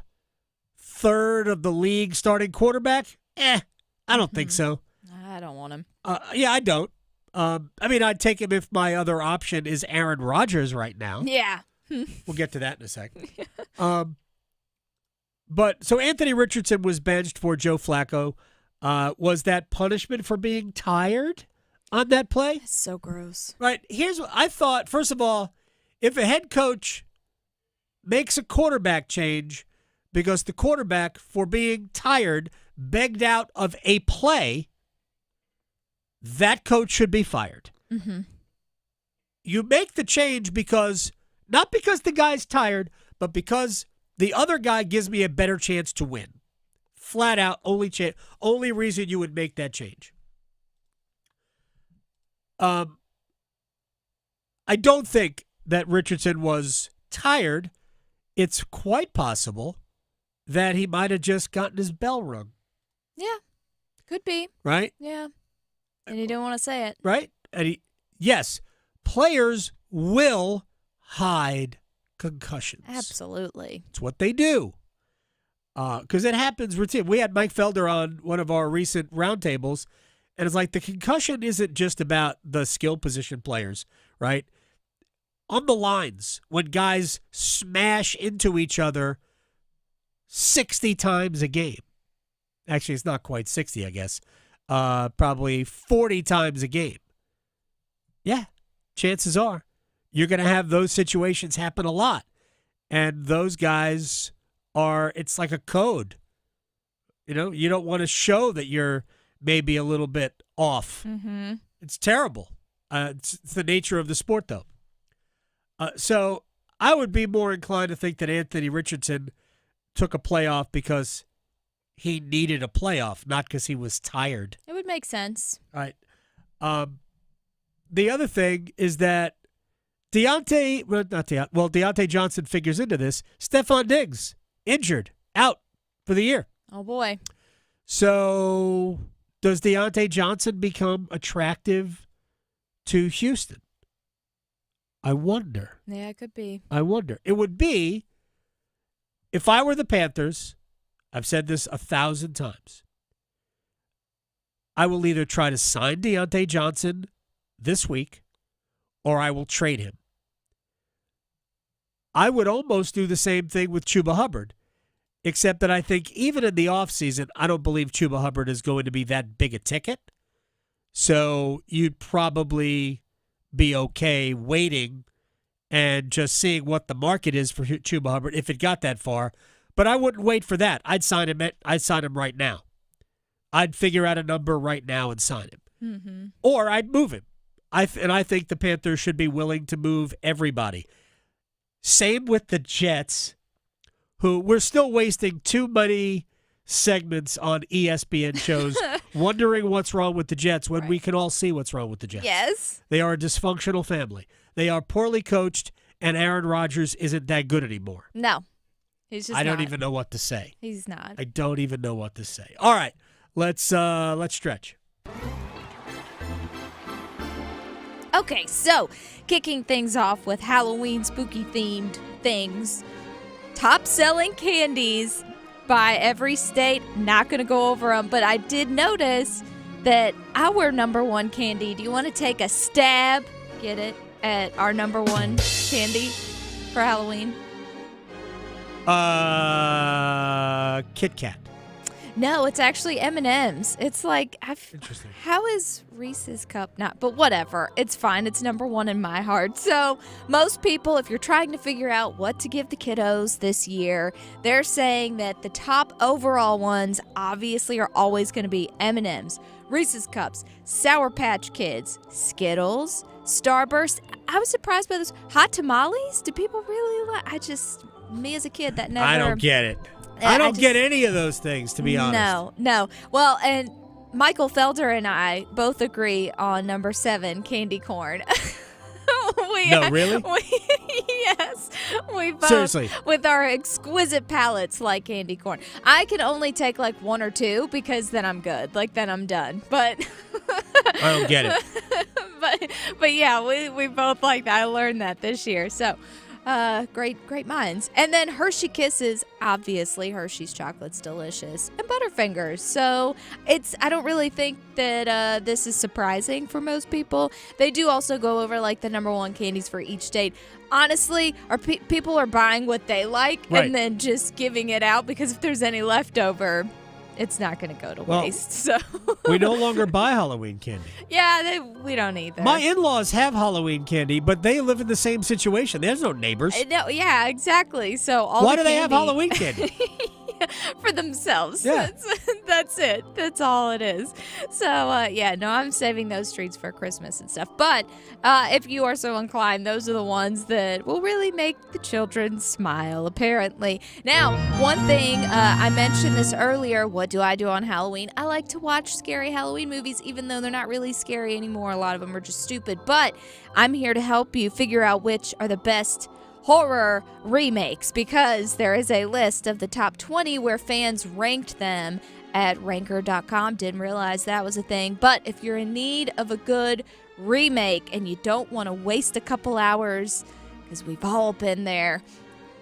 third of the league starting quarterback, I don't think so. I don't want him. Yeah, I don't. I mean, I'd take him if my other option is Aaron Rodgers right now. Yeah. We'll get to that in a second. But so Anthony Richardson was benched for Joe Flacco. Was that punishment for being tired on that play? That's so gross. Right. Here's what I thought. First of all, if a head coach makes a quarterback change because the quarterback, for being tired, begged out of a play, that coach should be fired. Mm-hmm. You make the change not because the guy's tired, but because the other guy gives me a better chance to win. Flat out, only reason you would make that change. I don't think that Richardson was tired. It's quite possible that he might have just gotten his bell rung. Yeah, could be. Right? Yeah. And he didn't want to say it. Right? And yes, players will hide concussions. Absolutely. It's what they do. Because it happens routine. We had Mike Felder on one of our recent roundtables, and it's like the concussion isn't just about the skill position players, right? On the lines, when guys smash into each other 60 times a game. Actually, it's not quite 60, I guess. Probably 40 times a game. Yeah, chances are you're going to have those situations happen a lot. And those guys it's like a code. You don't want to show that you're maybe a little bit off. Mm-hmm. It's terrible. It's the nature of the sport, though. So I would be more inclined to think that Anthony Richardson took a playoff because he needed a playoff, not because he was tired. It would make sense. All right. The other thing is that Diontae Johnson figures into this. Stephon Diggs, injured, out for the year. Oh, boy. So does Diontae Johnson become attractive to Houston? I wonder. Yeah, it could be. I wonder. It would be, if I were the Panthers, I've said this 1,000 times, I will either try to sign Diontae Johnson this week or I will trade him. I would almost do the same thing with Chuba Hubbard, except that I think even in the offseason, I don't believe Chuba Hubbard is going to be that big a ticket. So you'd probably be okay waiting and just seeing what the market is for Chuba Hubbard if it got that far. But I wouldn't wait for that. I'd sign him right now. I'd figure out a number right now and sign him. Mm-hmm. Or I'd move him. I think the Panthers should be willing to move everybody. Same with the Jets, who we're still wasting too many segments on ESPN shows wondering what's wrong with the Jets when we can all see what's wrong with the Jets. Yes. They are a dysfunctional family. They are poorly coached, and Aaron Rodgers isn't that good anymore. No. He's just I don't not. even know what to say. He's not. I don't even know what to say. All right, let's stretch. Okay, so kicking things off with Halloween spooky-themed things. Top-selling candies by every state. Not going to go over them, but I did notice that our number one candy, do you want to take a stab, get it, at our number one candy for Halloween? Kit Kat. No, it's actually M&M's. It's like, interesting. How is Reese's Cup not? But whatever. It's fine. It's number one in my heart. So most people, if you're trying to figure out what to give the kiddos this year, they're saying that the top overall ones obviously are always going to be M&M's, Reese's Cups, Sour Patch Kids, Skittles, Starburst. I was surprised by those. Hot tamales? Do people really like? Me as a kid, that never. I don't get it. I don't get any of those things, to be honest. No. Well, and Michael Felder and I both agree on number 7, candy corn. Really? Yes. We both, seriously, with our exquisite palates, like candy corn. I can only take like 1 or 2 because then I'm good. Like then I'm done. But I don't get it. but yeah, we both like that. I learned that this year. So. Great minds. And then Hershey Kisses, obviously Hershey's chocolate's delicious, and Butterfingers. So I don't really think that this is surprising for most people. They do also go over like the number one candies for each state. Honestly, people are buying what they like and then just giving it out because if there's any leftover, it's not going to go to waste. So we no longer buy Halloween candy. Yeah, we don't either. My in-laws have Halloween candy, but they live in the same situation. There's no neighbors. No, yeah, exactly. So why do they have Halloween candy? For themselves. Yeah. That's it. That's all it is. So, I'm saving those treats for Christmas and stuff. But if you are so inclined, those are the ones that will really make the children smile, apparently. Now, one thing, I mentioned this earlier. What do I do on Halloween? I like to watch scary Halloween movies, even though they're not really scary anymore. A lot of them are just stupid. But I'm here to help you figure out which are the best horror remakes, because there is a list of the top 20 where fans ranked them at ranker.com. Didn't realize that was a thing. But if you're in need of a good remake and you don't want to waste a couple hours, because we've all been there,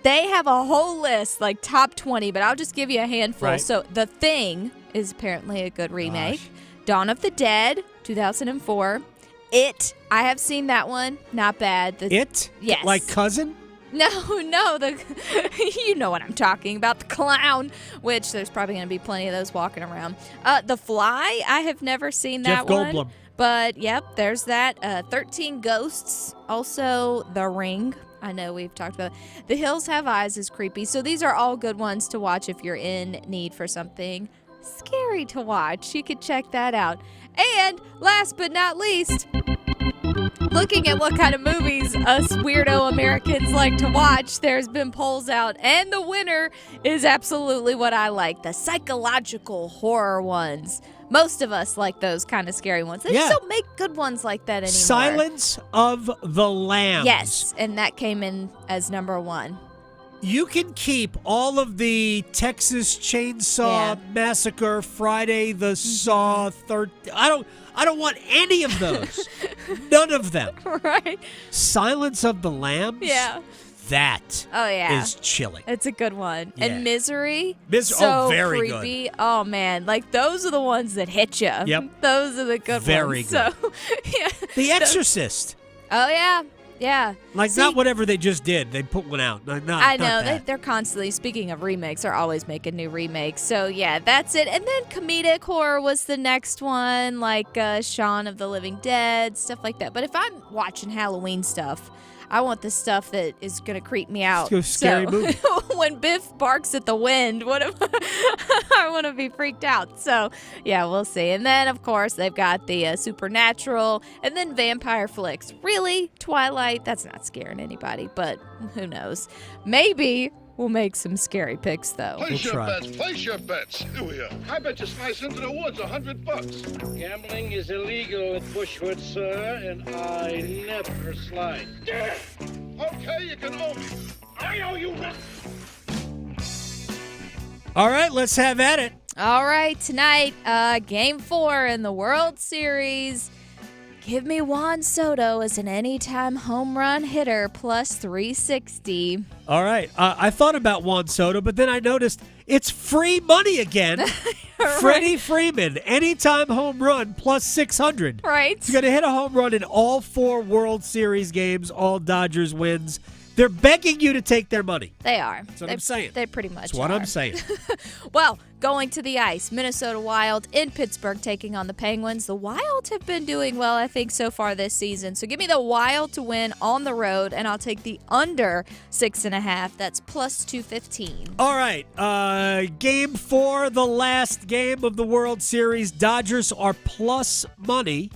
they have a whole list, like top 20, but I'll just give you a handful. Right. So The Thing is apparently a good remake. Dawn of the Dead, 2004. It, I have seen that one. Not bad. It? Yes. Like Cousin? No, you know what I'm talking about, the clown, which there's probably going to be plenty of those walking around. The Fly, I have never seen that Jeff Goldblum. one. But, yep, there's that. 13 Ghosts, also The Ring. I know we've talked about it. The Hills Have Eyes is creepy. So these are all good ones to watch if you're in need for something scary to watch. You could check that out. And last but not least, looking at what kind of movies us weirdo Americans like to watch, there's been polls out, and the winner is absolutely what I like, the psychological horror ones. Most of us like those kind of scary ones. They just don't make good ones like that anymore. Silence of the Lambs. Yes, and that came in as number 1. You can keep all of the Texas Chainsaw Massacre, Friday the Saw, I don't want any of those. None of them. Right. Silence of the Lambs? Yeah. That is chilling. It's a good one. Yeah. And Misery. So very creepy. good. Oh, man. Like, those are the ones that hit you. Yep. Those are the good very ones. Good. So, yeah. The Exorcist. Oh, yeah. Yeah. Like, not whatever they just did. They put one out. I know. They're constantly, speaking of remakes, they're always making new remakes. So, yeah, that's it. And then comedic horror was the next one, like Shaun of the Living Dead, stuff like that. But if I'm watching Halloween stuff, I want the stuff that is going to creep me out. Let's go scary movie. When Biff barks at the wind, I want to be freaked out. So, yeah, we'll see. And then, of course, they've got the supernatural and then vampire flicks. Really? Twilight? That's not scaring anybody, but who knows? Maybe we'll make some scary picks, though. Place your bets. Here we are. I bet you slice into the woods $100. Gambling is illegal at Bushwood, sir, and I never slide. Yeah. Okay, you can owe me. I owe you nothing. All right, let's have at it. All right, tonight, Game 4 in the World Series. Give me Juan Soto as an anytime home run hitter plus 360. All right. I thought about Juan Soto, but then I noticed it's free money again. Freddie Freeman, anytime home run plus 600. Right. He's going to hit a home run in all 4 World Series games, all Dodgers wins. They're begging you to take their money. They are. That's what I'm saying. They pretty much That's what are. I'm saying. Well, going to the ice, Minnesota Wild in Pittsburgh taking on the Penguins. The Wild have been doing well, I think, so far this season. So give me the Wild to win on the road, and I'll take the under 6.5. That's plus 215. All right. Game 4, the last game of the World Series. Dodgers are plus money.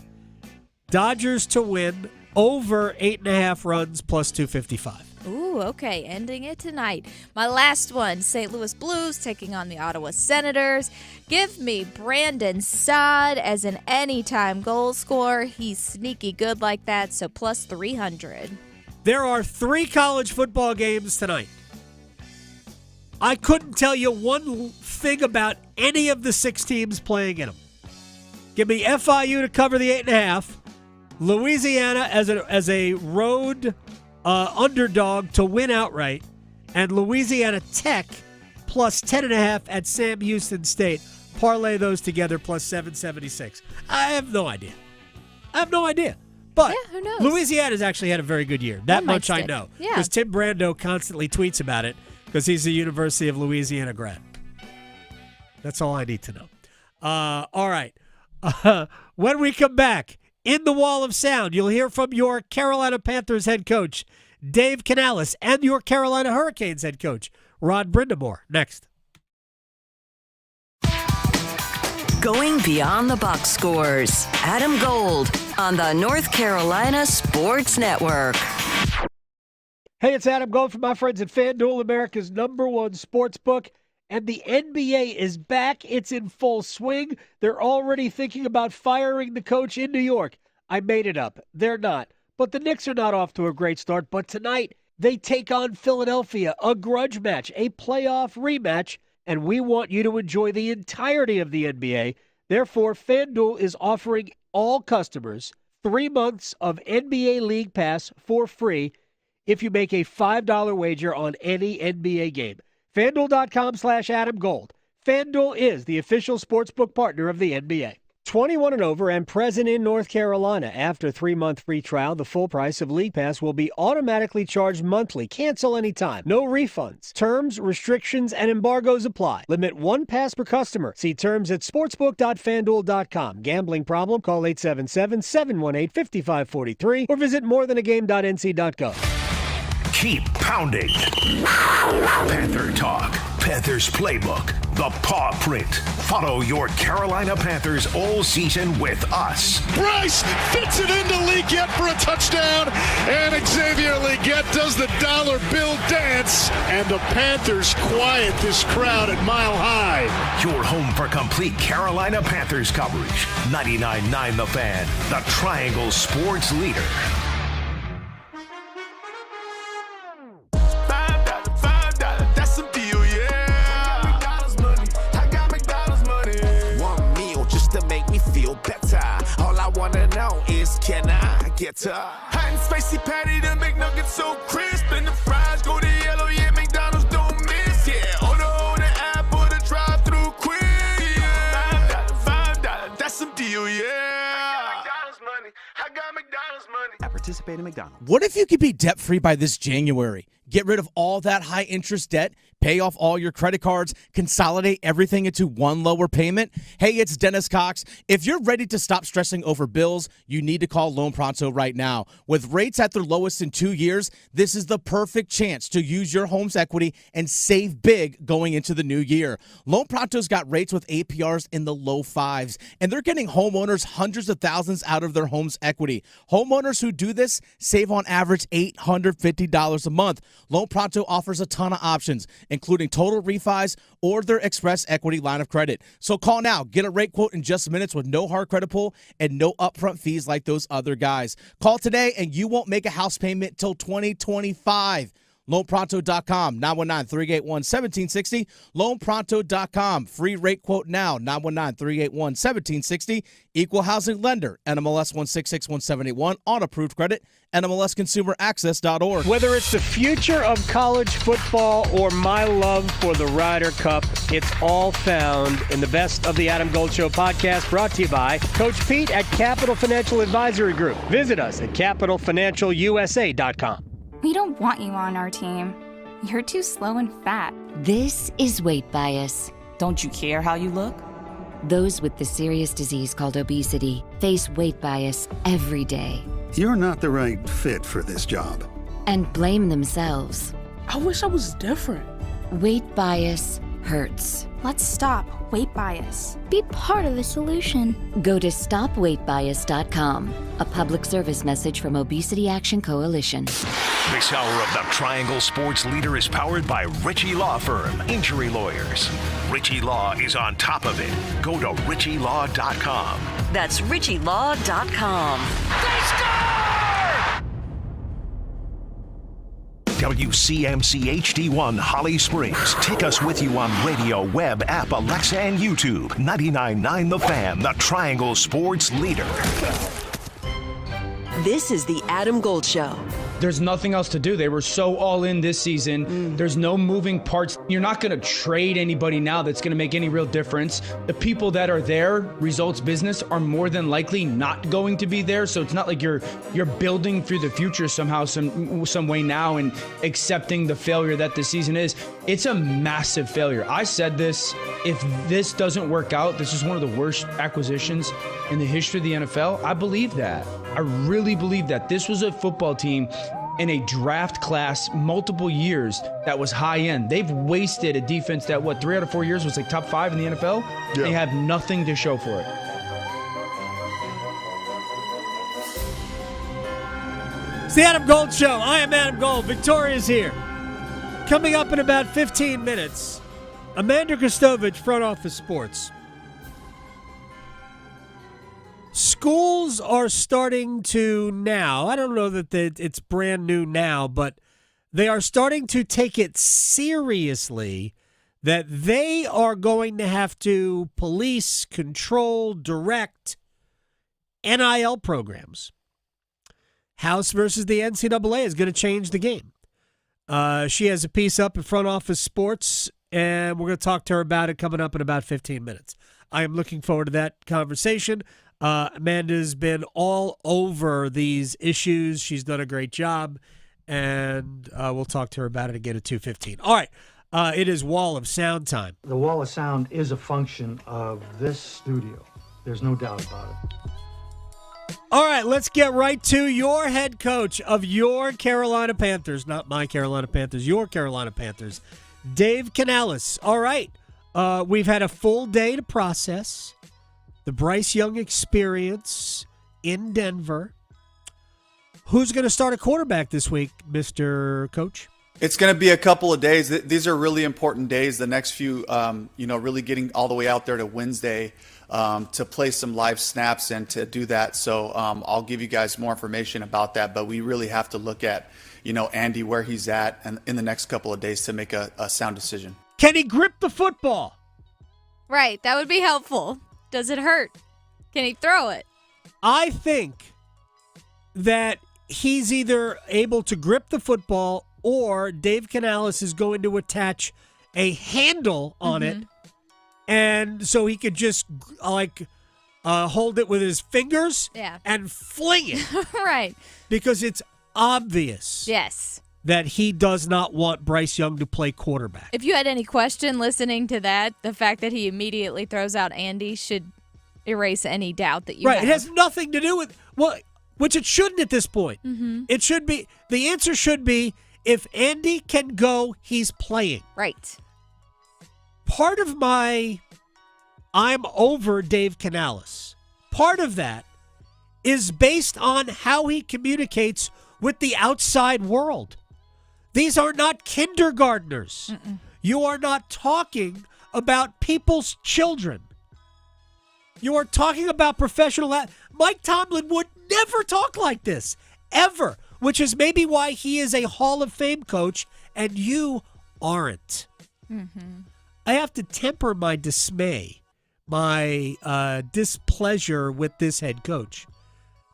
Dodgers to win over 8.5 runs plus 255. Ooh, okay. Ending it tonight. My last one, St. Louis Blues taking on the Ottawa Senators. Give me Brandon Saad as an anytime goal scorer. He's sneaky good like that, so plus 300. There are 3 college football games tonight. I couldn't tell you one thing about any of the 6 teams playing in them. Give me FIU to cover the 8.5. Louisiana as a road underdog to win outright, and Louisiana Tech plus 10.5 at Sam Houston State. Parlay those together plus 776. I have no idea. But who knows? Louisiana's actually had a very good year. That much I know. Because Tim Brando constantly tweets about it because he's a University of Louisiana grad. That's all I need to know. All right. When we come back, in the Wall of Sound, you'll hear from your Carolina Panthers head coach, Dave Canales, and your Carolina Hurricanes head coach, Rod Brindamore, next. Going beyond the box scores. Adam Gold on the North Carolina Sports Network. Hey, it's Adam Gold from my friends at FanDuel, America's #1 sports book. And the NBA is back. It's in full swing. They're already thinking about firing the coach in New York. I made it up. They're not. But the Knicks are not off to a great start. But tonight, they take on Philadelphia, a grudge match, a playoff rematch. And we want you to enjoy the entirety of the NBA. Therefore, FanDuel is offering all customers 3 months of NBA League Pass for free if you make a $5 wager on any NBA game. FanDuel.com/AdamGold. FanDuel is the official sportsbook partner of the NBA. 21 and over and present in North Carolina. After a 3-month free trial, the full price of League Pass will be automatically charged monthly. Cancel anytime. No refunds. Terms, restrictions, and embargoes apply. Limit 1 pass per customer. See terms at sportsbook.fanduel.com. Gambling problem? Call 877-718-5543 or visit morethanagame.nc.gov. Keep pounding. Panther Talk. Panthers Playbook. The Paw Print. Follow your Carolina Panthers all season with us. Bryce fits it into Leggett for a touchdown, and Xavier Leggett does the dollar bill dance, and the Panthers quiet this crowd at Mile High. Your home for complete Carolina Panthers coverage. 99.9 The Fan, the Triangle Sports Leader. Can I get to hot and spicy patty, the McNuggets so crisp, and the fries go to yellow, yeah, McDonald's don't miss, yeah. Order on the app or the drive-thru quick, yeah. $5, that's some deal, yeah. I got McDonald's money. At participating McDonald's. What if you could be debt-free by this January? Get rid of all that high-interest debt, pay off all your credit cards, consolidate everything into one lower payment? Hey, it's Dennis Cox. If you're ready to stop stressing over bills, you need to call Loan Pronto right now. With rates at their lowest in 2 years, this is the perfect chance to use your home's equity and save big going into the new year. Loan Pronto's got rates with APRs in the low 5s, and they're getting homeowners hundreds of thousands out of their home's equity. Homeowners who do this save on average $850 a month. Loan Pronto offers a ton of options, including total refis or their express equity line of credit. So call now. Get a rate quote in just minutes with no hard credit pull and no upfront fees like those other guys. Call today and you won't make a house payment till 2025. LoanPronto.com, 919-381-1760. LoanPronto.com, free rate quote now, 919-381-1760. Equal housing lender, NMLS 1661781, on approved credit, NMLSconsumeraccess.org. Whether it's the future of college football or my love for the Ryder Cup, it's all found in the Best of the Adam Gold Show podcast, brought to you by Coach Pete at Capital Financial Advisory Group. Visit us at capitalfinancialusa.com. We don't want you on our team. You're too slow and fat. This is weight bias. Don't you care how you look? Those with the serious disease called obesity face weight bias every day. You're not the right fit for this job. And blame themselves. I wish I was different. Weight bias hurts. Let's stop weight bias. Be part of the solution. Go to stopweightbias.com. A public service message from Obesity Action Coalition. This hour of the Triangle Sports Leader is powered by Ritchie Law Firm, injury lawyers. Ritchie Law is on top of it. Go to ritchielaw.com. That's ritchielaw.com. They score! WCMC HD1 Holly Springs. Take us with you on radio, web, app, Alexa, and YouTube. 99.9 The Fan, the Triangle Sports Leader. This is the Adam Gold Show. There's nothing else to do. They were so all in this season. There's no moving parts. You're not going to trade anybody now that's going to make any real difference. The people that are there, results business, are more than likely not going to be there. So it's not like you're building through the future somehow, some way now, and accepting the failure that the season is. It's a massive failure. I said this, if this doesn't work out, this is one of the worst acquisitions in the history of the NFL. I believe that. I really believe that. This was a football team in a draft class multiple years that was high end. They've wasted a defense that, 3 out of 4 years was like top 5 in the NFL? Yeah. They have nothing to show for it. It's the Adam Gold Show. I am Adam Gold. Victoria's here. Coming up in about 15 minutes, Amanda Kostovich, Front Office Sports. Schools are starting to now, I don't know that it's brand new now, but they are starting to take it seriously that they are going to have to police, control, direct NIL programs. House versus the NCAA is going to change the game. She has a piece up in Front Office Sports, and we're going to talk to her about it coming up in about 15 minutes. I am looking forward to that conversation. Amanda's been all over these issues. She's done a great job, and we'll talk to her about it again at 2:15. All right, it is Wall of Sound time. The Wall of Sound is a function of this studio. There's no doubt about it. All right, let's get right to your head coach of your Carolina Panthers, not my Carolina Panthers, your Carolina Panthers, Dave Canales. All right, we've had a full day to process the Bryce Young experience in Denver. Who's going to start a quarterback this week, Mr. Coach? It's going to be a couple of days. These are really important days. The next few, really getting all the way out there to Wednesday to play some live snaps and to do that. So I'll give you guys more information about that. But we really have to look at, Andy, where he's at and in the next couple of days to make a sound decision. Can he grip the football? Right. That would be helpful. Does it hurt? Can he throw it? I think that he's either able to grip the football or Dave Canales is going to attach a handle on it, and so he could just hold it with his fingers and fling it. Right. Because it's obvious that he does not want Bryce Young to play quarterback. If you had any question listening to that, the fact that he immediately throws out Andy should erase any doubt that you have. Right. It has nothing to do with, which it shouldn't at this point. It should be, the answer should be, if Andy can go, he's playing. Right. Part of I'm over Dave Canales. Part of that is based on how he communicates with the outside world. These are not kindergartners. You are not talking about people's children. You are talking about professional. Mike Tomlin would never talk like this, ever. Which is maybe why he is a Hall of Fame coach and you aren't. I have to temper my dismay, my displeasure with this head coach,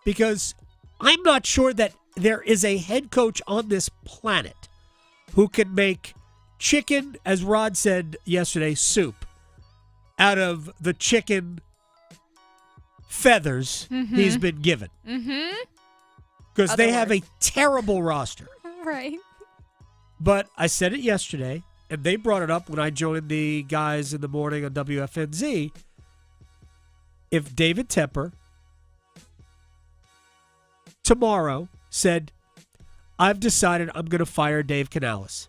because I'm not sure that there is a head coach on this planet who can make chicken, as Rod said yesterday, soup out of the chicken feathers he's been given. Because they have a terrible roster. Right. But I said it yesterday, and they brought it up when I joined the guys in the morning on WFNZ. If David Tepper tomorrow said, I've decided I'm going to fire Dave Canales,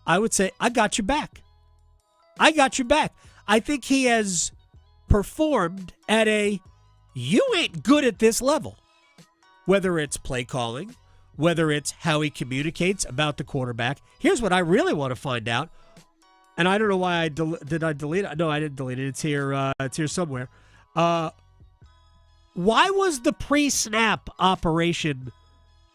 I would say, I got your back. I got your back. I think he has performed at you ain't good at this level. Whether it's play calling, whether it's how he communicates about the quarterback. Here's what I really want to find out. And I don't know why did I delete it? No, I didn't delete it. It's here. It's here somewhere. Why was the pre-snap operation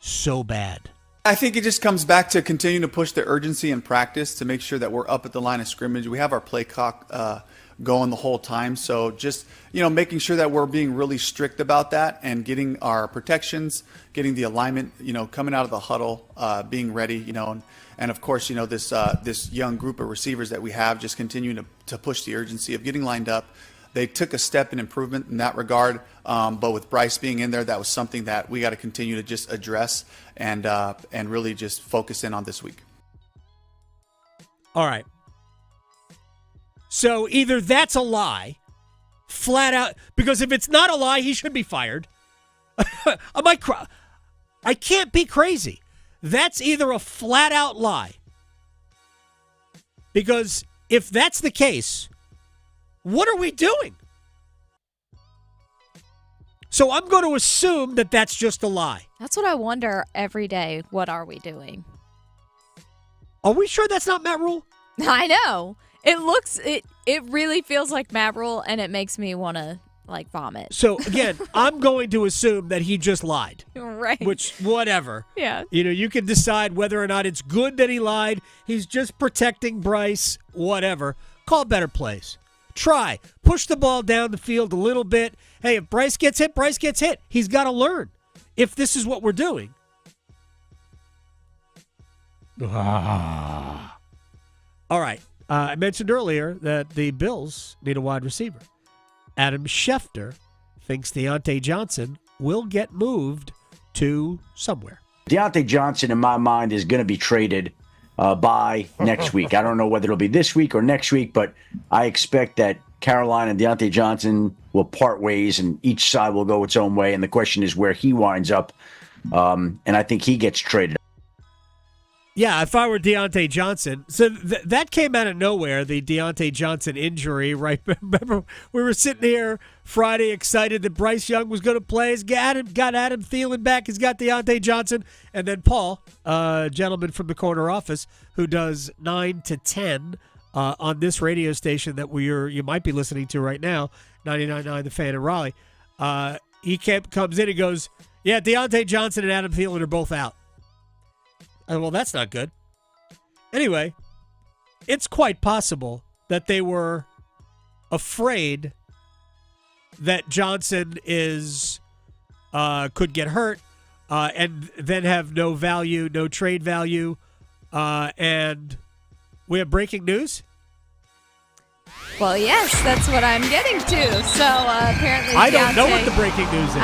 so bad? I think it just comes back to continuing to push the urgency in practice to make sure that we're up at the line of scrimmage. We have our play clock going the whole time. So just, making sure that we're being really strict about that and getting our protections, getting the alignment, coming out of the huddle, being ready, and of course, this young group of receivers that we have, just continuing to push the urgency of getting lined up. They took a step in improvement in that regard, but with Bryce being in there, that was something that we got to continue to just address and really just focus in on this week. All right. So either that's a lie, flat out, because if it's not a lie, he should be fired. I can't be crazy. That's either a flat out lie. Because if that's the case, what are we doing? So I'm going to assume that that's just a lie. That's what I wonder every day. What are we doing? Are we sure that's not Matt Rule? I know. It really feels like Matt Rule, and it makes me want to vomit. So again, I'm going to assume that he just lied. Right. Which, whatever. Yeah. You can decide whether or not it's good that he lied. He's just protecting Bryce, whatever. Call better plays. Try. Push the ball down the field a little bit. Hey, if Bryce gets hit, Bryce gets hit. He's got to learn if this is what we're doing. All right. I mentioned earlier that the Bills need a wide receiver. Adam Schefter thinks Diontae Johnson will get moved to somewhere. Diontae Johnson, in my mind, is going to be traded by next week. I don't know whether it'll be this week or next week, but I expect that Carolina and Diontae Johnson will part ways and each side will go its own way. And the question is where he winds up. And I think he gets traded. Yeah, if I were Diontae Johnson. So that came out of nowhere, the Diontae Johnson injury, right? Remember, we were sitting here Friday excited that Bryce Young was going to play. He's got Adam Thielen back. He's got Diontae Johnson. And then Paul, gentleman from the corner office, who does 9 to 10 on this radio station that you might be listening to right now, 99.9 The Fan in Raleigh. He comes in and goes, yeah, Diontae Johnson and Adam Thielen are both out. Well, that's not good. Anyway, it's quite possible that they were afraid that Johnson could get hurt and then have no value, no trade value. And we have breaking news. Well, yes, that's what I'm getting to. So apparently, I don't know what the breaking news is.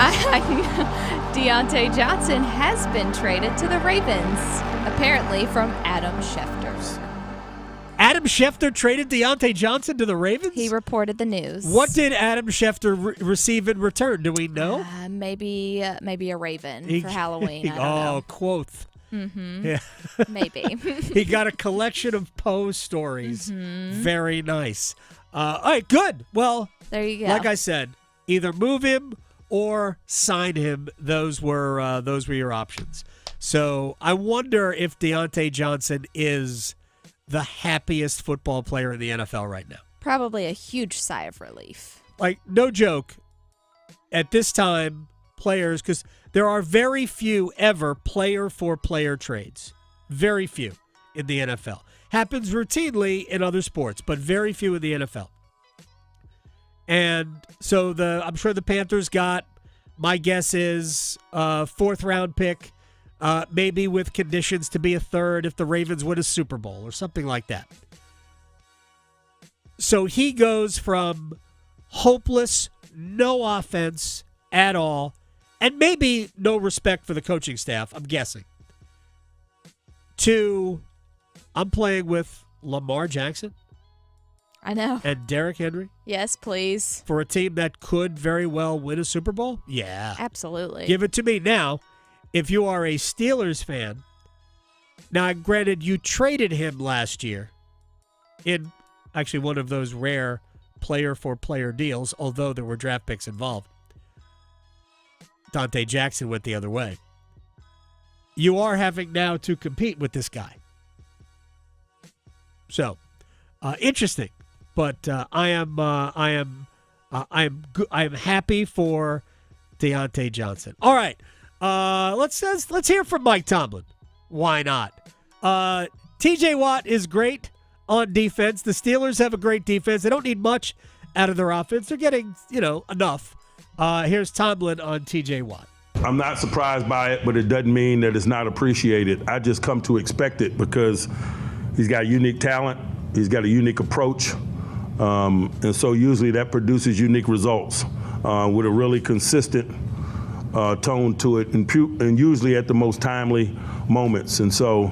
Diontae Johnson has been traded to the Ravens, apparently from Adam Schefter. Adam Schefter traded Diontae Johnson to the Ravens? He reported the news. What did Adam Schefter receive in return? Do we know? Maybe a raven for Halloween. I don't know. Quoth. Mm-hmm. Yeah. Maybe. He got a collection of Poe stories. Mm-hmm. Very nice. All right, good. Well, there you go. Like I said, either move him or sign him. Those were your options. So I wonder if Diontae Johnson is the happiest football player in the NFL right now. Probably a huge sigh of relief. Like, no joke, at this time, players, because there are very few ever player-for-player trades. Very few in the NFL. Happens routinely in other sports, but very few in the NFL. And so I'm sure the Panthers got, my guess is, a fourth-round pick, maybe with conditions to be a third if the Ravens win a Super Bowl or something like that. So he goes from hopeless, no offense at all, and maybe no respect for the coaching staff, I'm guessing, to I'm playing with Lamar Jackson. I know. And Derrick Henry. Yes, please. For a team that could very well win a Super Bowl? Yeah. Absolutely. Give it to me. Now, if you are a Steelers fan, now granted you traded him last year in actually one of those rare player-for-player deals, although there were draft picks involved. Diontae Jackson went the other way. You are having now to compete with this guy. So, interesting. But I am happy for Diontae Johnson. All right, let's hear from Mike Tomlin. Why not? T.J. Watt is great on defense. The Steelers have a great defense. They don't need much out of their offense. They're getting enough. Here's Tomlin on T.J. Watt. I'm not surprised by it, but it doesn't mean that it's not appreciated. I just come to expect it because he's got unique talent. He's got a unique approach. And so usually that produces unique results with a really consistent tone to it and usually at the most timely moments. And so,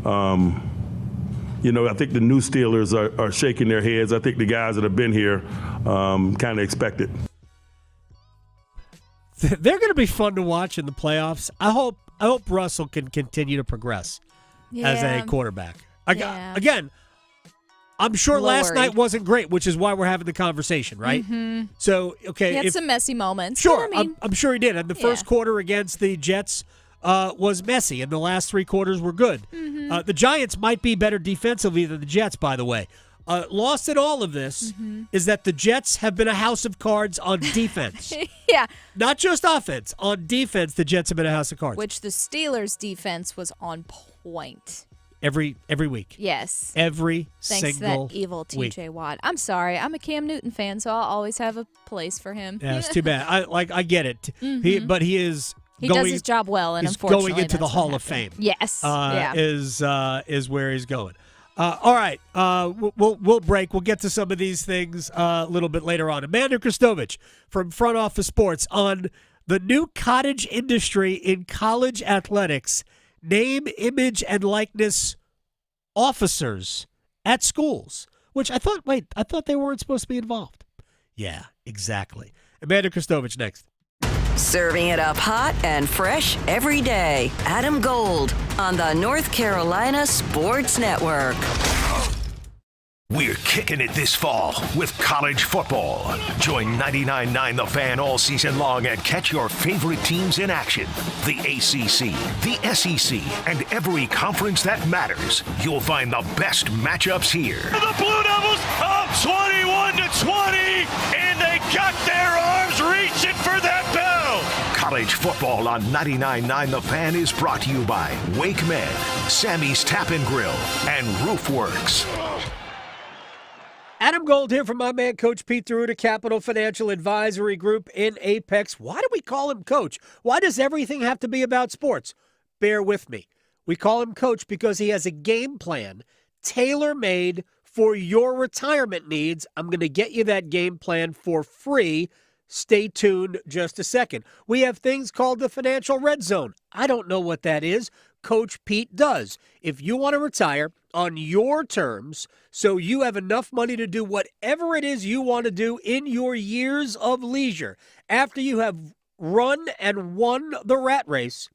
I think the new Steelers are shaking their heads. I think the guys that have been here kind of expect it. They're going to be fun to watch in the playoffs. I hope Russell can continue to progress as a quarterback. Again, I'm sure last night wasn't great, which is why we're having the conversation, right? Mm-hmm. So, okay. He had some messy moments. Sure, I'm sure he did. And the first quarter against the Jets was messy, and the last three quarters were good. Mm-hmm. The Giants might be better defensively than the Jets, by the way. Lost in all of this is that the Jets have been a house of cards on defense. Yeah. Not just offense. On defense, the Jets have been a house of cards. Which the Steelers' defense was on point. Every week. Yes. Every Thanks single to that evil T.J. week. Watt. I'm sorry. I'm a Cam Newton fan, so I'll always have a place for him. Yeah, it's too bad. I get it. Mm-hmm. But he is He going, does his job well, and he's unfortunately going into the that's Hall what of Fame. happened. Yes. Is where he's going. All right. We'll break. We'll get to some of these things a little bit later on. Amanda Kristovich from Front Office Sports on the new cottage industry in college athletics. Name, image, and likeness officers at schools, which I thought they weren't supposed to be involved. Yeah, exactly. Amanda Kristovich next. Serving it up hot and fresh every day. Adam Gold on the North Carolina Sports Network. We're kicking it this fall with college football. Join 99.9 The Fan all season long and catch your favorite teams in action. The ACC, the SEC, and every conference that matters. You'll find the best matchups here. The Blue Devils up 21-20, and they got their arms reaching for that bell. College football on 99.9 The Fan is brought to you by Wake Med, Sammy's Tap and Grill, and Roofworks. Adam Gold here from my man, Coach Pete D'Arruda, Capital Financial Advisory Group in Apex. Why do we call him Coach? Why does everything have to be about sports? Bear with me. We call him Coach because he has a game plan tailor-made for your retirement needs. I'm going to get you that game plan for free. Stay tuned just a second. We have things called the Financial Red Zone. I don't know what that is. Coach Pete does. If you want to retire on your terms so you have enough money to do whatever it is you want to do in your years of leisure, after you have run and won the rat race,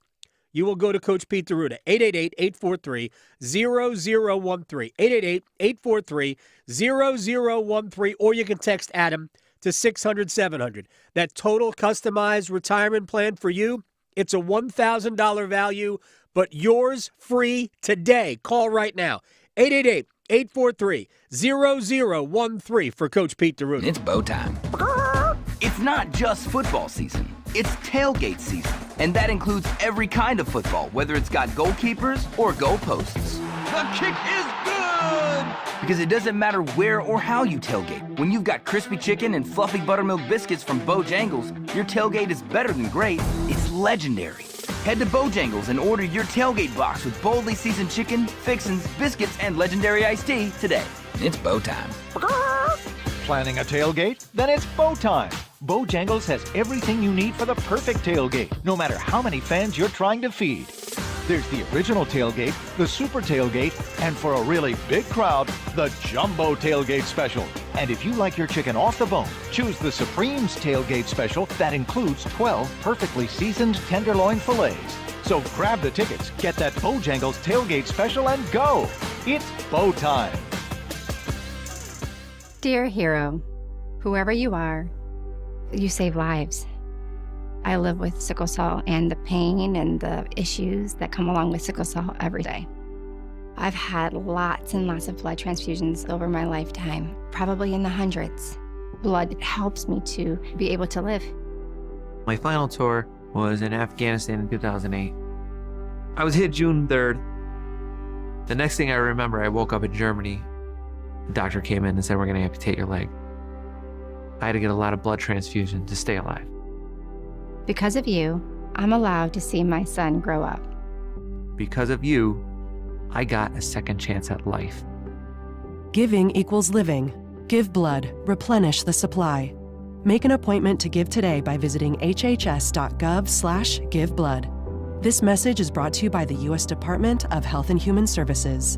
you will go to Coach Pete D'Arruda, 888-843-0013, 888-843-0013, or you can text Adam to 600-700. That total customized retirement plan for you, it's a $1,000 value, but yours free today. Call right now, 888-843-0013 for Coach Pete D'Arruda. It's bow time. It's not just football season. It's tailgate season, and that includes every kind of football, whether it's got goalkeepers or goalposts. The kick is good! Because it doesn't matter where or how you tailgate. When you've got crispy chicken and fluffy buttermilk biscuits from Bojangles, your tailgate is better than great. It's legendary. Head to Bojangles and order your tailgate box with boldly seasoned chicken, fixins, biscuits, and legendary iced tea today. It's bow time. Planning a tailgate? Then it's bow time. Bojangles has everything you need for the perfect tailgate, no matter how many fans you're trying to feed. There's the original tailgate, the super tailgate, and for a really big crowd, the jumbo tailgate special. And if you like your chicken off the bone, choose the Supreme's tailgate special that includes 12 perfectly seasoned tenderloin fillets. So grab the tickets, get that Bojangles tailgate special, and go. It's bow time. Dear hero, whoever you are, you save lives. I live with sickle cell and the pain and the issues that come along with sickle cell every day. I've had lots and lots of blood transfusions over my lifetime, probably in the hundreds. Blood helps me to be able to live. My final tour was in Afghanistan in 2008. I was hit June 3rd. The next thing I remember, I woke up in Germany. The doctor came in and said, "We're going to amputate your leg." I had to get a lot of blood transfusion to stay alive. Because of you, I'm allowed to see my son grow up. Because of you, I got a second chance at life. Giving equals living. Give blood. Replenish the supply. Make an appointment to give today by visiting hhs.gov/giveblood. This message is brought to you by the U.S. Department of Health and Human Services.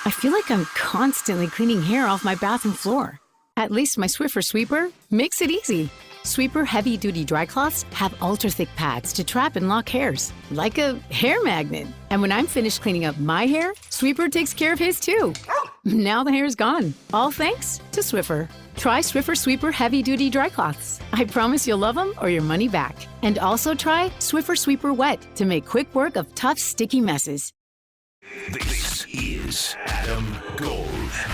I feel like I'm constantly cleaning hair off my bathroom floor. At least my Swiffer Sweeper makes it easy. Sweeper heavy-duty dry cloths have ultra-thick pads to trap and lock hairs, like a hair magnet. And when I'm finished cleaning up my hair, Sweeper takes care of his too. Now the hair's gone, all thanks to Swiffer. Try Swiffer Sweeper heavy-duty dry cloths. I promise you'll love them or your money back. And also try Swiffer Sweeper Wet to make quick work of tough, sticky messes. This is Adam Gold.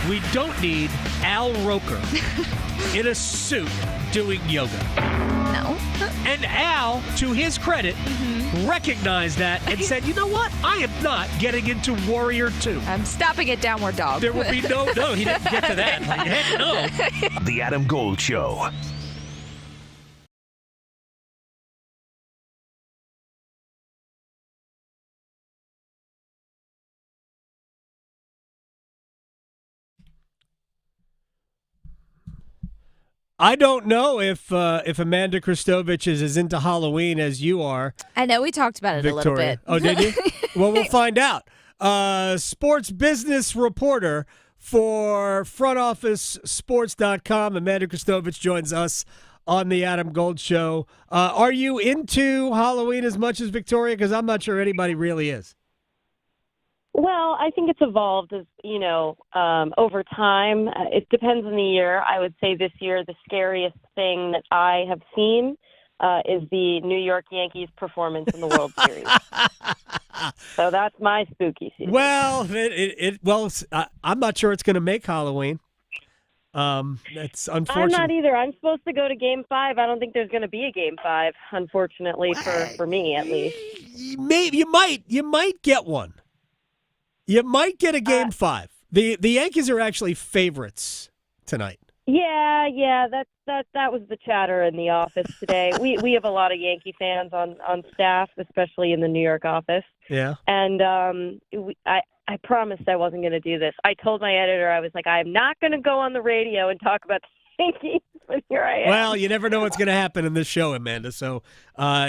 We don't need Al Roker in a suit doing yoga. No. And Al, to his credit, recognized that and said, "You know what? I am not getting into Warrior 2. I'm stopping at Downward Dog." There will be no, he didn't get to that. Heck no. The Adam Gold Show. I don't know if Amanda Kristovich is as into Halloween as you are. I know we talked about it Victoria. a little bit. Oh, did you? Well, we'll find out. Sports business reporter for frontofficesports.com, Amanda Kristovich joins us on the Adam Gold Show. Are you into Halloween as much as Victoria? Because I'm not sure anybody really is. Well, I think it's evolved as, over time. It depends on the year. I would say this year the scariest thing that I have seen is the New York Yankees performance in the World Series. So that's my spooky season. Well, I'm not sure it's going to make Halloween. It's unfortunate. I'm not either. I'm supposed to go to Game 5. I don't think there's going to be a Game 5, unfortunately, for me at least. Maybe you might get one. You might get a Game 5. The Yankees are actually favorites tonight. Yeah, that was the chatter in the office today. We have a lot of Yankee fans on staff, especially in the New York office. Yeah. And I promised I wasn't going to do this. I told my editor, I was like, I'm not going to go on the radio and talk about the Yankees, but here I am. Well, you never know what's going to happen in this show, Amanda. So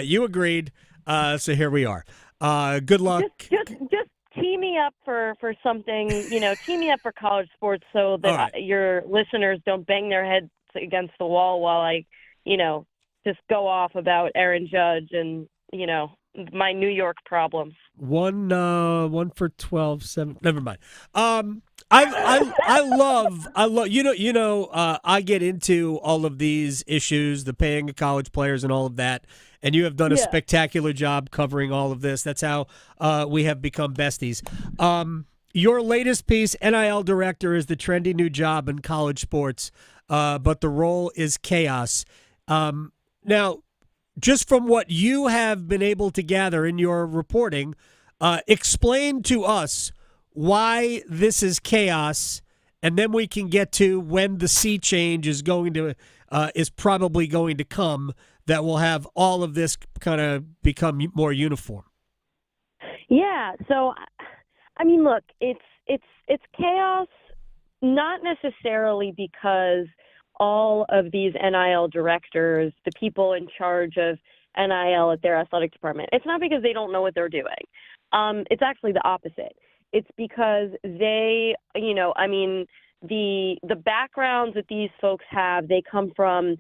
you agreed. So here we are. Good luck. Just tee me up for something, tee me up for college sports so that your listeners don't bang their heads against the wall while I, just go off about Aaron Judge and, my New York problems. One for 12, 7. Never mind. I love I get into all of these issues, the paying of college players and all of that. And you have done a spectacular job covering all of this. That's how we have become besties. Your latest piece, NIL director, is the trendy new job in college sports, but the role is chaos. Now, just from what you have been able to gather in your reporting, explain to us why this is chaos, and then we can get to when the sea change is probably going to come. That will have all of this kind of become more uniform. Yeah. So, I mean, look, it's chaos, not necessarily because all of these NIL directors, the people in charge of NIL at their athletic department, it's not because they don't know what they're doing. It's actually the opposite. It's because they, the backgrounds that these folks have, they come from,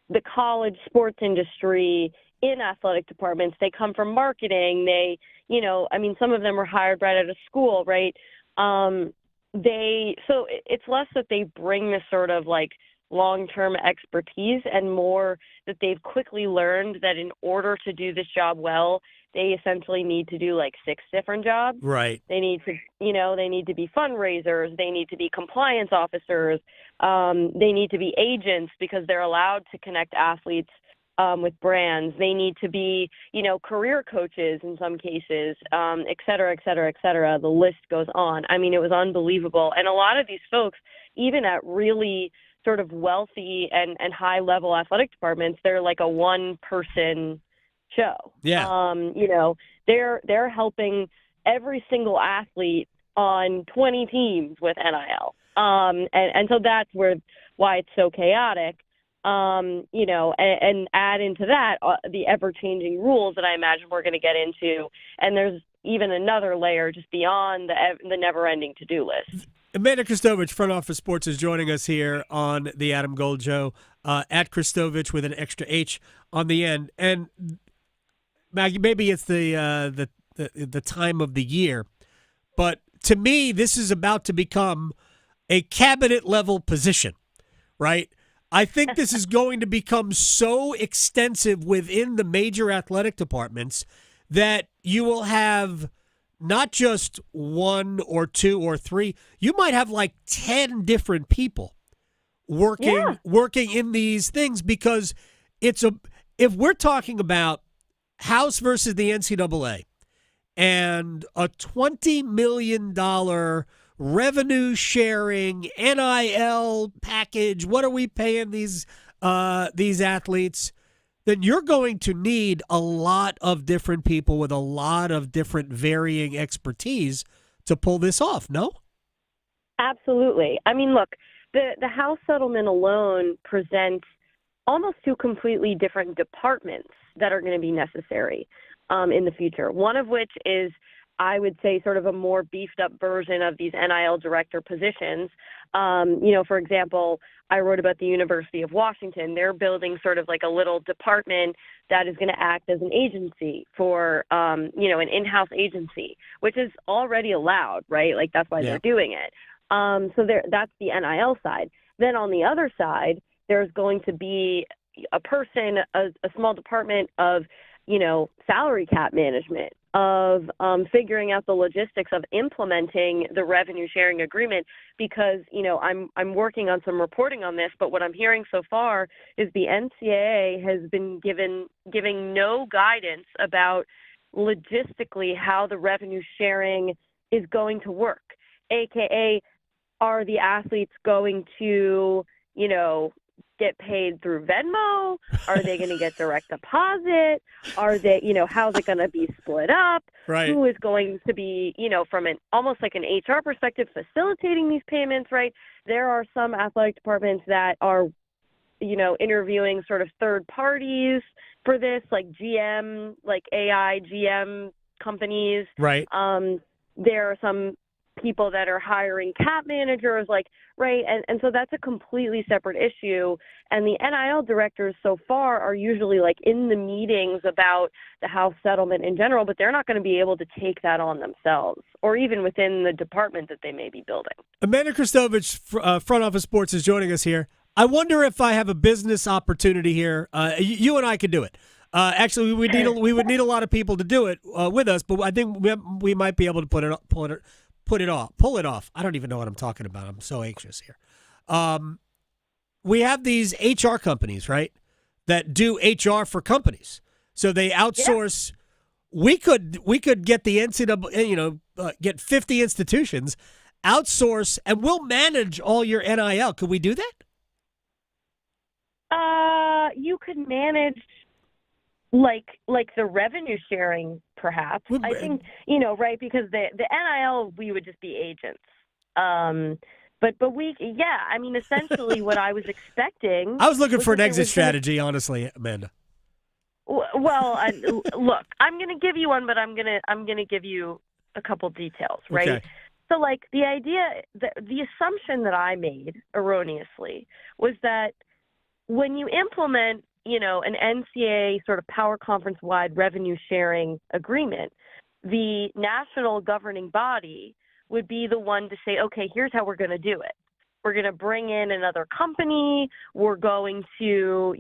the college sports industry in athletic departments. They come from marketing. They, some of them were hired right out of school, right? So it's less that they bring this sort of like long-term expertise and more that they've quickly learned that in order to do this job well, they essentially need to do like 6 different jobs. Right. They need to, they need to be fundraisers. They need to be compliance officers. They need to be agents because they're allowed to connect athletes with brands. They need to be, career coaches in some cases, et cetera, et cetera, et cetera. The list goes on. I mean, it was unbelievable. And a lot of these folks, even at really sort of wealthy and high-level athletic departments, they're like a one-person show. Yeah. They're helping every single athlete on 20 teams with NIL. And so that's why it's so chaotic. And add into that the ever-changing rules that I imagine we're going to get into. And there's even another layer just beyond the never-ending to-do list. Amanda Kristovich, Front Office Sports, is joining us here on the Adam Gold Show, at Kristovich with an extra H on the end. And Maggie, maybe it's the time of the year, but to me, this is about to become a cabinet-level position, right? I think this is going to become so extensive within the major athletic departments that you will have not just 1 or 2 or 3. You might have like 10 different people working in these things, because if we're talking about House versus the NCAA and a $20 million revenue sharing NIL package, what are we paying these athletes? Then you're going to need a lot of different people with a lot of different varying expertise to pull this off, no? Absolutely. I mean, look, the House settlement alone presents almost two completely different departments that are going to be necessary in the future. One of which is, I would say, sort of a more beefed up version of these NIL director positions. For example, I wrote about the University of Washington. They're building sort of like a little department that is going to act as an agency for, an in-house agency, which is already allowed, right? Like that's why they're doing it. That's the NIL side. Then on the other side, there's going to be a person, a small department of, salary cap management, of figuring out the logistics of implementing the revenue sharing agreement, because, I'm working on some reporting on this, but what I'm hearing so far is the NCAA has been giving no guidance about logistically how the revenue sharing is going to work, AKA, are the athletes going to, get paid through Venmo? Are they going to get direct deposit? Are they, how's it going to be split up? Right. Who is going to be, from an almost like an HR perspective, facilitating these payments, right? There are some athletic departments that are, interviewing sort of third parties for this, like GM, like AI GM companies. Right. There are some people that are hiring cap managers, right? And so that's a completely separate issue. And the NIL directors so far are usually in the meetings about the House settlement in general, but they're not going to be able to take that on themselves, or even within the department that they may be building. Amanda Kristovich, Front Office Sports, is joining us here. I wonder if I have a business opportunity here. You and I could do it. Actually, we would need a lot of people to do it with us, but I think we might be able to pull it off. I don't even know what I'm talking about. I'm so anxious here. We have these HR companies, right, that do HR for companies. So they outsource. Yeah. We could get the NCAA, get 50 institutions, outsource, and we'll manage all your NIL. Could we do that? You could manage like the revenue sharing, perhaps. I think, right, because the NIL, we would just be agents. But we, essentially what I was expecting. I was looking for an exit strategy, honestly, Amanda. Well, look, I'm going to give you one, but I'm going to give you a couple details, right? Okay. So, the idea, the assumption that I made erroneously was that when you implement, an NCAA sort of power conference-wide revenue sharing agreement, the national governing body would be the one to say, okay, here's how we're going to do it. We're going to bring in another company. We're going to,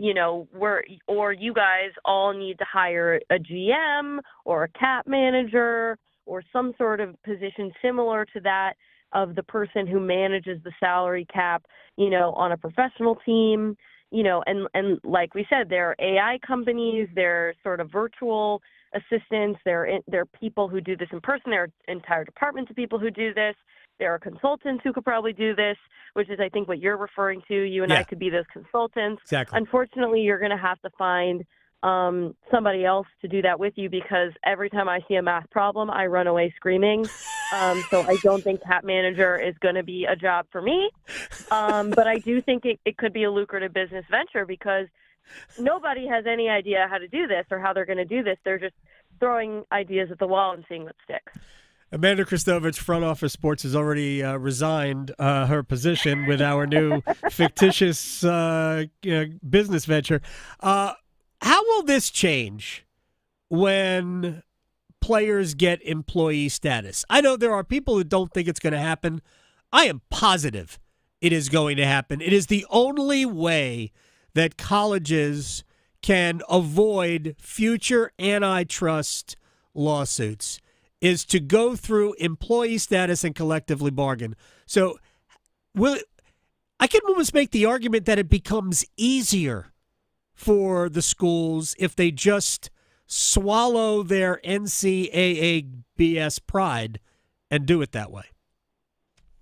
or you guys all need to hire a GM or a cap manager or some sort of position similar to that of the person who manages the salary cap, on a professional team. And like we said, there are AI companies, there are sort of virtual assistants, there are people who do this in person, there are entire departments of people who do this, there are consultants who could probably do this, which is, I think, what you're referring to. You and I could be those consultants. Exactly. Unfortunately, you're going to have to find somebody else to do that with you, because every time I see a math problem, I run away screaming. So I don't think cap manager is going to be a job for me. But I do think it could be a lucrative business venture, because nobody has any idea how to do this or how they're going to do this. They're just throwing ideas at the wall and seeing what sticks. Amanda Kristovich, Front Office Sports, has already resigned her position with our new fictitious business venture. How will this change when players get employee status? I know there are people who don't think it's going to happen. I am positive it is going to happen. It is the only way that colleges can avoid future antitrust lawsuits, is to go through employee status and collectively bargain. So I can almost make the argument that it becomes easier for the schools if they just swallow their NCAA BS pride and do it that way.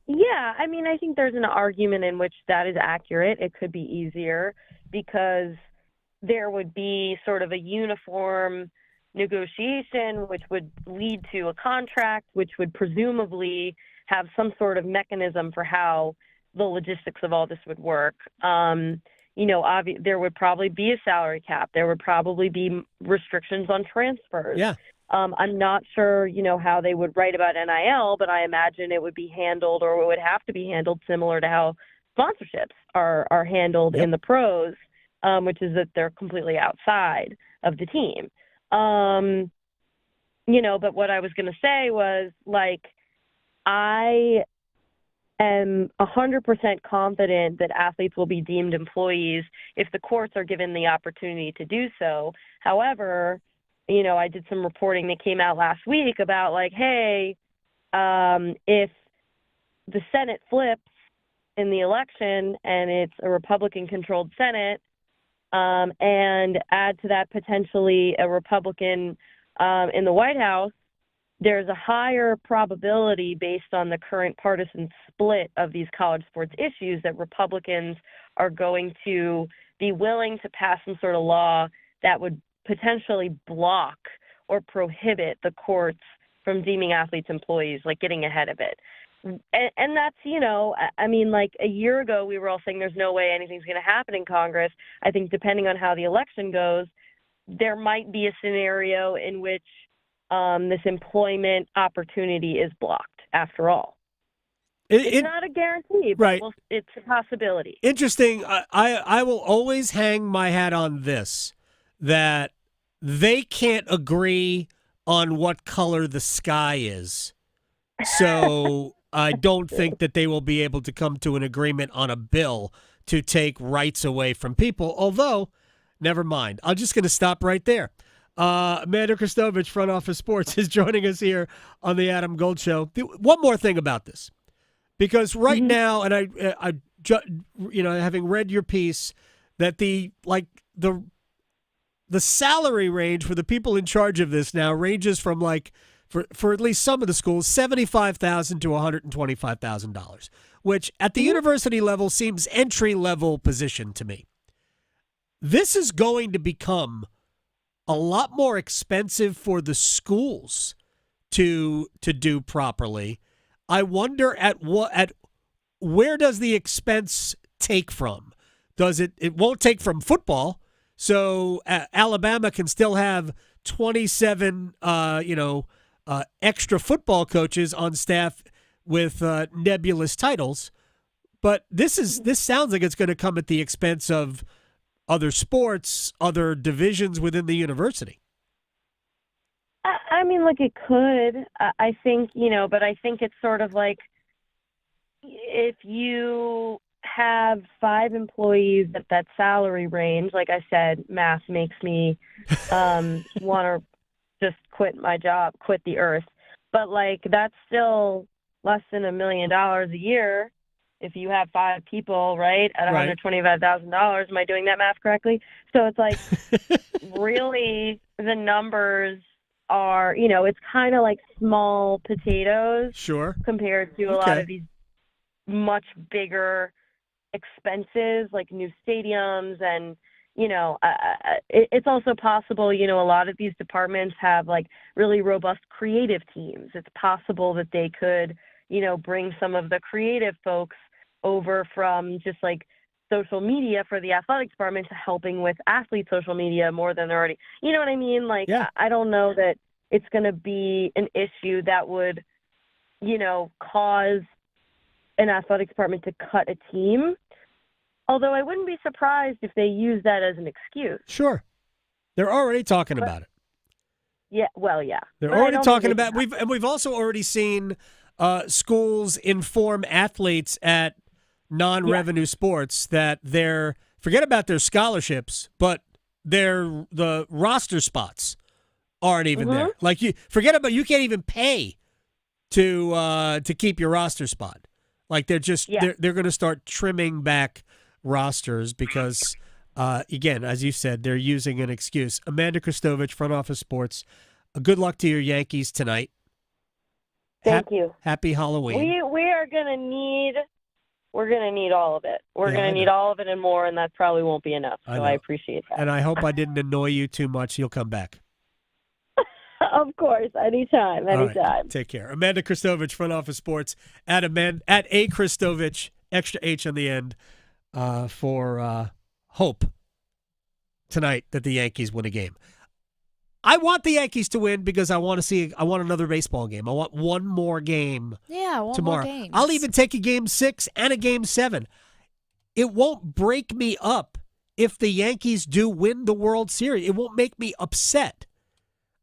Yeah, I think there's an argument in which that is accurate. It could be easier because there would be sort of a uniform negotiation, which would lead to a contract, which would presumably have some sort of mechanism for how the logistics of all this would work. There would probably be a salary cap. There would probably be restrictions on transfers. Yeah. I'm not sure, how they would write about NIL, but I imagine it would be handled, or it would have to be handled similar to how sponsorships are handled in the pros, which is that they're completely outside of the team. But what I was going to say was, like, I am 100% confident that athletes will be deemed employees if the courts are given the opportunity to do so. However, I did some reporting that came out last week about, like, hey, if the Senate flips in the election and it's a Republican-controlled Senate, and add to that potentially a Republican in the White House, there's a higher probability based on the current partisan split of these college sports issues that Republicans are going to be willing to pass some sort of law that would potentially block or prohibit the courts from deeming athletes employees, like getting ahead of it. And that's, like a year ago, we were all saying there's no way anything's going to happen in Congress. I think depending on how the election goes, there might be a scenario in which this employment opportunity is blocked after all. It's not a guarantee, but right. It's a possibility. Interesting. I will always hang my hat on this, that they can't agree on what color the sky is. So I don't think that they will be able to come to an agreement on a bill to take rights away from people. Although, never mind. I'm just going to stop right there. Amanda Kristovich, Front Office Sports, is joining us here on the Adam Gold Show. One more thing about this, because right now, and I having read your piece, that the salary range for the people in charge of this now ranges from, like, for at least some of the schools, $75,000 to $125,000, which at the university level seems entry-level position to me. This is going to become a lot more expensive for the schools to do properly. I wonder where does the expense take from? Does it won't take from football? So Alabama can still have 27 extra football coaches on staff with nebulous titles, but this sounds like it's going to come at the expense of other sports, other divisions within the university. I mean, look, it could. I think, but I think it's sort of like if you have 5 employees at that salary range, like I said, math makes me want to just quit my job, quit the earth. But, like, that's still less than $1 million a year if you have 5 people, right, at $125,000. Am I doing that math correctly? So it's like really the numbers are, it's kind of like small potatoes. Sure. Compared to a lot of these much bigger expenses like new stadiums and, it's also possible, a lot of these departments have, like, really robust creative teams. It's possible that they could, bring some of the creative folks over from just, like, social media for the athletic department to helping with athlete social media more than they're already, you know what I mean? Like, I don't know that it's going to be an issue that would, cause an athletic department to cut a team. Although I wouldn't be surprised if they use that as an excuse. Sure. They're already talking about it. Yeah, well, yeah. They're already talking about it. We've also already seen schools inform athletes at non-revenue sports that forget about their scholarships, but the roster spots aren't even there. Like, you can't even pay to keep your roster spot. Like, they're going to start trimming back rosters because, again, as you said, they're using an excuse. Amanda Kristovich, Front Office Sports. Good luck to your Yankees tonight. Thank you. Happy Halloween. We are gonna need all of it. We're gonna need all of it and more, and that probably won't be enough. So I appreciate that. And I hope I didn't annoy you too much. You'll come back. Of course, anytime. All right. Take care. Amanda Kristovich, Front Office Sports, at A Kristovich extra H on the end for hope tonight that the Yankees win a game. I want the Yankees to win because I want another baseball game. I want one more game tomorrow. More games. I'll even take a game 6 and a game 7. It won't break me up if the Yankees do win the World Series. It won't make me upset.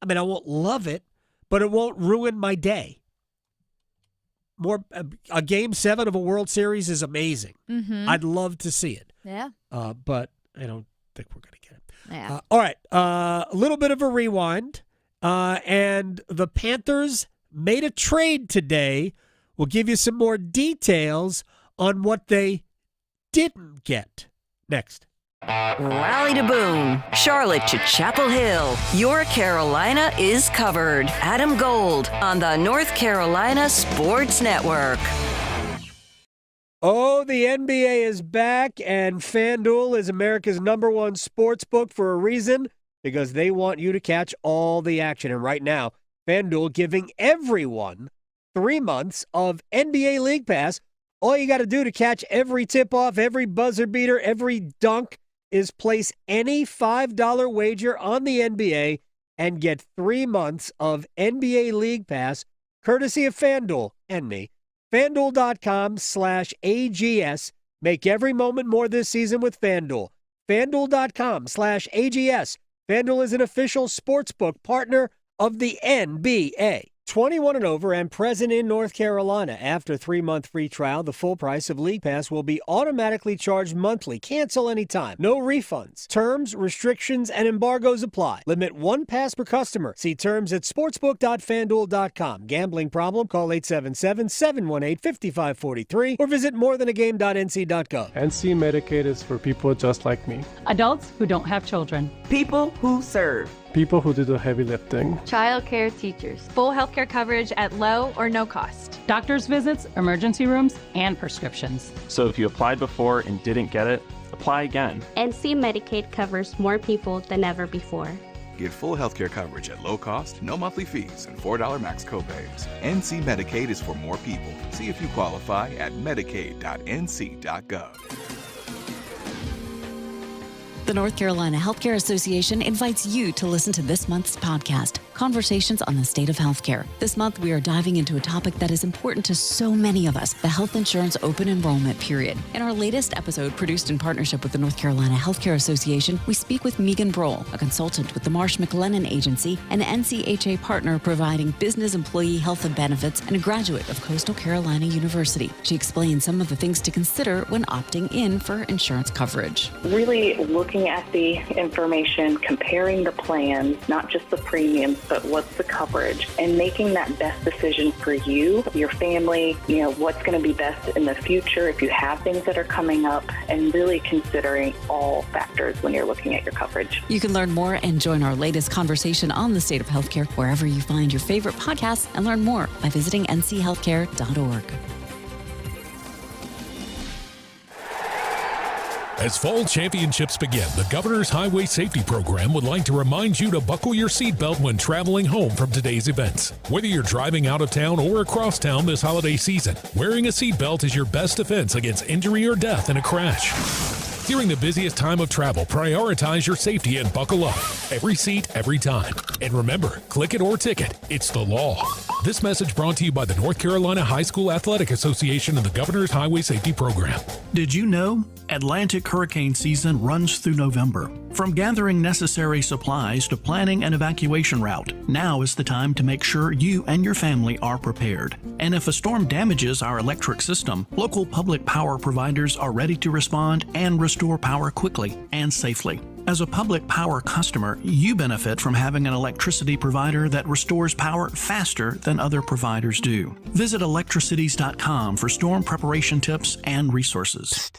I mean, I won't love it, but it won't ruin my day. A game 7 of a World Series is amazing. Mm-hmm. I'd love to see it. Yeah. But I don't think we're going to get it. Yeah. All right. A little bit of a rewind. And the Panthers made a trade today. We'll give you some more details on what they didn't get next. Raleigh to Boone, Charlotte to Chapel Hill. Your Carolina is covered. Adam Gold on the North Carolina Sports Network. Oh, the NBA is back, and FanDuel is America's #1 sports book for a reason, because they want you to catch all the action. And right now, FanDuel giving everyone 3 months of NBA League Pass. All you got to do to catch every tip-off, every buzzer beater, every dunk is place any $5 wager on the NBA and get 3 months of NBA League Pass, courtesy of FanDuel and me. FanDuel.com/AGS. Make every moment more this season with FanDuel. FanDuel.com/AGS. FanDuel is an official sportsbook partner of the NBA. 21 and over and present in North Carolina. After 3-month free trial, the full price of League Pass will be automatically charged monthly. Cancel anytime. No refunds. Terms, restrictions, and embargoes apply. Limit 1 pass per customer. See terms at sportsbook.fanduel.com. Gambling problem? Call 877-718-5543 or visit morethanagame.nc.gov. NC Medicaid is for people just like me. Adults who don't have children. People who serve. People who do the heavy lifting. Child care teachers. Full healthcare coverage at low or no cost. Doctor's visits, emergency rooms, and prescriptions. So if you applied before and didn't get it, apply again. NC Medicaid covers more people than ever before. Get full healthcare coverage at low cost, no monthly fees, and $4 max copays. NC Medicaid is for more people. See if you qualify at medicaid.nc.gov. The North Carolina Healthcare Association invites you to listen to this month's podcast, Conversations on the State of Healthcare. This month, we are diving into a topic that is important to so many of us, the health insurance open enrollment period. In our latest episode, produced in partnership with the North Carolina Healthcare Association, we speak with Megan Brohl, a consultant with the Marsh McLennan Agency, an NCHA partner providing business employee health and benefits, and a graduate of Coastal Carolina University. She explains some of the things to consider when opting in for insurance coverage. Really looking at the information, comparing the plans, not just the premiums, but what's the coverage, and making that best decision for you, your family, what's going to be best in the future if you have things that are coming up, and really considering all factors when you're looking at your coverage. You can learn more and join our latest conversation on the state of healthcare wherever you find your favorite podcasts, and learn more by visiting nchealthcare.org. As fall championships begin, the Governor's Highway Safety Program would like to remind you to buckle your seatbelt when traveling home from today's events. Whether you're driving out of town or across town this holiday season, wearing a seatbelt is your best defense against injury or death in a crash. During the busiest time of travel, prioritize your safety and buckle up. Every seat, every time. And remember, click it or ticket. It's the law. This message brought to you by the North Carolina High School Athletic Association and the Governor's Highway Safety Program. Did you know Atlantic hurricane season runs through November? From gathering necessary supplies to planning an evacuation route, now is the time to make sure you and your family are prepared. And if a storm damages our electric system, local public power providers are ready to respond and restore power quickly and safely. As a public power customer, you benefit from having an electricity provider that restores power faster than other providers do. Visit electricities.com for storm preparation tips and resources.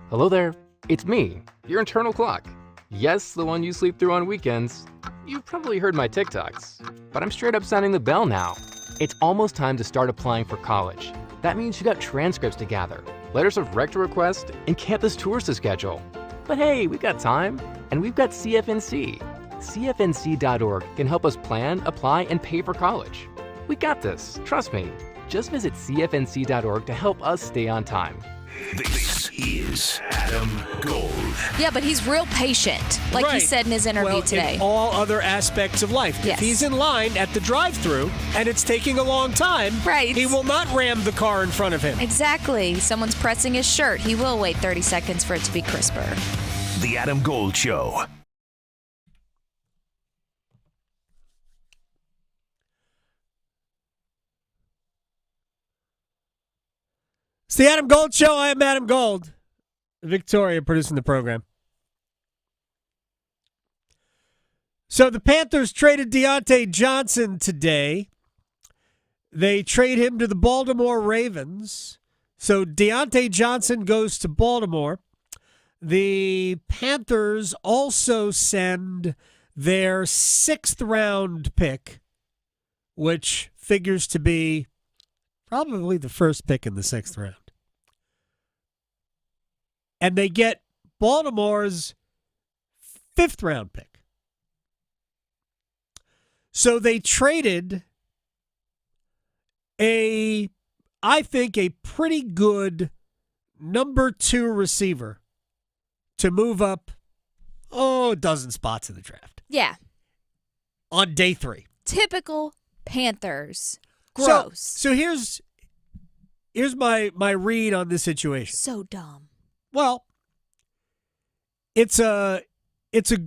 Hello there, it's me, your internal clock. Yes, the one you sleep through on weekends. You've probably heard my TikToks, but I'm straight up sounding the bell now. It's almost time to start applying for college. That means you got transcripts to gather, letters of rec to request, and campus tours to schedule. But hey, we've got time, and we've got CFNC. CFNC.org can help us plan, apply, and pay for college. We got this, trust me. Just visit CFNC.org to help us stay on time. This is Adam Gold. Yeah, but he's real patient, like he Right. said in his interview Well, today. in all other aspects of life. Yes. If he's in line at the drive-thru and it's taking a long time, Right. he will not ram the car in front of him. Exactly. Someone's pressing his shirt. He will wait 30 seconds for it to be crisper. The Adam Gold Show. It's the Adam Gold Show. I am Adam Gold. Victoria producing the program. So the Panthers traded Diontae Johnson today. They trade him to the Baltimore Ravens. So Diontae Johnson goes to Baltimore. The Panthers also send their 6th-round pick, which figures to be probably the first pick in the 6th round. And they get Baltimore's 5th-round pick. So they traded I think, a pretty good number 2 receiver to move up, a dozen spots in the draft. Yeah. On day 3. Typical Panthers. Gross. So here's my read on this situation. So dumb. Well, it's a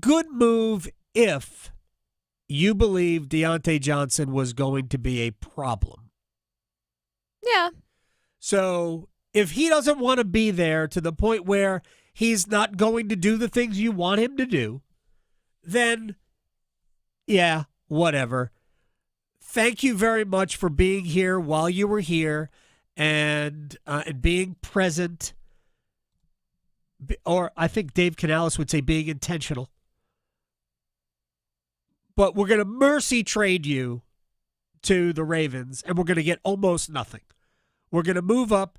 good move if you believe Diontae Johnson was going to be a problem. Yeah. So if he doesn't want to be there to the point where he's not going to do the things you want him to do, then, yeah, whatever. Thank you very much for being here while you were here and being present. Or I think Dave Canales would say being intentional. But we're going to mercy trade you to the Ravens, and we're going to get almost nothing. We're going to move up.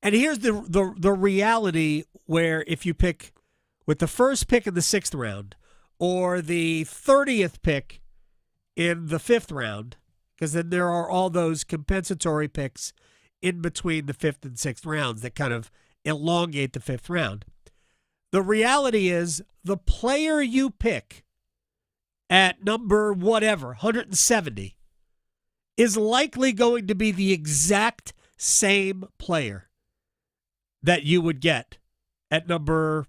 And here's the reality where if you pick with the first pick in the 6th round or the 30th pick in the 5th round, because then there are all those compensatory picks in between the 5th and 6th rounds that kind of elongate the 5th round. The reality is the player you pick at number whatever, 170, is likely going to be the exact same player that you would get at number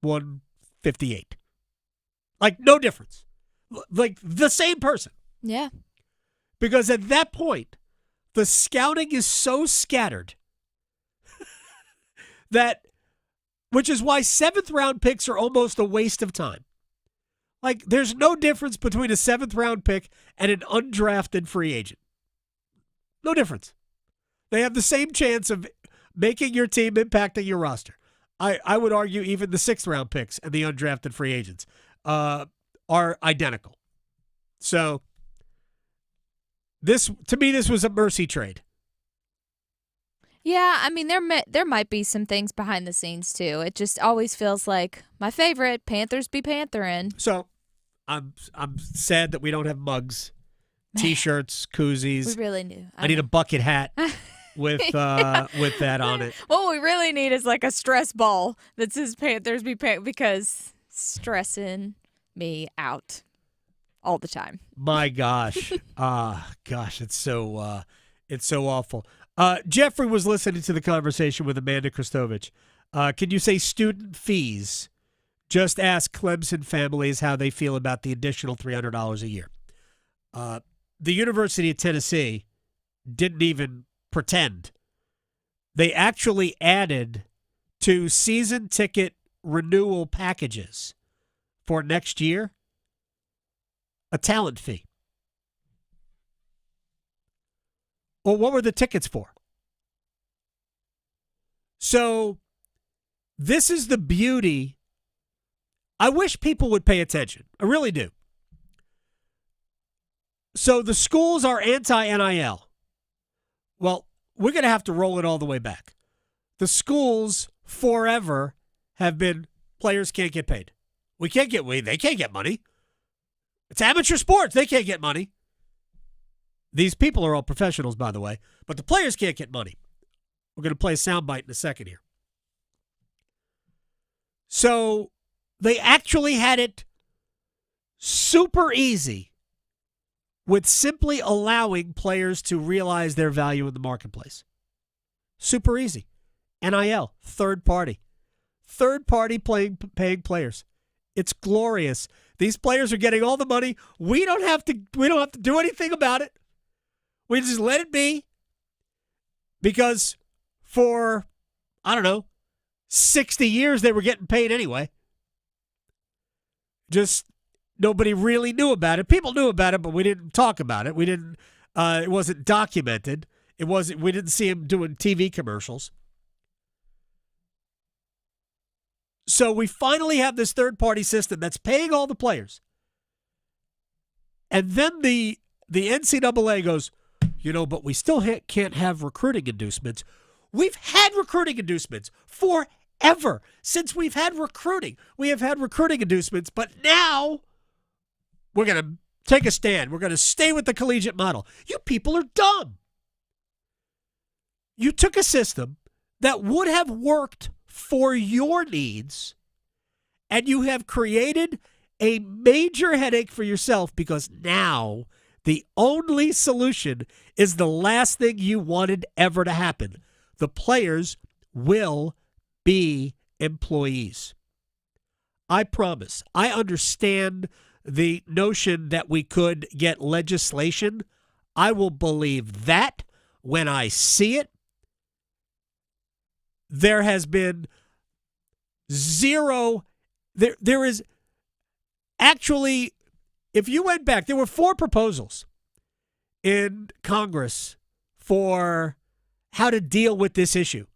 158. Like, no difference. Like, the same person. Yeah. Because at that point, the scouting is so scattered that, which is why 7th-round picks are almost a waste of time. Like, there's no difference between a 7th-round pick and an undrafted free agent. No difference. They have the same chance of making your team, impacting your roster. I would argue even the 6th-round picks and the undrafted free agents are identical. So, to me, this was a mercy trade. Yeah, I mean, there might be some things behind the scenes, too. It just always feels like my favorite, Panthers be Pantherin'. So, I'm sad that we don't have mugs, T-shirts, koozies. We really do. I need a bucket hat with that on it. What we really need is like a stress ball that says Panthers be because stressing me out all the time. My gosh. It's so awful. Jeffrey was listening to the conversation with Amanda Kristovich. Can you say student fees? Just ask Clemson families how they feel about the additional $300 a year. The University of Tennessee didn't even pretend. They actually added to season ticket renewal packages for next year a talent fee. Well, what were the tickets for? So this is the beauty. I wish people would pay attention. I really do. So the schools are anti-NIL. Well, we're going to have to roll it all the way back. The schools forever have been players can't get paid. They can't get money. It's amateur sports. They can't get money. These people are all professionals, by the way, but the players can't get money. We're going to play a soundbite in a second here. So they actually had it super easy with simply allowing players to realize their value in the marketplace. Super easy. NIL, third party. Third party paying players. It's glorious. These players are getting all the money. We don't have to do anything about it. We just let it be. Because for, 60 years they were getting paid anyway. Just nobody really knew about it. People knew about it, but we didn't talk about it. We didn't. It wasn't documented. We didn't see him doing TV commercials. So we finally have this third-party system that's paying all the players. And then the NCAA goes, but we still can't have recruiting inducements. We've had recruiting inducements forever. Since we've had recruiting, we have had recruiting inducements, but now we're going to take a stand. We're going to stay with the collegiate model. You people are dumb. You took a system that would have worked for your needs, and you have created a major headache for yourself because now the only solution is the last thing you wanted ever to happen. The players will be employees. I promise. I understand the notion that we could get legislation. I will believe that when I see it. There has been zero. There is actually, if you went back, there were 4 proposals in Congress for how to deal with this issue.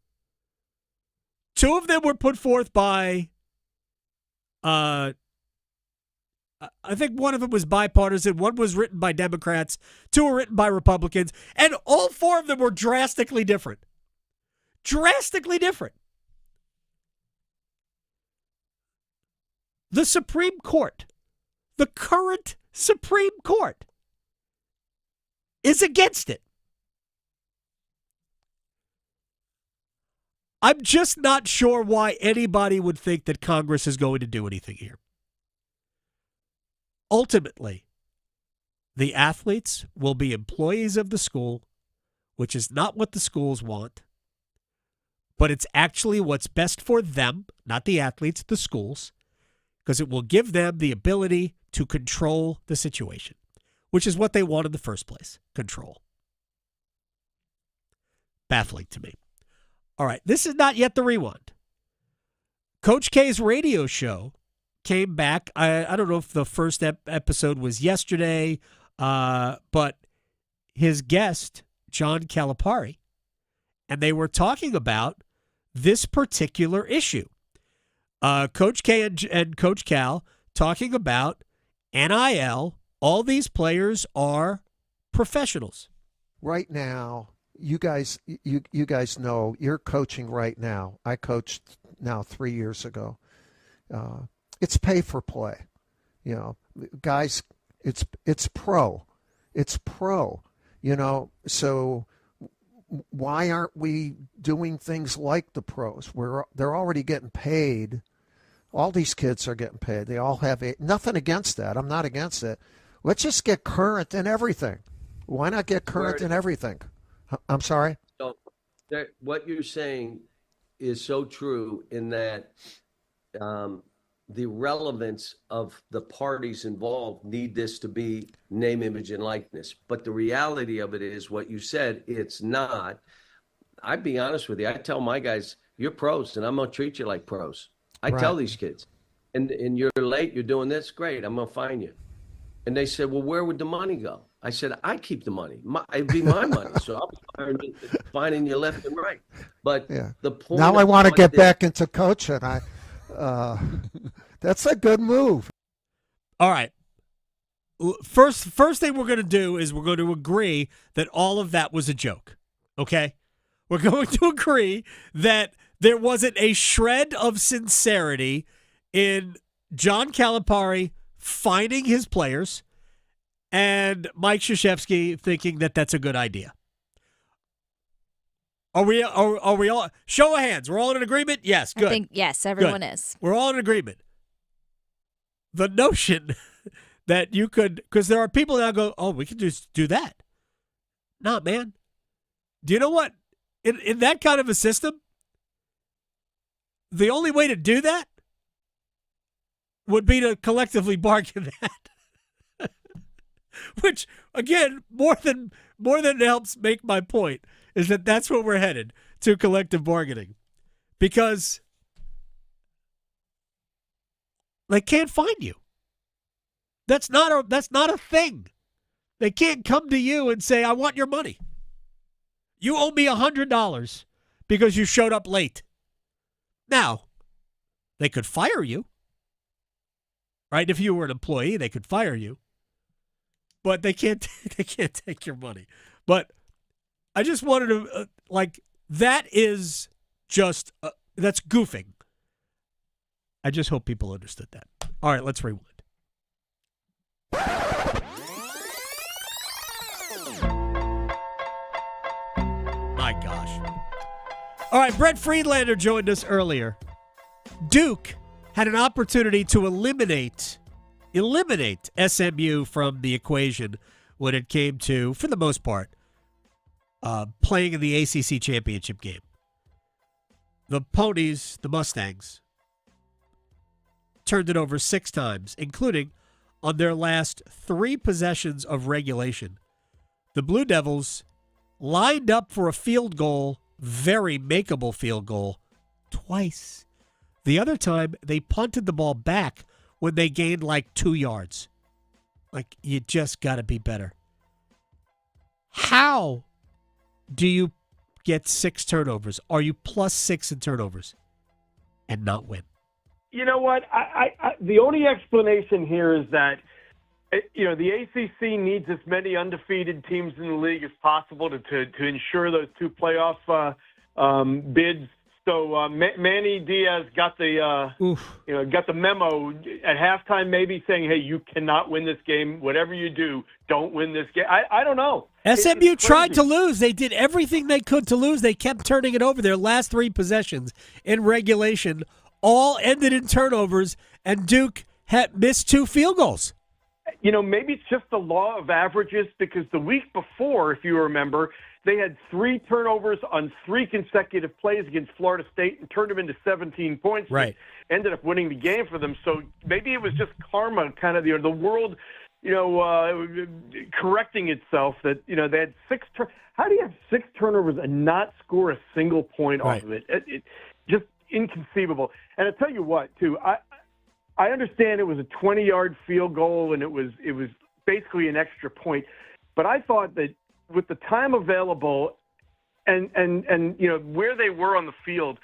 2 of them were put forth by, I think one of them was bipartisan, one was written by Democrats, 2 were written by Republicans, and all 4 of them were drastically different. Drastically different. The Supreme Court, the current Supreme Court, is against it. I'm just not sure why anybody would think that Congress is going to do anything here. Ultimately, the athletes will be employees of the school, which is not what the schools want. But it's actually what's best for them, not the athletes, the schools, because it will give them the ability to control the situation, which is what they want in the first place, control. Baffling to me. All right, this is not yet the rewind. Coach K's radio show came back. I don't know if the first episode was yesterday, but his guest, John Calipari, and they were talking about this particular issue. Coach K and Coach Cal talking about NIL. All these players are professionals. Right now, you guys know you're coaching right now. I coached now 3 years ago. It's pay for play. Guys, it's pro. It's pro. So why aren't we doing things like the pros? They're already getting paid. All these kids are getting paid. They all have nothing against that. I'm not against it. Let's just get current in everything. Why not get current in everything? I'm sorry? So what you're saying is so true in that the relevance of the parties involved need this to be name, image, and likeness. But the reality of it is what you said, it's not. I'd be honest with you. I tell my guys, you're pros, and I'm going to treat you like pros. I tell these kids, and you're late, you're doing this, great, I'm going to fine you. And they said, well, where would the money go? I said, I keep the money. It'd be my money, so I'll be finding you left and right. But the point now I want to get back into coaching. That's a good move. All right. First thing we're going to do is we're going to agree that all of that was a joke. Okay? We're going to agree that there wasn't a shred of sincerity in John Calipari finding his players and Mike Krzyzewski thinking that that's a good idea. Are we all? Show of hands. We're all in agreement? Yes, good. I think, yes, everyone Good. is. We're all in agreement. The notion that you could, because there are people now go, oh, we could just do that. Nah, man. Do you know what? In that kind of a system, the only way to do that would be to collectively bargain that. Which, again, more than helps make my point, is that that's where we're headed, to collective bargaining. Because they can't find you. That's not a thing. They can't come to you and say, I want your money. You owe me $100 because you showed up late. Now, they could fire you. Right? If you were an employee, they could fire you. But they can't take your money. But I just wanted to, that is just, that's goofing. I just hope people understood that. All right, let's rewind. My gosh. All right, Brett Friedlander joined us earlier. Duke had an opportunity to eliminate SMU from the equation when it came to, for the most part, playing in the ACC championship game. The Ponies, the Mustangs, turned it over 6 times, including on their last 3 possessions of regulation. The Blue Devils lined up for a field goal, very makeable field goal, twice. The other time, they punted the ball back when they gained 2 yards. You just got to be better. How do you get 6 turnovers? Are you +6 in turnovers and not win? You know what? I the only explanation here is that, the ACC needs as many undefeated teams in the league as possible to ensure those 2 playoff bids. So Manny Diaz got the memo at halftime, maybe saying, "Hey, you cannot win this game. Whatever you do, don't win this game." I don't know. SMU tried to lose. They did everything they could to lose. They kept turning it over. Their last 3 possessions in regulation all ended in turnovers, and Duke had missed 2 field goals. Maybe it's just the law of averages, because the week before, if you remember, they had 3 turnovers on 3 consecutive plays against Florida State and turned them into 17 points. Right. Ended up winning the game for them. So maybe it was just karma, kind of the world, correcting itself that, they had 6 how do you have 6 turnovers and not score a single point off of it? It just inconceivable. And I tell you what, too, I understand it was a 20-yard field goal and it was basically an extra point, but I thought that with the time available and where they were on the field.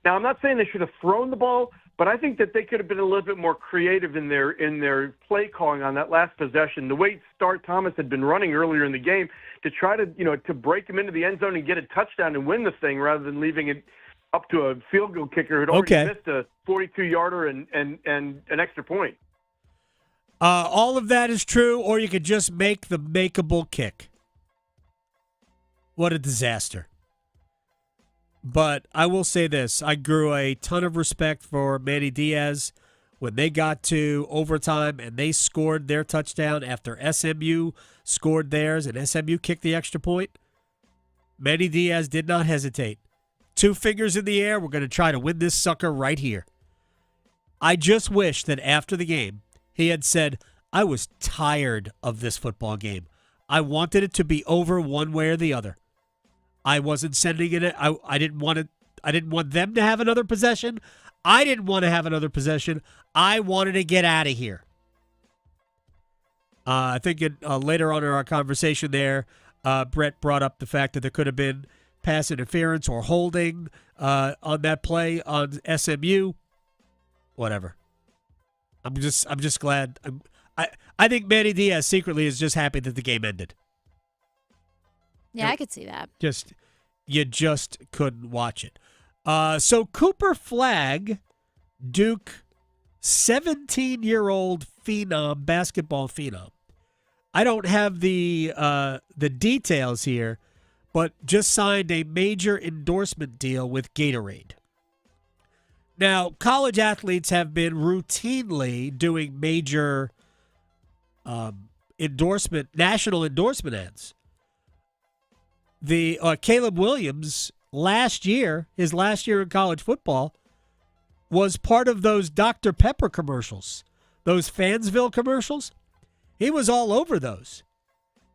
Now, I'm not saying they should have thrown the ball, but I think that they could have been a little bit more creative in their play calling on that last possession. The way Thomas had been running earlier in the game to try to to break him into the end zone and get a touchdown and win the thing, rather than leaving it up to a field goal kicker who'd already missed a 42-yarder and an extra point. All of that is true, or you could just make the makeable kick. What a disaster. But I will say this. I grew a ton of respect for Manny Diaz when they got to overtime and they scored their touchdown after SMU scored theirs and SMU kicked the extra point. Manny Diaz did not hesitate. 2 fingers in the air. We're going to try to win this sucker right here. I just wish that after the game, he had said, I was tired of this football game. I wanted it to be over one way or the other. I wasn't sending it. I didn't want it. I didn't want them to have another possession. I didn't want to have another possession. I wanted to get out of here. I think later on in our conversation there, Brett brought up the fact that there could have been pass interference or holding on that play on SMU. Whatever. I'm just glad. I think Manny Diaz secretly is just happy that the game ended. Yeah, I could see that. You just couldn't watch it. So Cooper Flagg, Duke, 17-year-old phenom, basketball phenom. I don't have the details here, but just signed a major endorsement deal with Gatorade. Now, college athletes have been routinely doing major national endorsement ads. The Caleb Williams his last year in college football, was part of those Dr. Pepper commercials, those Fansville commercials. He was all over those.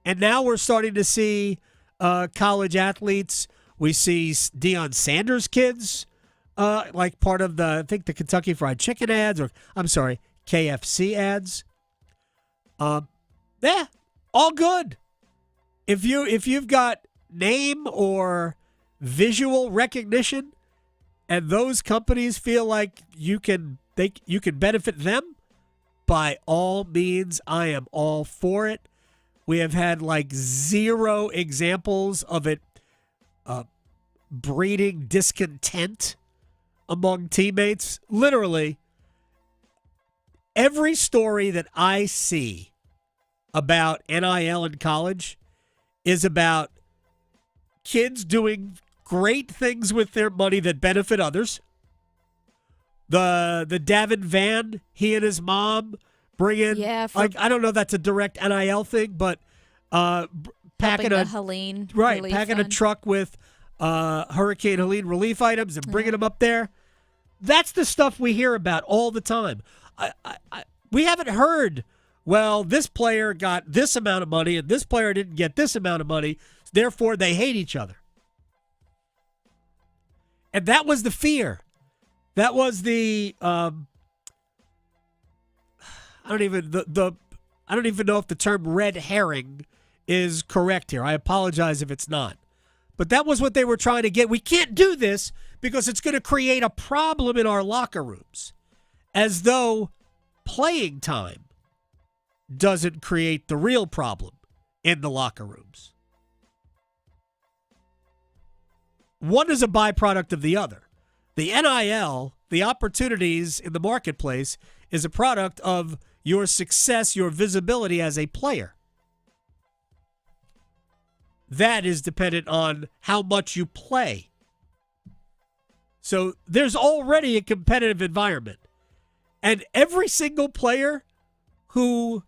And now we're starting to see college athletes. We see Deion Sanders' kids, like part of the Kentucky Fried Chicken ads, or I'm sorry, KFC ads. Yeah, all good. If you've got name or visual recognition, and those companies feel like you can benefit them, by all means, I am all for it. We have had like zero examples of it breeding discontent among teammates. Literally, every story that I see about NIL in college is about kids doing great things with their money that benefit others. The Davin Van, he and his mom bring in, I don't know if that's a direct NIL thing, but packing Helene a truck with Hurricane Helene relief items and bringing them up there. That's the stuff we hear about all the time. We haven't heard, well, this player got this amount of money and this player didn't get this amount of money, therefore they hate each other. And that was the fear. That was the I don't even know if the term red herring is correct here. I apologize if it's not. But that was what they were trying to get. We can't do this because it's going to create a problem in our locker rooms. As though playing time doesn't create the real problem in the locker rooms. One is a byproduct of the other. The NIL, the opportunities in the marketplace, is a product of your success, your visibility as a player. That is dependent on how much you play. So there's already a competitive environment. And every single player who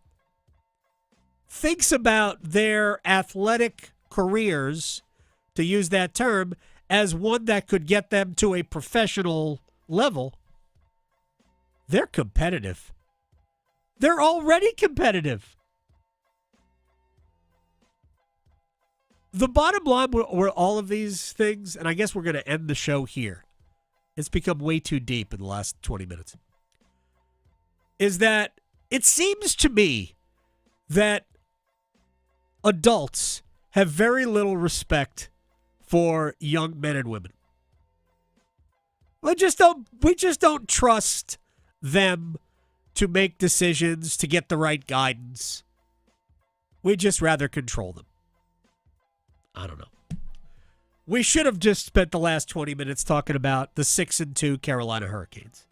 thinks about their athletic careers, to use that term, as one that could get them to a professional level, they're competitive. They're already competitive. The bottom line were all of these things, and I guess we're going to end the show here. It's become way too deep in the last 20 minutes. Is that it seems to me that adults have very little respect for young men and women. We just don't trust them to make decisions, to get the right guidance. We'd just rather control them. I don't know. We should have just spent the last 20 minutes talking about the 6-2 Carolina Hurricanes.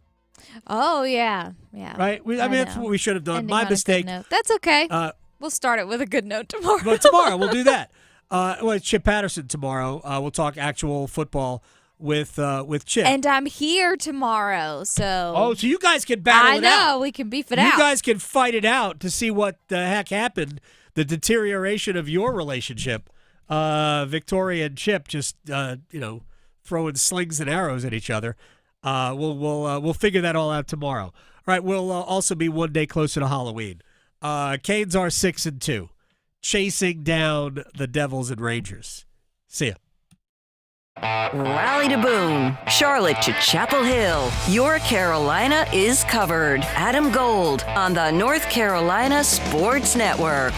Oh, yeah. Right? That's what we should have done. My mistake. That's okay. We'll start it with a good note tomorrow. But tomorrow, we'll do that. It's Chip Patterson tomorrow. We'll talk actual football with Chip. And I'm here tomorrow, so. Oh, so you guys can battle it out. I know, we can beef it out. You guys can fight it out to see what the heck happened. The deterioration of your relationship. Victoria and Chip just throwing slings and arrows at each other. We'll figure that all out tomorrow. All right, we'll also be one day closer to Halloween. Canes are 6-2. Chasing down the Devils and Rangers. See ya. Raleigh to Boone, Charlotte to Chapel Hill. Your Carolina is covered. Adam Gold on the North Carolina Sports Network.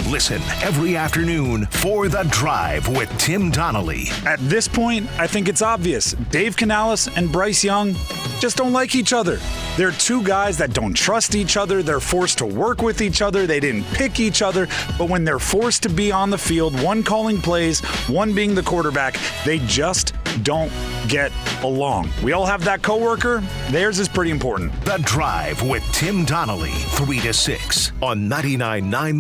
Listen every afternoon for The Drive with Tim Donnelly. At this point, I think it's obvious. Dave Canales and Bryce Young just don't like each other. They're two guys that don't trust each other. They're forced to work with each other. They didn't pick each other. But when they're forced to be on the field, one calling plays, one being the quarterback, they just don't get along. We all have that coworker. Theirs is pretty important. The Drive with Tim Donnelly, 3 to 6 on 99.9 The